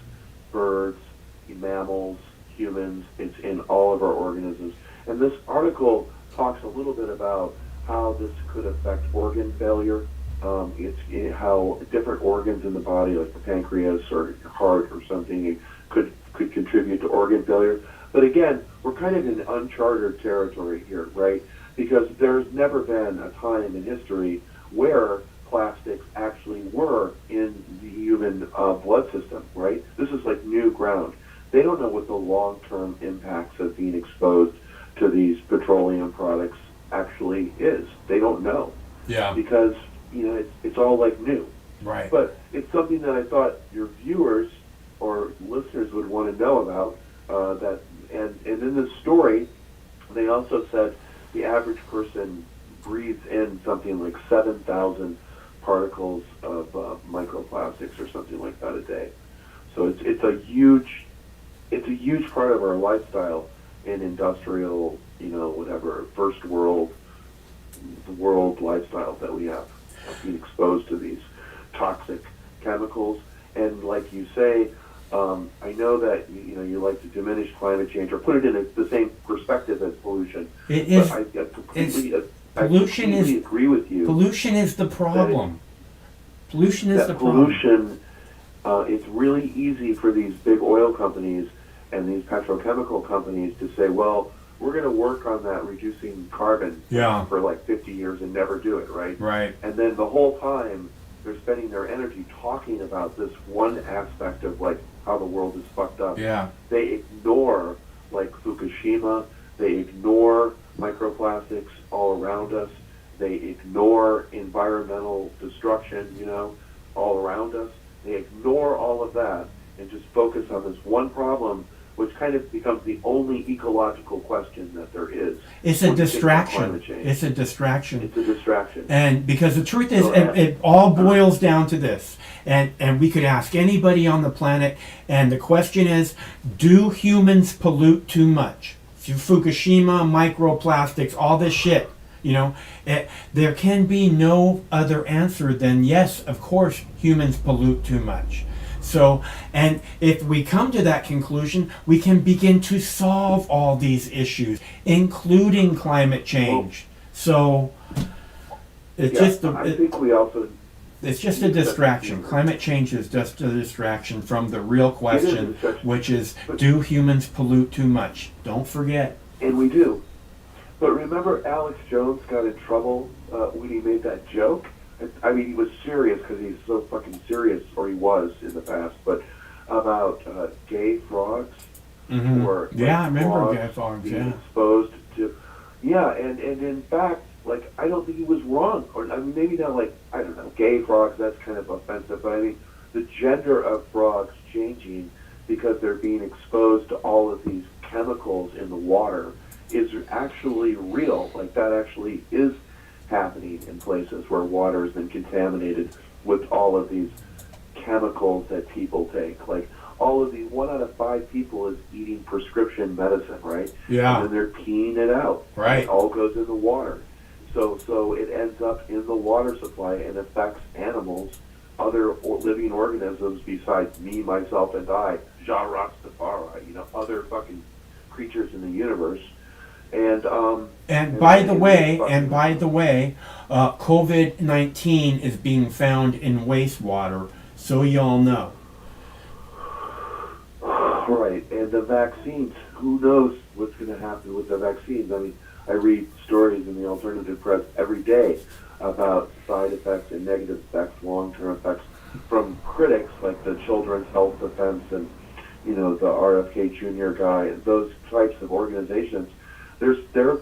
birds, mammals, humans, it's in all of our organisms. And this article talks a little bit about how this could affect organ failure. How different organs in the body, like the pancreas or your heart or something, could contribute to organ failure. But again, we're kind of in uncharted territory here, right? Because there's never been a time in history where plastics actually were in the human blood system, right? This is like new ground. They don't know what the long-term impacts of being exposed to these petroleum products actually is. They don't know. Yeah. Because, it's all like new. Right. But it's something that I thought your viewers or listeners would want to know about. And in this story, they also said the average person breathes in something like 7,000 particles of microplastics or something like that a day. So it's a huge part of our lifestyle in industrial, whatever first world lifestyle that we have, being exposed to these toxic chemicals. And like you say, I know that you like to diminish climate change or put it in the same perspective as pollution. It is. But I completely Pollution agree with you. Pollution is the problem. Pollution is the problem. Pollution. It's really easy for these big oil companies and these petrochemical companies to say, well, we're going to work on that reducing carbon for like 50 years and never do it, right? Right. And then the whole time they're spending their energy talking about this one aspect of like how the world is fucked up. Yeah. They ignore like Fukushima. They ignore microplastics all around us. They ignore environmental destruction, all around us. They ignore all of that and just focus on this one problem, which kind of becomes the only ecological question that there is. It's a distraction. It's a distraction. It's a distraction. And because the truth is, it all boils down to this. And we could ask anybody on the planet, and the question is, do humans pollute too much? Fukushima, microplastics, all this shit. There can be no other answer than yes, of course, humans pollute too much. So, and if we come to that conclusion, we can begin to solve all these issues, including climate change. So, it's just a distraction. Climate change is just a distraction from the real question, which is, do humans pollute too much? Don't forget. And we do. But remember Alex Jones got in trouble when he made that joke? I mean, he was serious because he's so fucking serious, or he was in the past, but about gay frogs. Mm-hmm. Or I remember gay frogs, being exposed to... Yeah, and in fact, like, I don't think he was wrong. Or, I mean, maybe not like, I don't know, gay frogs, that's kind of offensive, but I mean, the gender of frogs changing because they're being exposed to all of these chemicals in the water is actually real. Like, that actually is happening in places where water has been contaminated with all of these chemicals that people take. Like, all of these, 1 out of 5 people is eating prescription medicine, right? Yeah. And then they're peeing it out. Right. It all goes in the water. So it ends up in the water supply and affects animals, other living organisms besides me, myself, and I, Ja Rastafari, other fucking creatures in the universe. And by the way, COVID-19 is being found in wastewater, so y'all know. Right, and the vaccines, who knows what's going to happen with the vaccines? I mean, I read stories in the alternative press every day about side effects and negative effects, long-term effects from critics like the Children's Health Defense and, the RFK Jr. guy, and those types of organizations. They're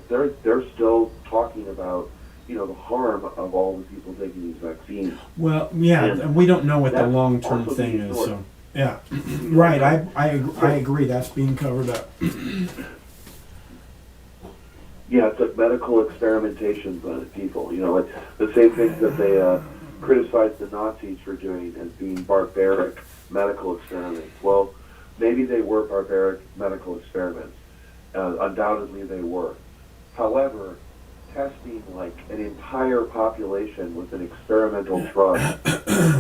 still talking about, the harm of all the people taking these vaccines. Well, yeah, and we don't know what the long-term thing is. So, yeah, right. I agree. That's being covered up. Yeah, it's like medical experimentations on people. Like the same things that they criticized the Nazis for doing as being barbaric medical experiments. Well, maybe they were barbaric medical experiments. Undoubtedly they were. However, testing like an entire population with an experimental drug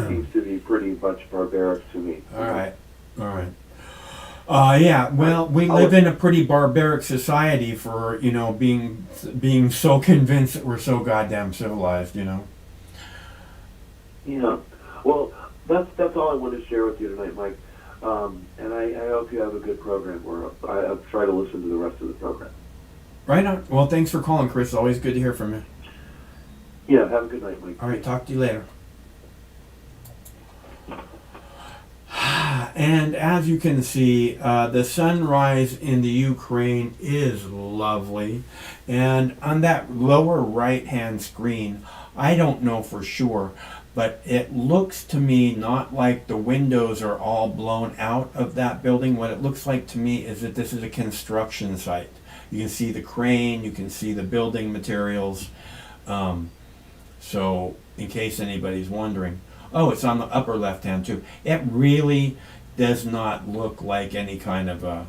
seems to be pretty much barbaric to me. All right. Yeah, well, we live in a pretty barbaric society for, being so convinced that we're so goddamn civilized, Yeah. Well, that's all I wanted to share with you tonight, Mike. And I hope you have a good program, or I'll try to listen to the rest of the program. Right on. Well, thanks for calling, Chris. Always good to hear from you. Yeah, have a good night, Mike. All right, talk to you later. And as you can see, the sunrise in the Ukraine is lovely. And on that lower right-hand screen, I don't know for sure, but it looks to me not like the windows are all blown out of that building. What it looks like to me is that this is a construction site. You can see the crane, you can see the building materials. So in case anybody's wondering. Oh, it's on the upper left hand too. It really does not look like any kind of a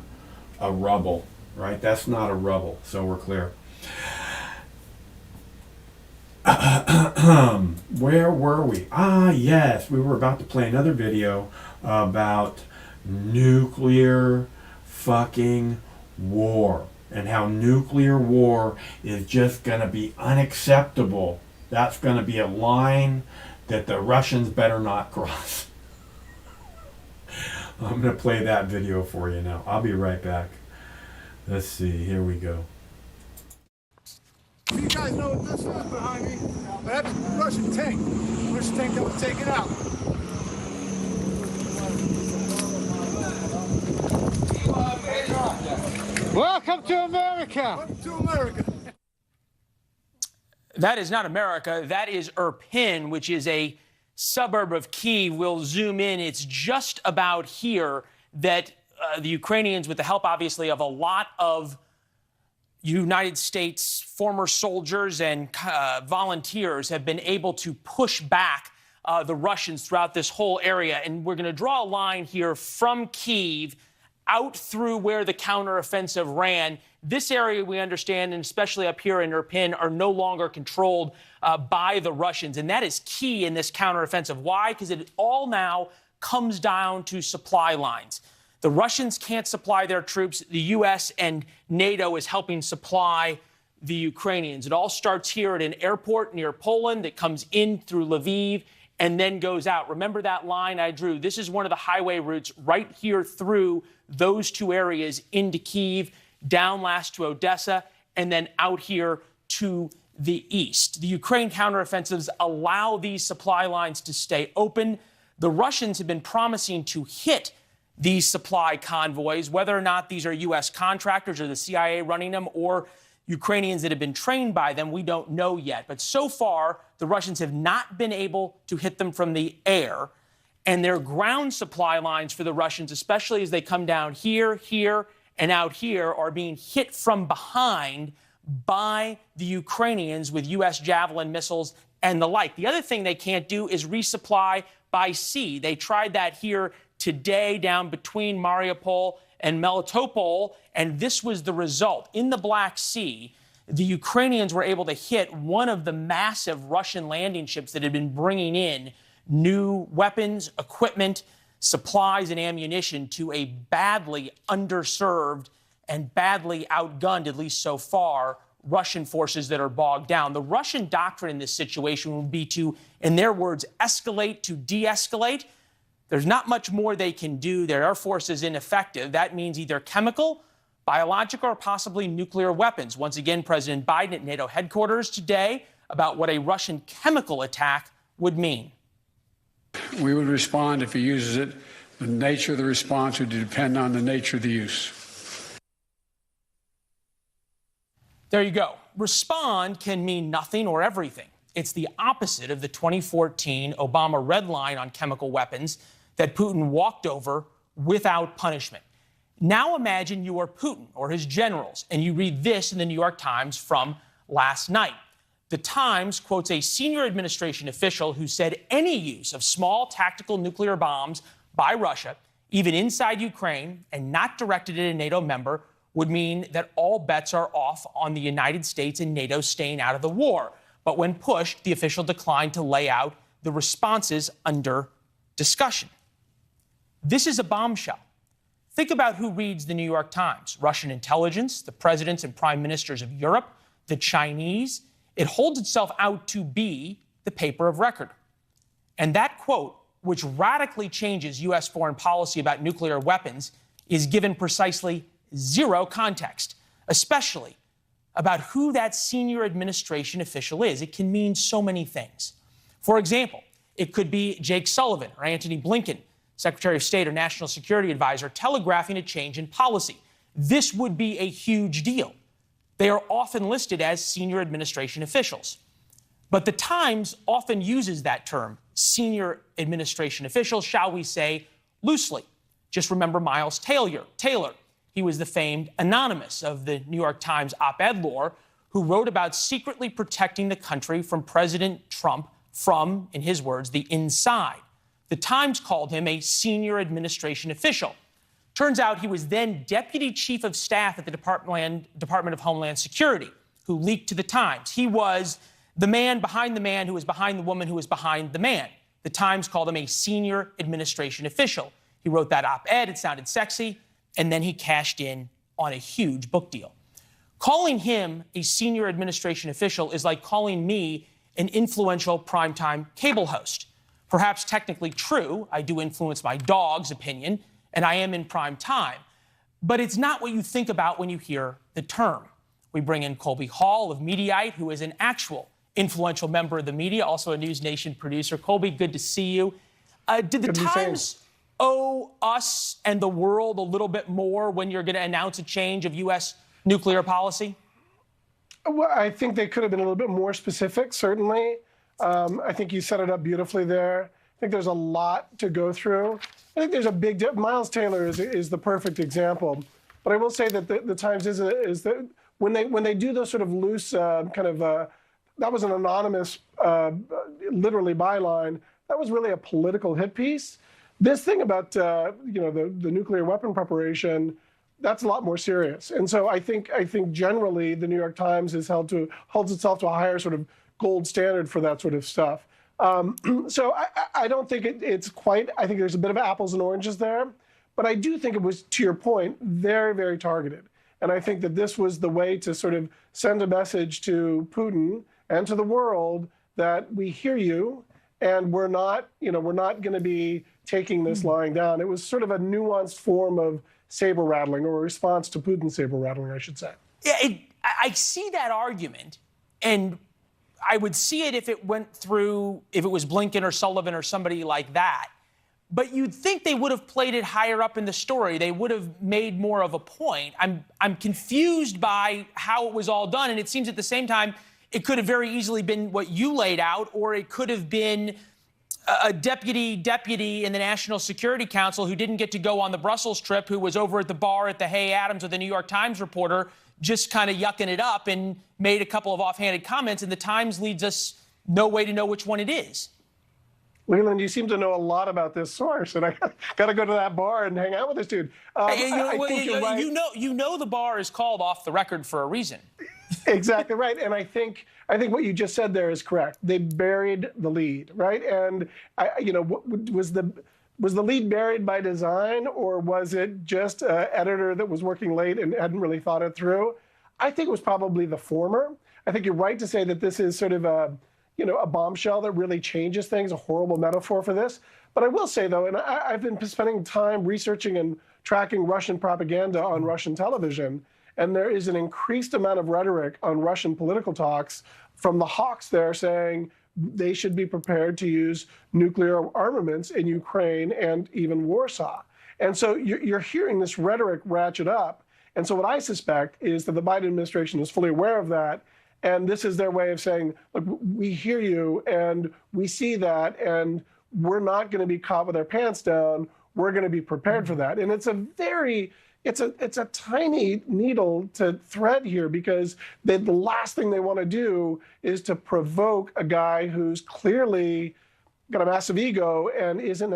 rubble, right? That's not a rubble, so we're clear. Where were we? Ah, yes, we were about to play another video about nuclear fucking war and how nuclear war is just going to be unacceptable. That's going to be a line that the Russians better not cross. I'm going to play that video for you now. I'll be right back. Let's see, here we go. You guys know what this is behind me? That's a Russian tank. Russian tank that was taken out. Welcome to America. Welcome to America. That is not America. That is Irpin, which is a suburb of Kyiv. We'll zoom in. It's just about here that the Ukrainians, with the help, obviously, of a lot of United States former soldiers and volunteers, have been able to push back the Russians throughout this whole area. And we're going to draw a line here from Kyiv out through where the counteroffensive ran. This area, we understand, and especially up here in Irpin, are no longer controlled by the Russians. And that is key in this counteroffensive. Why? Because it all now comes down to supply lines. The Russians can't supply their troops. The U.S. and NATO is helping supply the Ukrainians. It all starts here at an airport near Poland that comes in through Lviv and then goes out. Remember that line I drew? This is one of the highway routes right here through those two areas into Kyiv, down last to Odessa, and then out here to the east. The Ukraine counteroffensives allow these supply lines to stay open. The Russians have been promising to hit these supply convoys, whether or not these are U.S. contractors or the CIA running them or Ukrainians that have been trained by them, we don't know yet. But so far, the Russians have not been able to hit them from the air. And their ground supply lines for the Russians, especially as they come down here, here, and out here, are being hit from behind by the Ukrainians with U.S. Javelin missiles and the like. The other thing they can't do is resupply by sea. They tried that here today down between Mariupol and Melitopol, and this was the result. In the Black Sea, the Ukrainians were able to hit one of the massive Russian landing ships that had been bringing in new weapons, equipment, supplies, and ammunition to a badly underserved and badly outgunned, at least so far, Russian forces that are bogged down. The Russian doctrine in this situation would be to, in their words, escalate to de-escalate. There's not much more they can do. Their air force is ineffective. That means either chemical, biological, or possibly nuclear weapons. Once again, President Biden at NATO headquarters today about what a Russian chemical attack would mean. We would respond if he uses it. The nature of the response would depend on the nature of the use. There you go. Respond can mean nothing or everything. It's the opposite of the 2014 Obama red line on chemical weapons that Putin walked over without punishment. Now imagine you are Putin or his generals, and you read this in the New York Times from last night. The Times quotes a senior administration official who said any use of small tactical nuclear bombs by Russia, even inside Ukraine, and not directed at a NATO member, would mean that all bets are off on the United States and NATO staying out of the war. But when pushed, the official declined to lay out the responses under discussion. This is a bombshell. Think about who reads the New York Times. Russian intelligence, the presidents and prime ministers of Europe, the Chinese. It holds itself out to be the paper of record. And that quote, which radically changes U.S. foreign policy about nuclear weapons, is given precisely zero context, especially about who that senior administration official is. It can mean so many things. For example, it could be Jake Sullivan or Antony Blinken Secretary of State or National Security Advisor, telegraphing a change in policy. This would be a huge deal. They are often listed as senior administration officials. But the Times often uses that term, senior administration official, shall we say, loosely. Just remember Miles Taylor. He was the famed anonymous of the New York Times op-ed lore who wrote about secretly protecting the country from President Trump from, in his words, the inside. The Times called him a senior administration official. Turns out he was then deputy chief of staff at the Department of Homeland Security, who leaked to the Times. He was the man who was behind the woman who was behind the man. The Times called him a senior administration official. He wrote that op-ed, it sounded sexy, and then he cashed in on a huge book deal. Calling him a senior administration official is like calling me an influential primetime cable host. Perhaps technically true, I do influence my dog's opinion, and I am in prime time. But it's not what you think about when you hear the term. We bring in Colby Hall of Mediaite, who is an actual influential member of the media, also a News Nation producer. Colby, good to see you. Did the Times owe us and the world a little bit more when you're going to announce a change of U.S. nuclear policy? Well, I think they could have been a little bit more specific, certainly. I think you set it up beautifully there. I think there's a lot to go through. I think there's a big Miles Taylor is the perfect example. But I will say that the Times is that when they do those sort of loose that was an anonymous, literally byline. That was really a political hit piece. This thing about the nuclear weapon preparation, that's a lot more serious. And so I think generally the New York Times holds itself to a higher sort of gold standard for that sort of stuff. So I don't think it's quite. I think there's a bit of apples and oranges there, but I do think it was, to your point, very, very targeted. And I think that this was the way to sort of send a message to Putin and to the world that we hear you, and we're not going to be taking this lying down. It was sort of a nuanced form of saber rattling, or a response to Putin's saber rattling, I should say. Yeah, I see that argument, and I would see it if it went through, if it was Blinken or Sullivan or somebody like that. But you'd think they would have played it higher up in the story. They would have made more of a point. I'm confused by how it was all done, and it seems at the same time it could have very easily been what you laid out, or it could have been a deputy in the National Security Council who didn't get to go on the Brussels trip, who was over at the bar at the Hay Adams with the New York Times reporter, just kind of yucking it up and made a couple of offhanded comments, and the Times leads us no way to know which one it is. Leland, you seem to know a lot about this source, and I got to go to that bar and hang out with this dude. I think you're right. You know the bar is called Off the Record for a reason. Exactly right, and I think what you just said there is correct. They buried the lead, right? And was the lead buried by design, or was it just an editor that was working late and hadn't really thought it through? I think it was probably the former. I think you're right to say that this is sort of a bombshell that really changes things, a horrible metaphor for this. But I will say, though, and I've been spending time researching and tracking Russian propaganda on Russian television, and there is an increased amount of rhetoric on Russian political talks from the hawks there saying they should be prepared to use nuclear armaments in Ukraine and even Warsaw. And so you're hearing this rhetoric ratchet up. And so what I suspect is that the Biden administration is fully aware of that. And this is their way of saying, look, we hear you and we see that, and we're not going to be caught with our pants down. We're going to be prepared for that. And it's a tiny needle to thread here, because the last thing they want to do is to provoke a guy who's clearly got a massive ego and isn't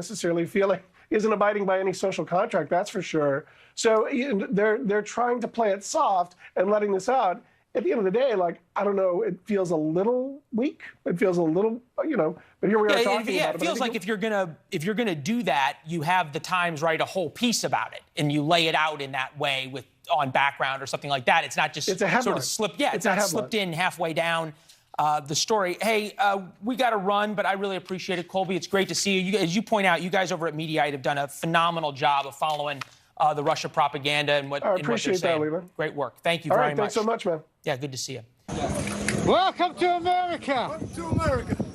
abiding by any social contract, that's for sure. So they're trying to play it soft and letting this out. At the end of the day, I don't know, it feels a little weak. It feels a little, but here we are talking about it. It feels like if you're gonna do that, you have the Times write a whole piece about it, and you lay it out in that way on background or something like that. It's not just sort of slipped. Yeah, it's not slipped in halfway down the story. Hey, we got to run, but I really appreciate it, Colby. It's great to see you. As you point out, you guys over at Mediaite have done a phenomenal job of following the Russia propaganda and what they're saying. I appreciate that, Leland. Great work. Thank you very much. All right, thanks so much, man. Yeah, good to see you. Welcome to America. Welcome to America.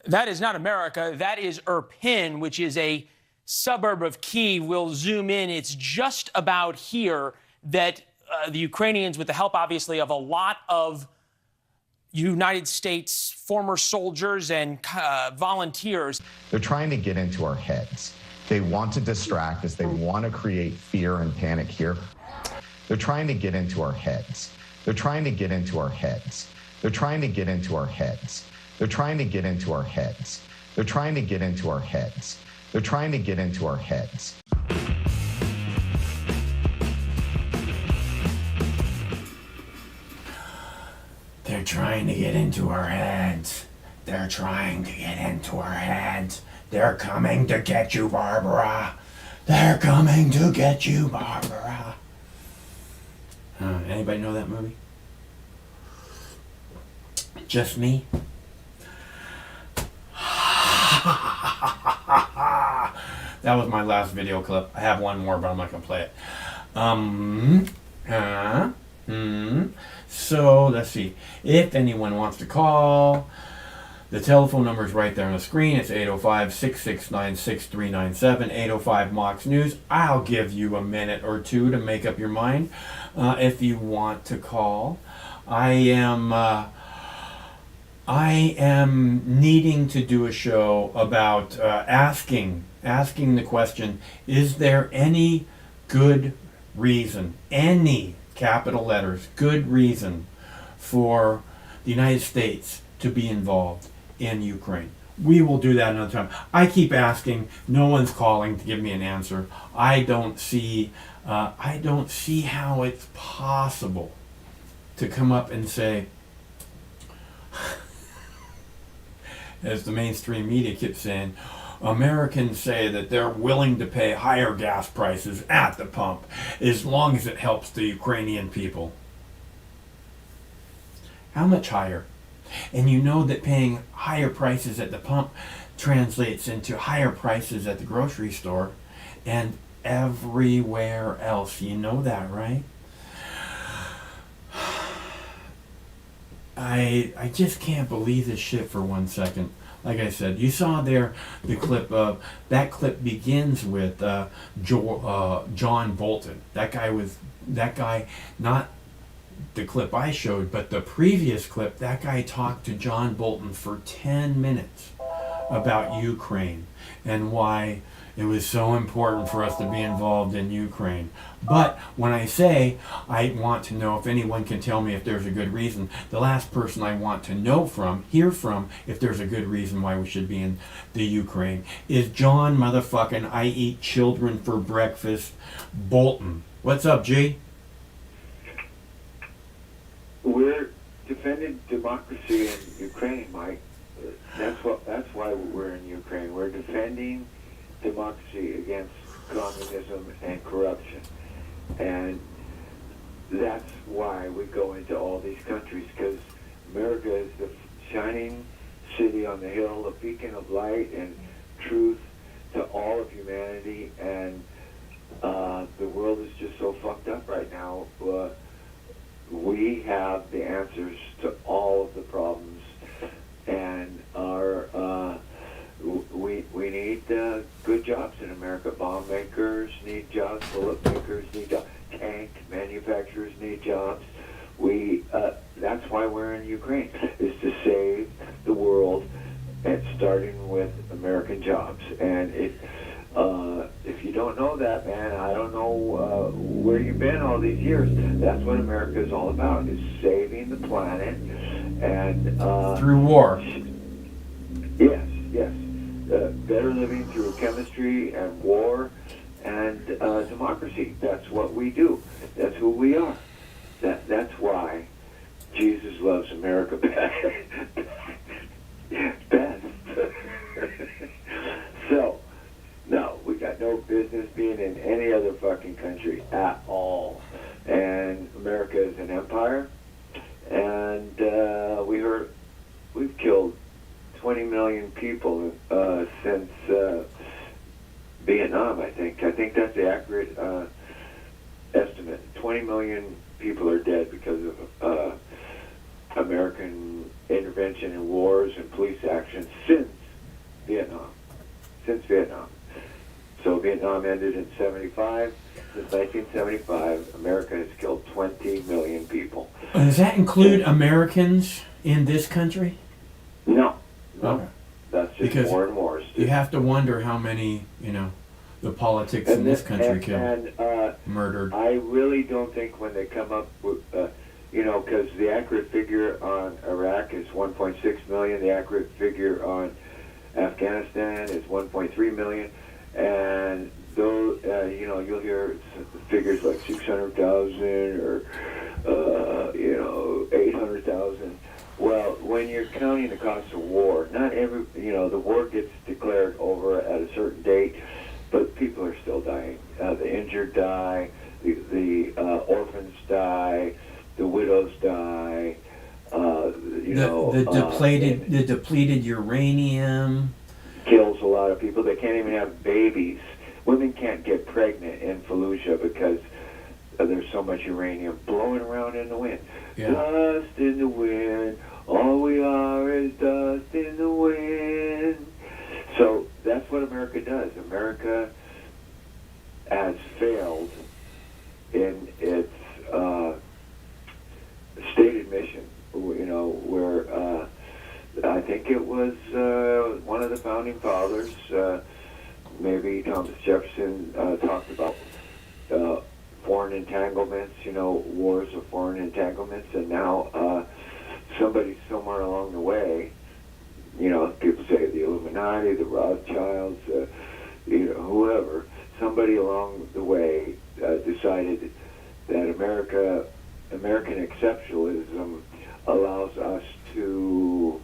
That is not America. That is Irpin, which is a suburb of Kyiv. We'll zoom in. It's just about here that the Ukrainians, with the help, obviously, of a lot of United States former soldiers and volunteers. They're trying to get into our heads. They want to distract us. They want to create fear and panic here. They're trying to get into our heads. They're trying to get into our heads. They're trying to get into our heads. They're trying to get into our heads. They're trying to get into our heads. They're trying to get into our heads. They're trying to get into our heads. They're trying to get into our heads. They're coming to get you, Barbara. They're coming to get you, Barbara. Anybody know that movie? Just me? That was my last video clip. I have one more, but I'm not going to play it. So, let's see. If anyone wants to call, the telephone number is right there on the screen. It's 805-669-6397, 805 News. I'll give you a minute or two to make up your mind if you want to call. I am needing to do a show about asking the question, is there any good reason, any capital letters, good reason for the United States to be involved in Ukraine? We will do that another time. I keep asking, no one's calling to give me an answer. I don't see how it's possible to come up and say, as the mainstream media keeps saying, Americans say that they're willing to pay higher gas prices at the pump as long as it helps the Ukrainian people. How much higher? And you know that paying higher prices at the pump translates into higher prices at the grocery store and everywhere else. You know that, right? I just can't believe this shit for 1 second. Like I said, you saw there the clip of, that clip begins with John Bolton. That guy, not the clip I showed, but the previous clip, that guy talked to John Bolton for 10 minutes about Ukraine and why it was so important for us to be involved in Ukraine. But when I say I want to know if anyone can tell me if there's a good reason, the last person I want to hear from, if there's a good reason why we should be in the Ukraine, is John motherfucking I eat children for breakfast Bolton. What's up, G? We're defending democracy in Ukraine, Mike. That's why we're in Ukraine. We're defending democracy against communism and corruption. And that's why we go into all these countries, because America is the shining city on the hill, a beacon of light and truth to all of humanity. And the world is just so fucked up right now. We have the answers to all of the problems, and we need good jobs in America. Bomb makers need jobs, bullet makers need jobs, tank manufacturers need jobs. That's why we're in Ukraine, is to save the world, and starting with American jobs. And if you don't know that, man, I don't know where you've been all these years. That's what America is all about, is saving the planet. And through war. Yes. Better living through chemistry and war and democracy. That's what we do. That's who we are. That's why Jesus loves America best. So, no, we got no business being in any other fucking country at all. And America is an empire. And we've killed 20 million people since Vietnam, I think. I think that's the accurate estimate. 20 million people are dead because of American intervention in wars and police action since Vietnam. So Vietnam ended in 75. Since 1975, America has killed 20 million people. Does that include Americans in this country? No. Okay. That's just Because more and more. you have to wonder how many, the politics in this country killed, murdered. I really don't think when they come up with, because the accurate figure on Iraq is 1.6 million, the accurate figure on Afghanistan is 1.3 million, and though, you'll hear figures like 600,000 or, 800,000. Well, when you're counting the cost of war, not every, the war gets declared over at a certain date, but people are still dying. The injured die, the orphans die, the widows die. The depleted uranium kills a lot of people. They can't even have babies. Women can't get pregnant in Fallujah because there's so much uranium blowing around in the wind. Yeah. Dust in the wind. All we are is dust in the wind. So that's what America does. America has failed in its stated mission, where I think it was one of the founding fathers, maybe Thomas Jefferson, talked about foreign entanglements, wars of foreign entanglements, and now somebody somewhere along the way, people say the Illuminati, the Rothschilds, whoever, somebody along the way decided that American exceptionalism allows us to,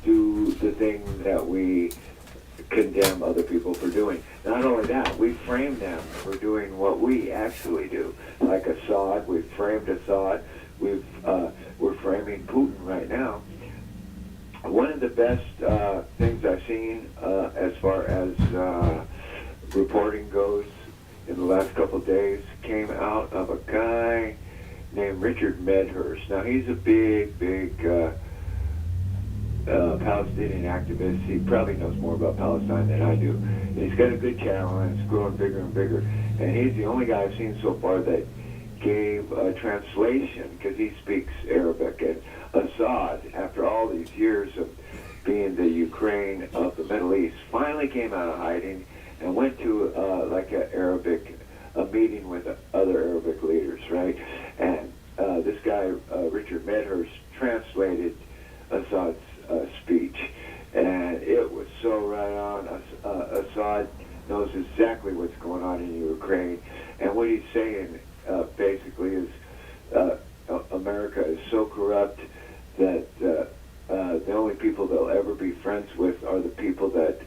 do the thing that we condemn other people for doing. Not only that, we frame them for doing what we actually do. Like Assad, we've framed Assad. We're framing Putin right now. One of the best things I've seen as far as reporting goes in the last couple of days came out of a guy named Richard Medhurst. Now, he's a big Palestinian activist. He probably knows more about Palestine than I do. And he's got a good channel, and it's growing bigger and bigger. And he's the only guy I've seen so far that gave a translation, because he speaks Arabic. And Assad, after all these years of being the Ukraine of the Middle East, finally came out of hiding and went to a meeting with other Arabic leaders, right? And this guy, Richard Medhurst, translated Assad's speech, and it was so right on. Assad knows exactly what's going on in Ukraine, and what he's saying basically is America is so corrupt that the only people they'll ever be friends with are the people that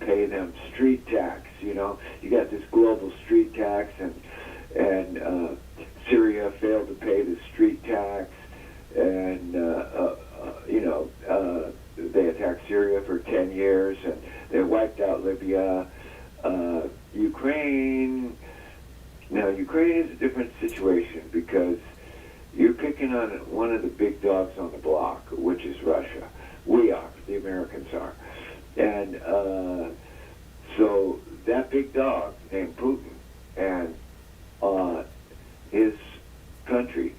pay them street tax. You got this global street tax, and Syria failed to pay the street tax, and they attacked Syria for 10 years, and they wiped out Libya. Ukraine. Now, Ukraine is a different situation because you're picking on one of the big dogs on the block, which is Russia. We are. The Americans are. And so that big dog named Putin and his country,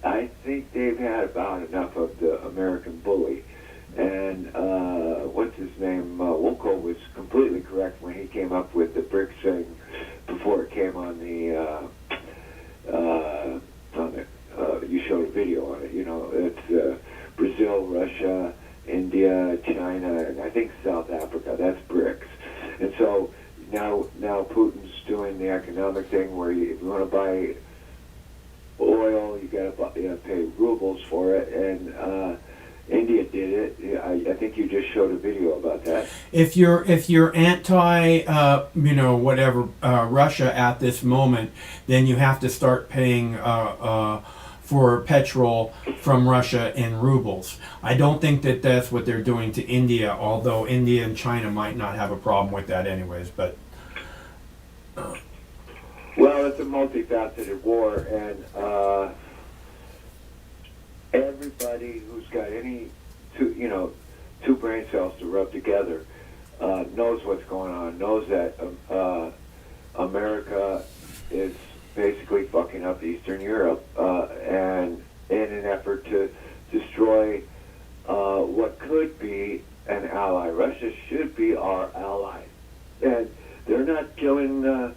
I think they've had about enough of the American bully. And what's his name? Wolko was completely correct when he came up with the BRICS thing before it came on you showed a video on it. It's Brazil, Russia, India, China, and I think South Africa. That's BRICS. And so now Putin's doing the economic thing where if you want to buy oil, you got to pay rubles for it, and India did it. I think you just showed a video about that. If you're anti, Russia at this moment, then you have to start paying for petrol from Russia in rubles. I don't think that that's what they're doing to India, although India and China might not have a problem with that anyways. But Well, it's a multifaceted war, and everybody who's got any two brain cells to rub together knows what's going on. Knows that America is basically fucking up Eastern Europe, and in an effort to destroy what could be an ally. Russia should be our ally, and they're not killing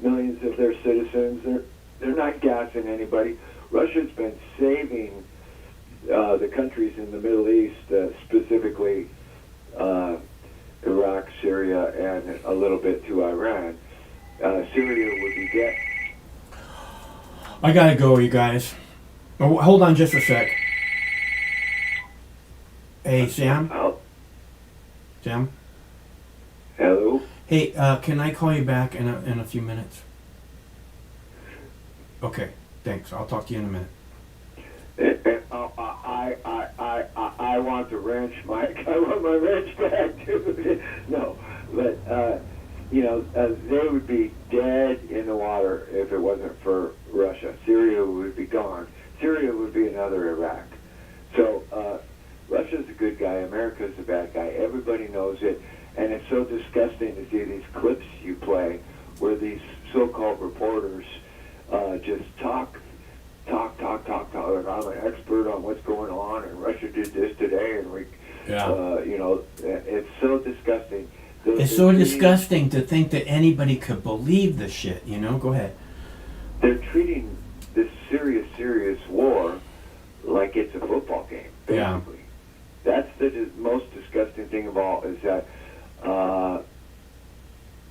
millions of their citizens. They're not gassing anybody. Russia's been saving the countries in the Middle East, specifically Iraq, Syria, and a little bit to Iran. Syria would be dead. I gotta go, you guys. Oh, hold on just a sec. Hey, Sam? Sam? Hello? Hey, can I call you back in a few minutes? Okay, thanks. I'll talk to you in a minute. I want the wrench, Mike. I want my wrench back, too. No, but, they would be dead in the water if it wasn't for Russia. Syria would be gone. Syria would be another Iraq. So, Russia's a good guy. America's a bad guy. Everybody knows it. And it's so disgusting to see these clips you play where these so-called reporters just talk. I'm an expert on what's going on, and Russia did this today, and it's so disgusting. It's so disgusting to think that anybody could believe this shit, Go ahead. They're treating this serious war like it's a football game, basically. Yeah. That's the most disgusting thing of all, is that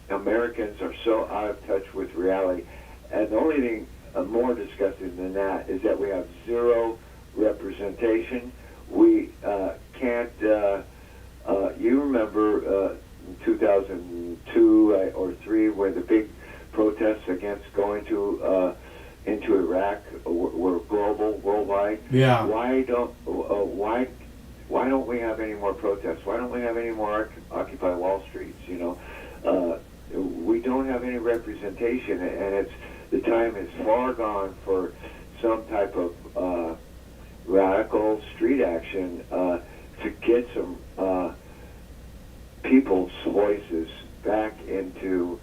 Americans are so out of touch with reality. And the only thing more disgusting than that is that we have zero representation. We can't, you remember 2002 or 3 where the big protests against going to into Iraq were global, worldwide. Yeah. Why don't we have any more protests? Why don't we have any more Occupy Wall Streets? We don't have any representation, and the time is far gone for some type of radical street action to get some people's voices back into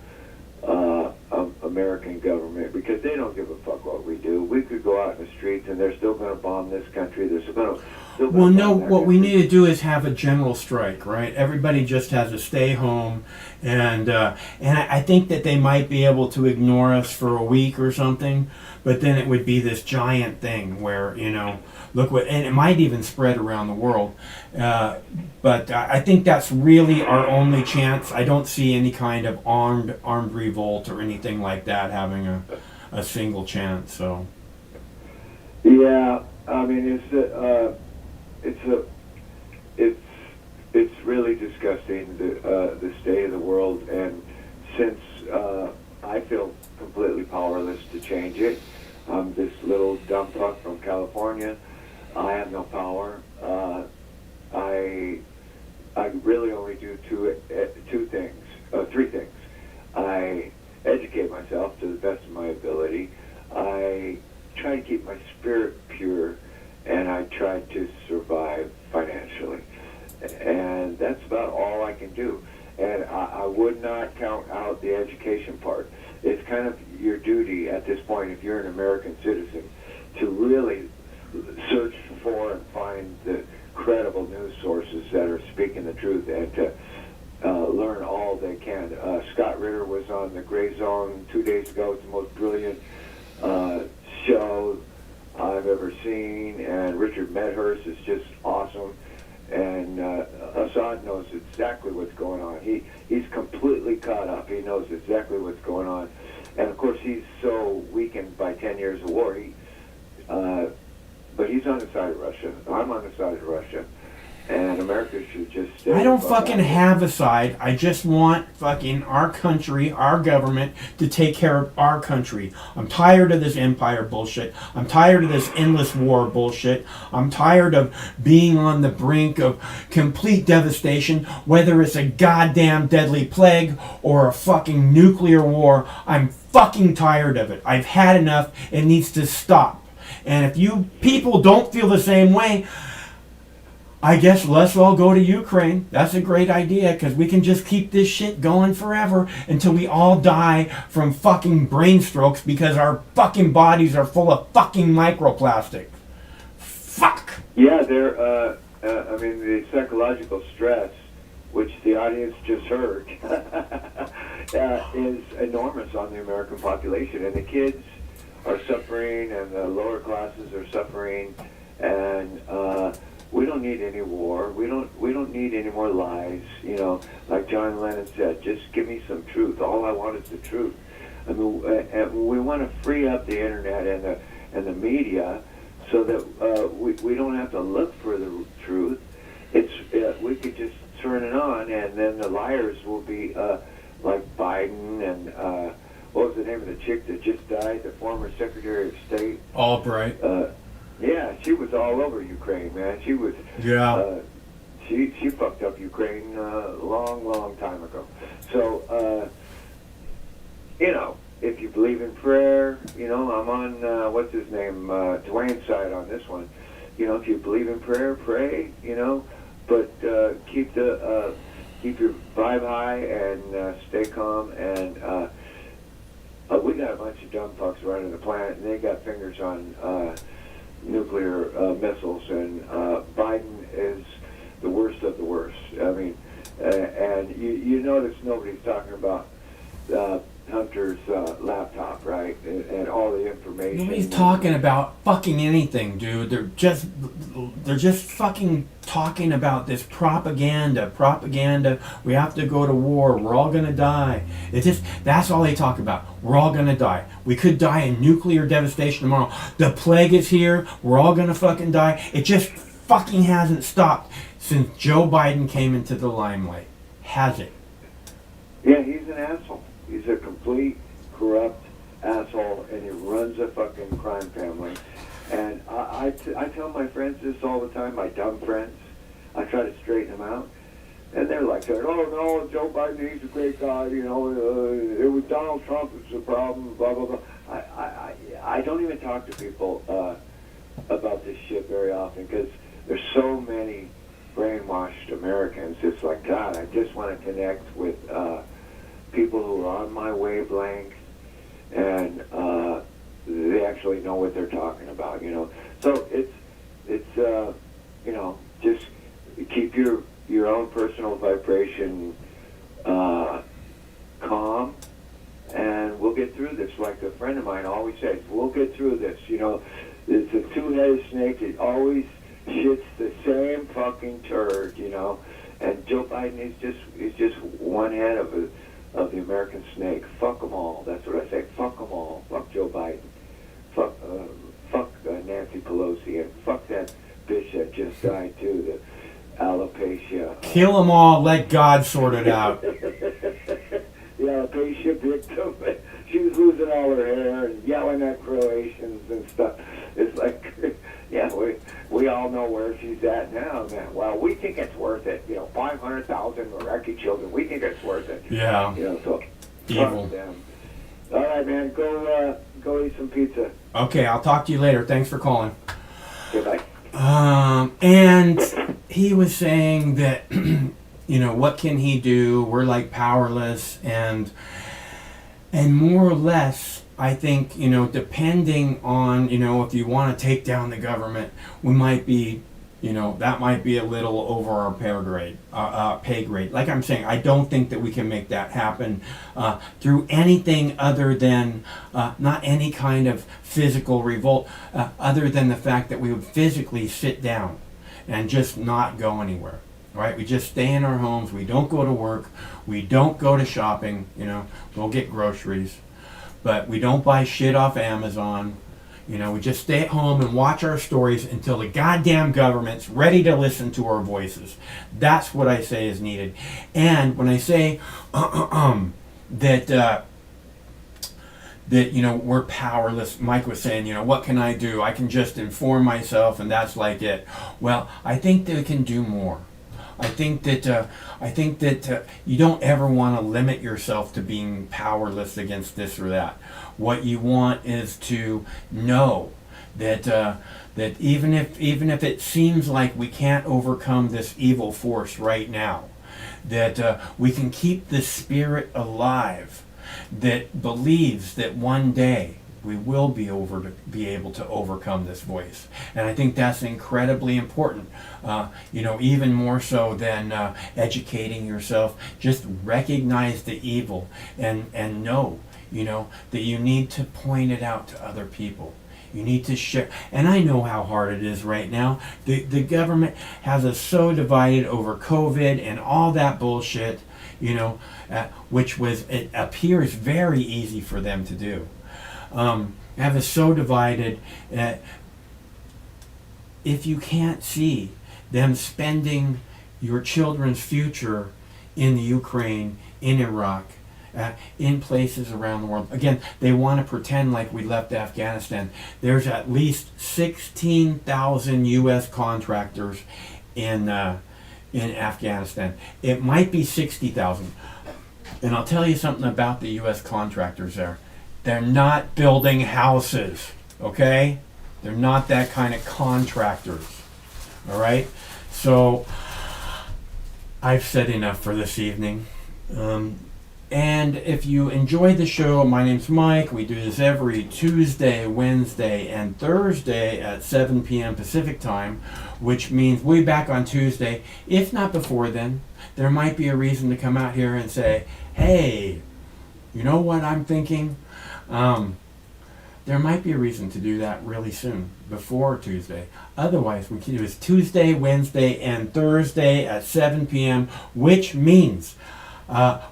American government, because they don't give a fuck what we do. We could go out in the streets and they're still going to bomb this country. They're still going to Well, no, what we need to do is have a general strike, right? Everybody just has to stay home, and I think that they might be able to ignore us for a week or something, but then it would be this giant thing where, look what, and it might even spread around the world. But I think that's really our only chance. I don't see any kind of armed revolt or anything like that having a single chance. So. Yeah, I mean it's really disgusting, the state of the world, and since I feel completely powerless to change it, I'm this little dumb fuck from California. I have no power. I really only do three things. I educate myself to the best of my ability. I try to keep my spirit pure, and I try to survive financially. And that's about all I can do. And I would not count out the education part. It's kind of your duty at this point, if you're an American citizen, to really search for and find the credible news sources that are speaking the truth, and to learn all they can. Scott Ritter was on the Gray Zone 2 days ago. It's the most brilliant show I've ever seen, and Richard Medhurst is just awesome. And Assange knows exactly what's going on. He's completely caught up. He knows exactly what's going on. And of course, he's so weakened by 10 years of war. But he's on the side of Russia. I'm on the side of Russia. And America should just stay. I don't fucking have a side. I just want fucking our country, our government, to take care of our country. I'm tired of this empire bullshit. I'm tired of this endless war bullshit. I'm tired of being on the brink of complete devastation, whether it's a goddamn deadly plague or a fucking nuclear war. I'm fucking tired of it. I've had enough. It needs to stop. And if you people don't feel the same way, I guess let's all go to Ukraine. That's a great idea, because we can just keep this shit going forever until we all die from fucking brain strokes because our fucking bodies are full of fucking microplastic. Fuck. Yeah, I mean, the psychological stress, which the audience just heard, is enormous on the American population. And the kids are suffering, and the lower classes are suffering, and we don't need any war. We don't need any more lies. You know, like John Lennon said, just give me some truth. All I want is the truth. I mean, and we want to free up the internet and the media so that we don't have to look for the truth. We could just turn it on, and then the liars will be like Biden and what was the name of the chick that just died, the former Secretary of State? Albright. Yeah, she was all over Ukraine, man. She was. Yeah. She fucked up Ukraine long time ago. So, you know, if you believe in prayer, you know, I'm on what's his name, Dwayne's side on this one. You know, if you believe in prayer, pray. You know, but keep your vibe high and stay calm. And we got a bunch of dumb fucks running the planet, and they got fingers on nuclear missiles, and Biden is the worst of the worst. I mean, and you notice nobody's talking about Hunter's laptop, right? And all the information. Nobody's talking about fucking anything, dude. They're just fucking talking about this propaganda. We have to go to war. We're all gonna die. That's all they talk about. We're all gonna die. We could die in nuclear devastation tomorrow. The plague is here. We're all gonna fucking die. It just fucking hasn't stopped since Joe Biden came into the limelight. Has it? Yeah, he's an asshole. He's a complete corrupt asshole, and he runs a fucking crime family. And I tell my friends this all the time, my dumb friends. I try to straighten them out. And they're like, oh, no, Joe Biden, he's a great guy, you know, it was Donald Trump that's the problem, blah, blah, blah. I don't even talk to people about this shit very often, because there's so many brainwashed Americans. It's like, God, I just want to connect with people who are on my wavelength, and they actually know what they're talking about, you know. So it's you know, just keep your own personal vibration calm, and we'll get through this. Like a friend of mine always says, we'll get through this. You know, it's a two-headed snake. It always shits the same fucking turd, you know. And Joe Biden is just one head of the American snake. Fuck them all. That's what I say. Fuck them all. Fuck Joe Biden. Fuck Nancy Pelosi, and fuck that bitch that just died too. The alopecia. Kill them all. Let God sort it out. The alopecia victim. She was losing all her hair and yelling at Croatians and stuff. It's like, yeah, we all know where she's at now, man. Well, we think it's worth it. You know, 500,000 Iraqi children. We think it's worth it. Yeah. You know, so evil. fuck them. All right, man. Go eat some pizza. Okay, I'll talk to you later. Thanks for calling. Goodbye. And he was saying that, you know, what can he do? We're like powerless, and more or less, I think, you know, depending on, you know, if you want to take down the government, we might be, you know, that might be a little over our pay grade. Like I'm saying, I don't think that we can make that happen through anything other than not any kind of physical revolt, other than the fact that we would physically sit down and just not go anywhere. Right? We just stay in our homes. We don't go to work. We don't go to shopping. You know, we'll get groceries, but we don't buy shit off Amazon. You know, we just stay at home and watch our stories until the goddamn government's ready to listen to our voices. That's what I say is needed. And when I say that you know, we're powerless, Mike was saying, you know, what can I do? I can just inform myself and that's like it. Well, I think that we can do more. I think that you don't ever want to limit yourself to being powerless against this or that. What you want is to know that that even if it seems like we can't overcome this evil force right now, that we can keep the spirit alive that believes that one day we will be able to overcome this voice. And I think that's incredibly important, even more so than educating yourself. Just recognize the evil and know, that you need to point it out to other people. You need to share. And I know how hard it is right now. The government has us so divided over COVID and all that bullshit, it appears very easy for them to do. Have us so divided that if you can't see them spending your children's future in the Ukraine, in Iraq, in places around the world. Again, they want to pretend like we left Afghanistan. There's at least 16,000 U.S. contractors in Afghanistan. It might be 60,000. And I'll tell you something about the U.S. contractors there. They're not building houses, okay? They're not that kind of contractors, all right? So I've said enough for this evening. And if you enjoyed the show, my name's Mike. We do this every Tuesday, Wednesday, and Thursday at 7 p.m. Pacific time, which means we'll be back on Tuesday. If not before then, there might be a reason to come out here and say, hey, you know what I'm thinking? There might be a reason to do that really soon, before Tuesday. Otherwise, we can do is Tuesday, Wednesday, and Thursday at 7 p.m., which means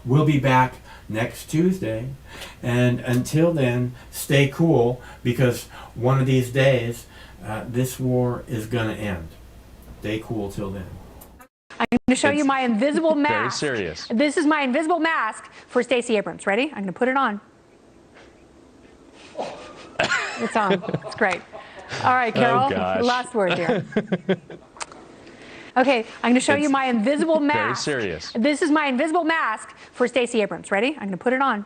we'll be back next Tuesday. And until then, stay cool, because one of these days, this war is going to end. Stay cool till then. I'm going to show you my invisible mask. Very serious. This is my invisible mask for Stacey Abrams. Ready? I'm going to put it on. It's on. It's great. All right, Carol. Last word here. Okay, I'm going to show you my invisible mask. Very serious. This is my invisible mask for Stacey Abrams. Ready? I'm going to put it on.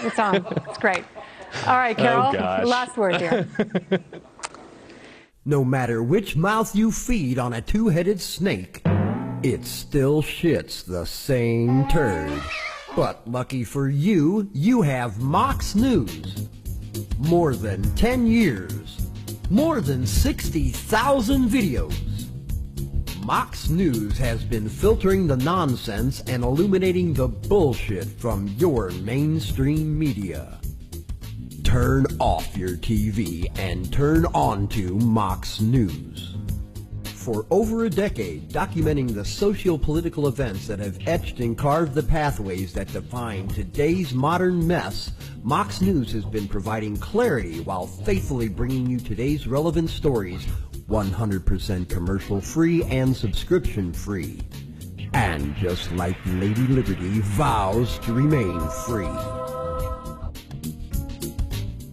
It's on. It's great. All right, Carol. Last word here. No matter which mouth you feed on a two-headed snake, it still shits the same turd. But lucky for you, you have Mox News. More than 10 years. More than 60,000 videos. Mox News has been filtering the nonsense and illuminating the bullshit from your mainstream media. Turn off your TV and turn on to Mox News. For over a decade, documenting the socio-political events that have etched and carved the pathways that define today's modern mess, Mox News has been providing clarity while faithfully bringing you today's relevant stories 100% commercial-free and subscription-free. And just like Lady Liberty vows to remain free.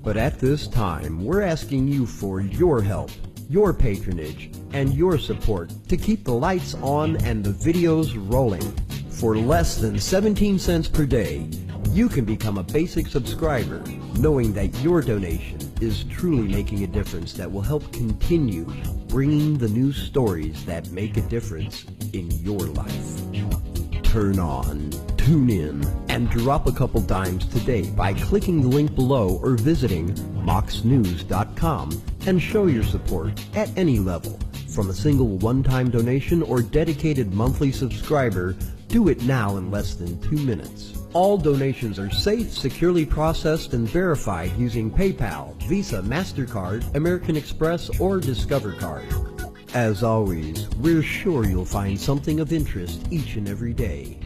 But at this time, we're asking you for your help, your patronage, and your support to keep the lights on and the videos rolling. For less than 17 cents per day, you can become a basic subscriber, knowing that your donation is truly making a difference that will help continue bringing the news stories that make a difference in your life. Turn on, tune in, and drop a couple dimes today by clicking the link below or visiting moxnews.com and show your support at any level. From a single one-time donation or dedicated monthly subscriber, do it now in less than 2 minutes. All donations are safe, securely processed, and verified using PayPal, Visa, MasterCard, American Express, or Discover Card. As always, we're sure you'll find something of interest each and every day.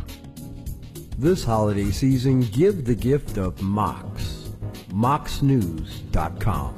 This holiday season, give the gift of Mox. moxnews.com.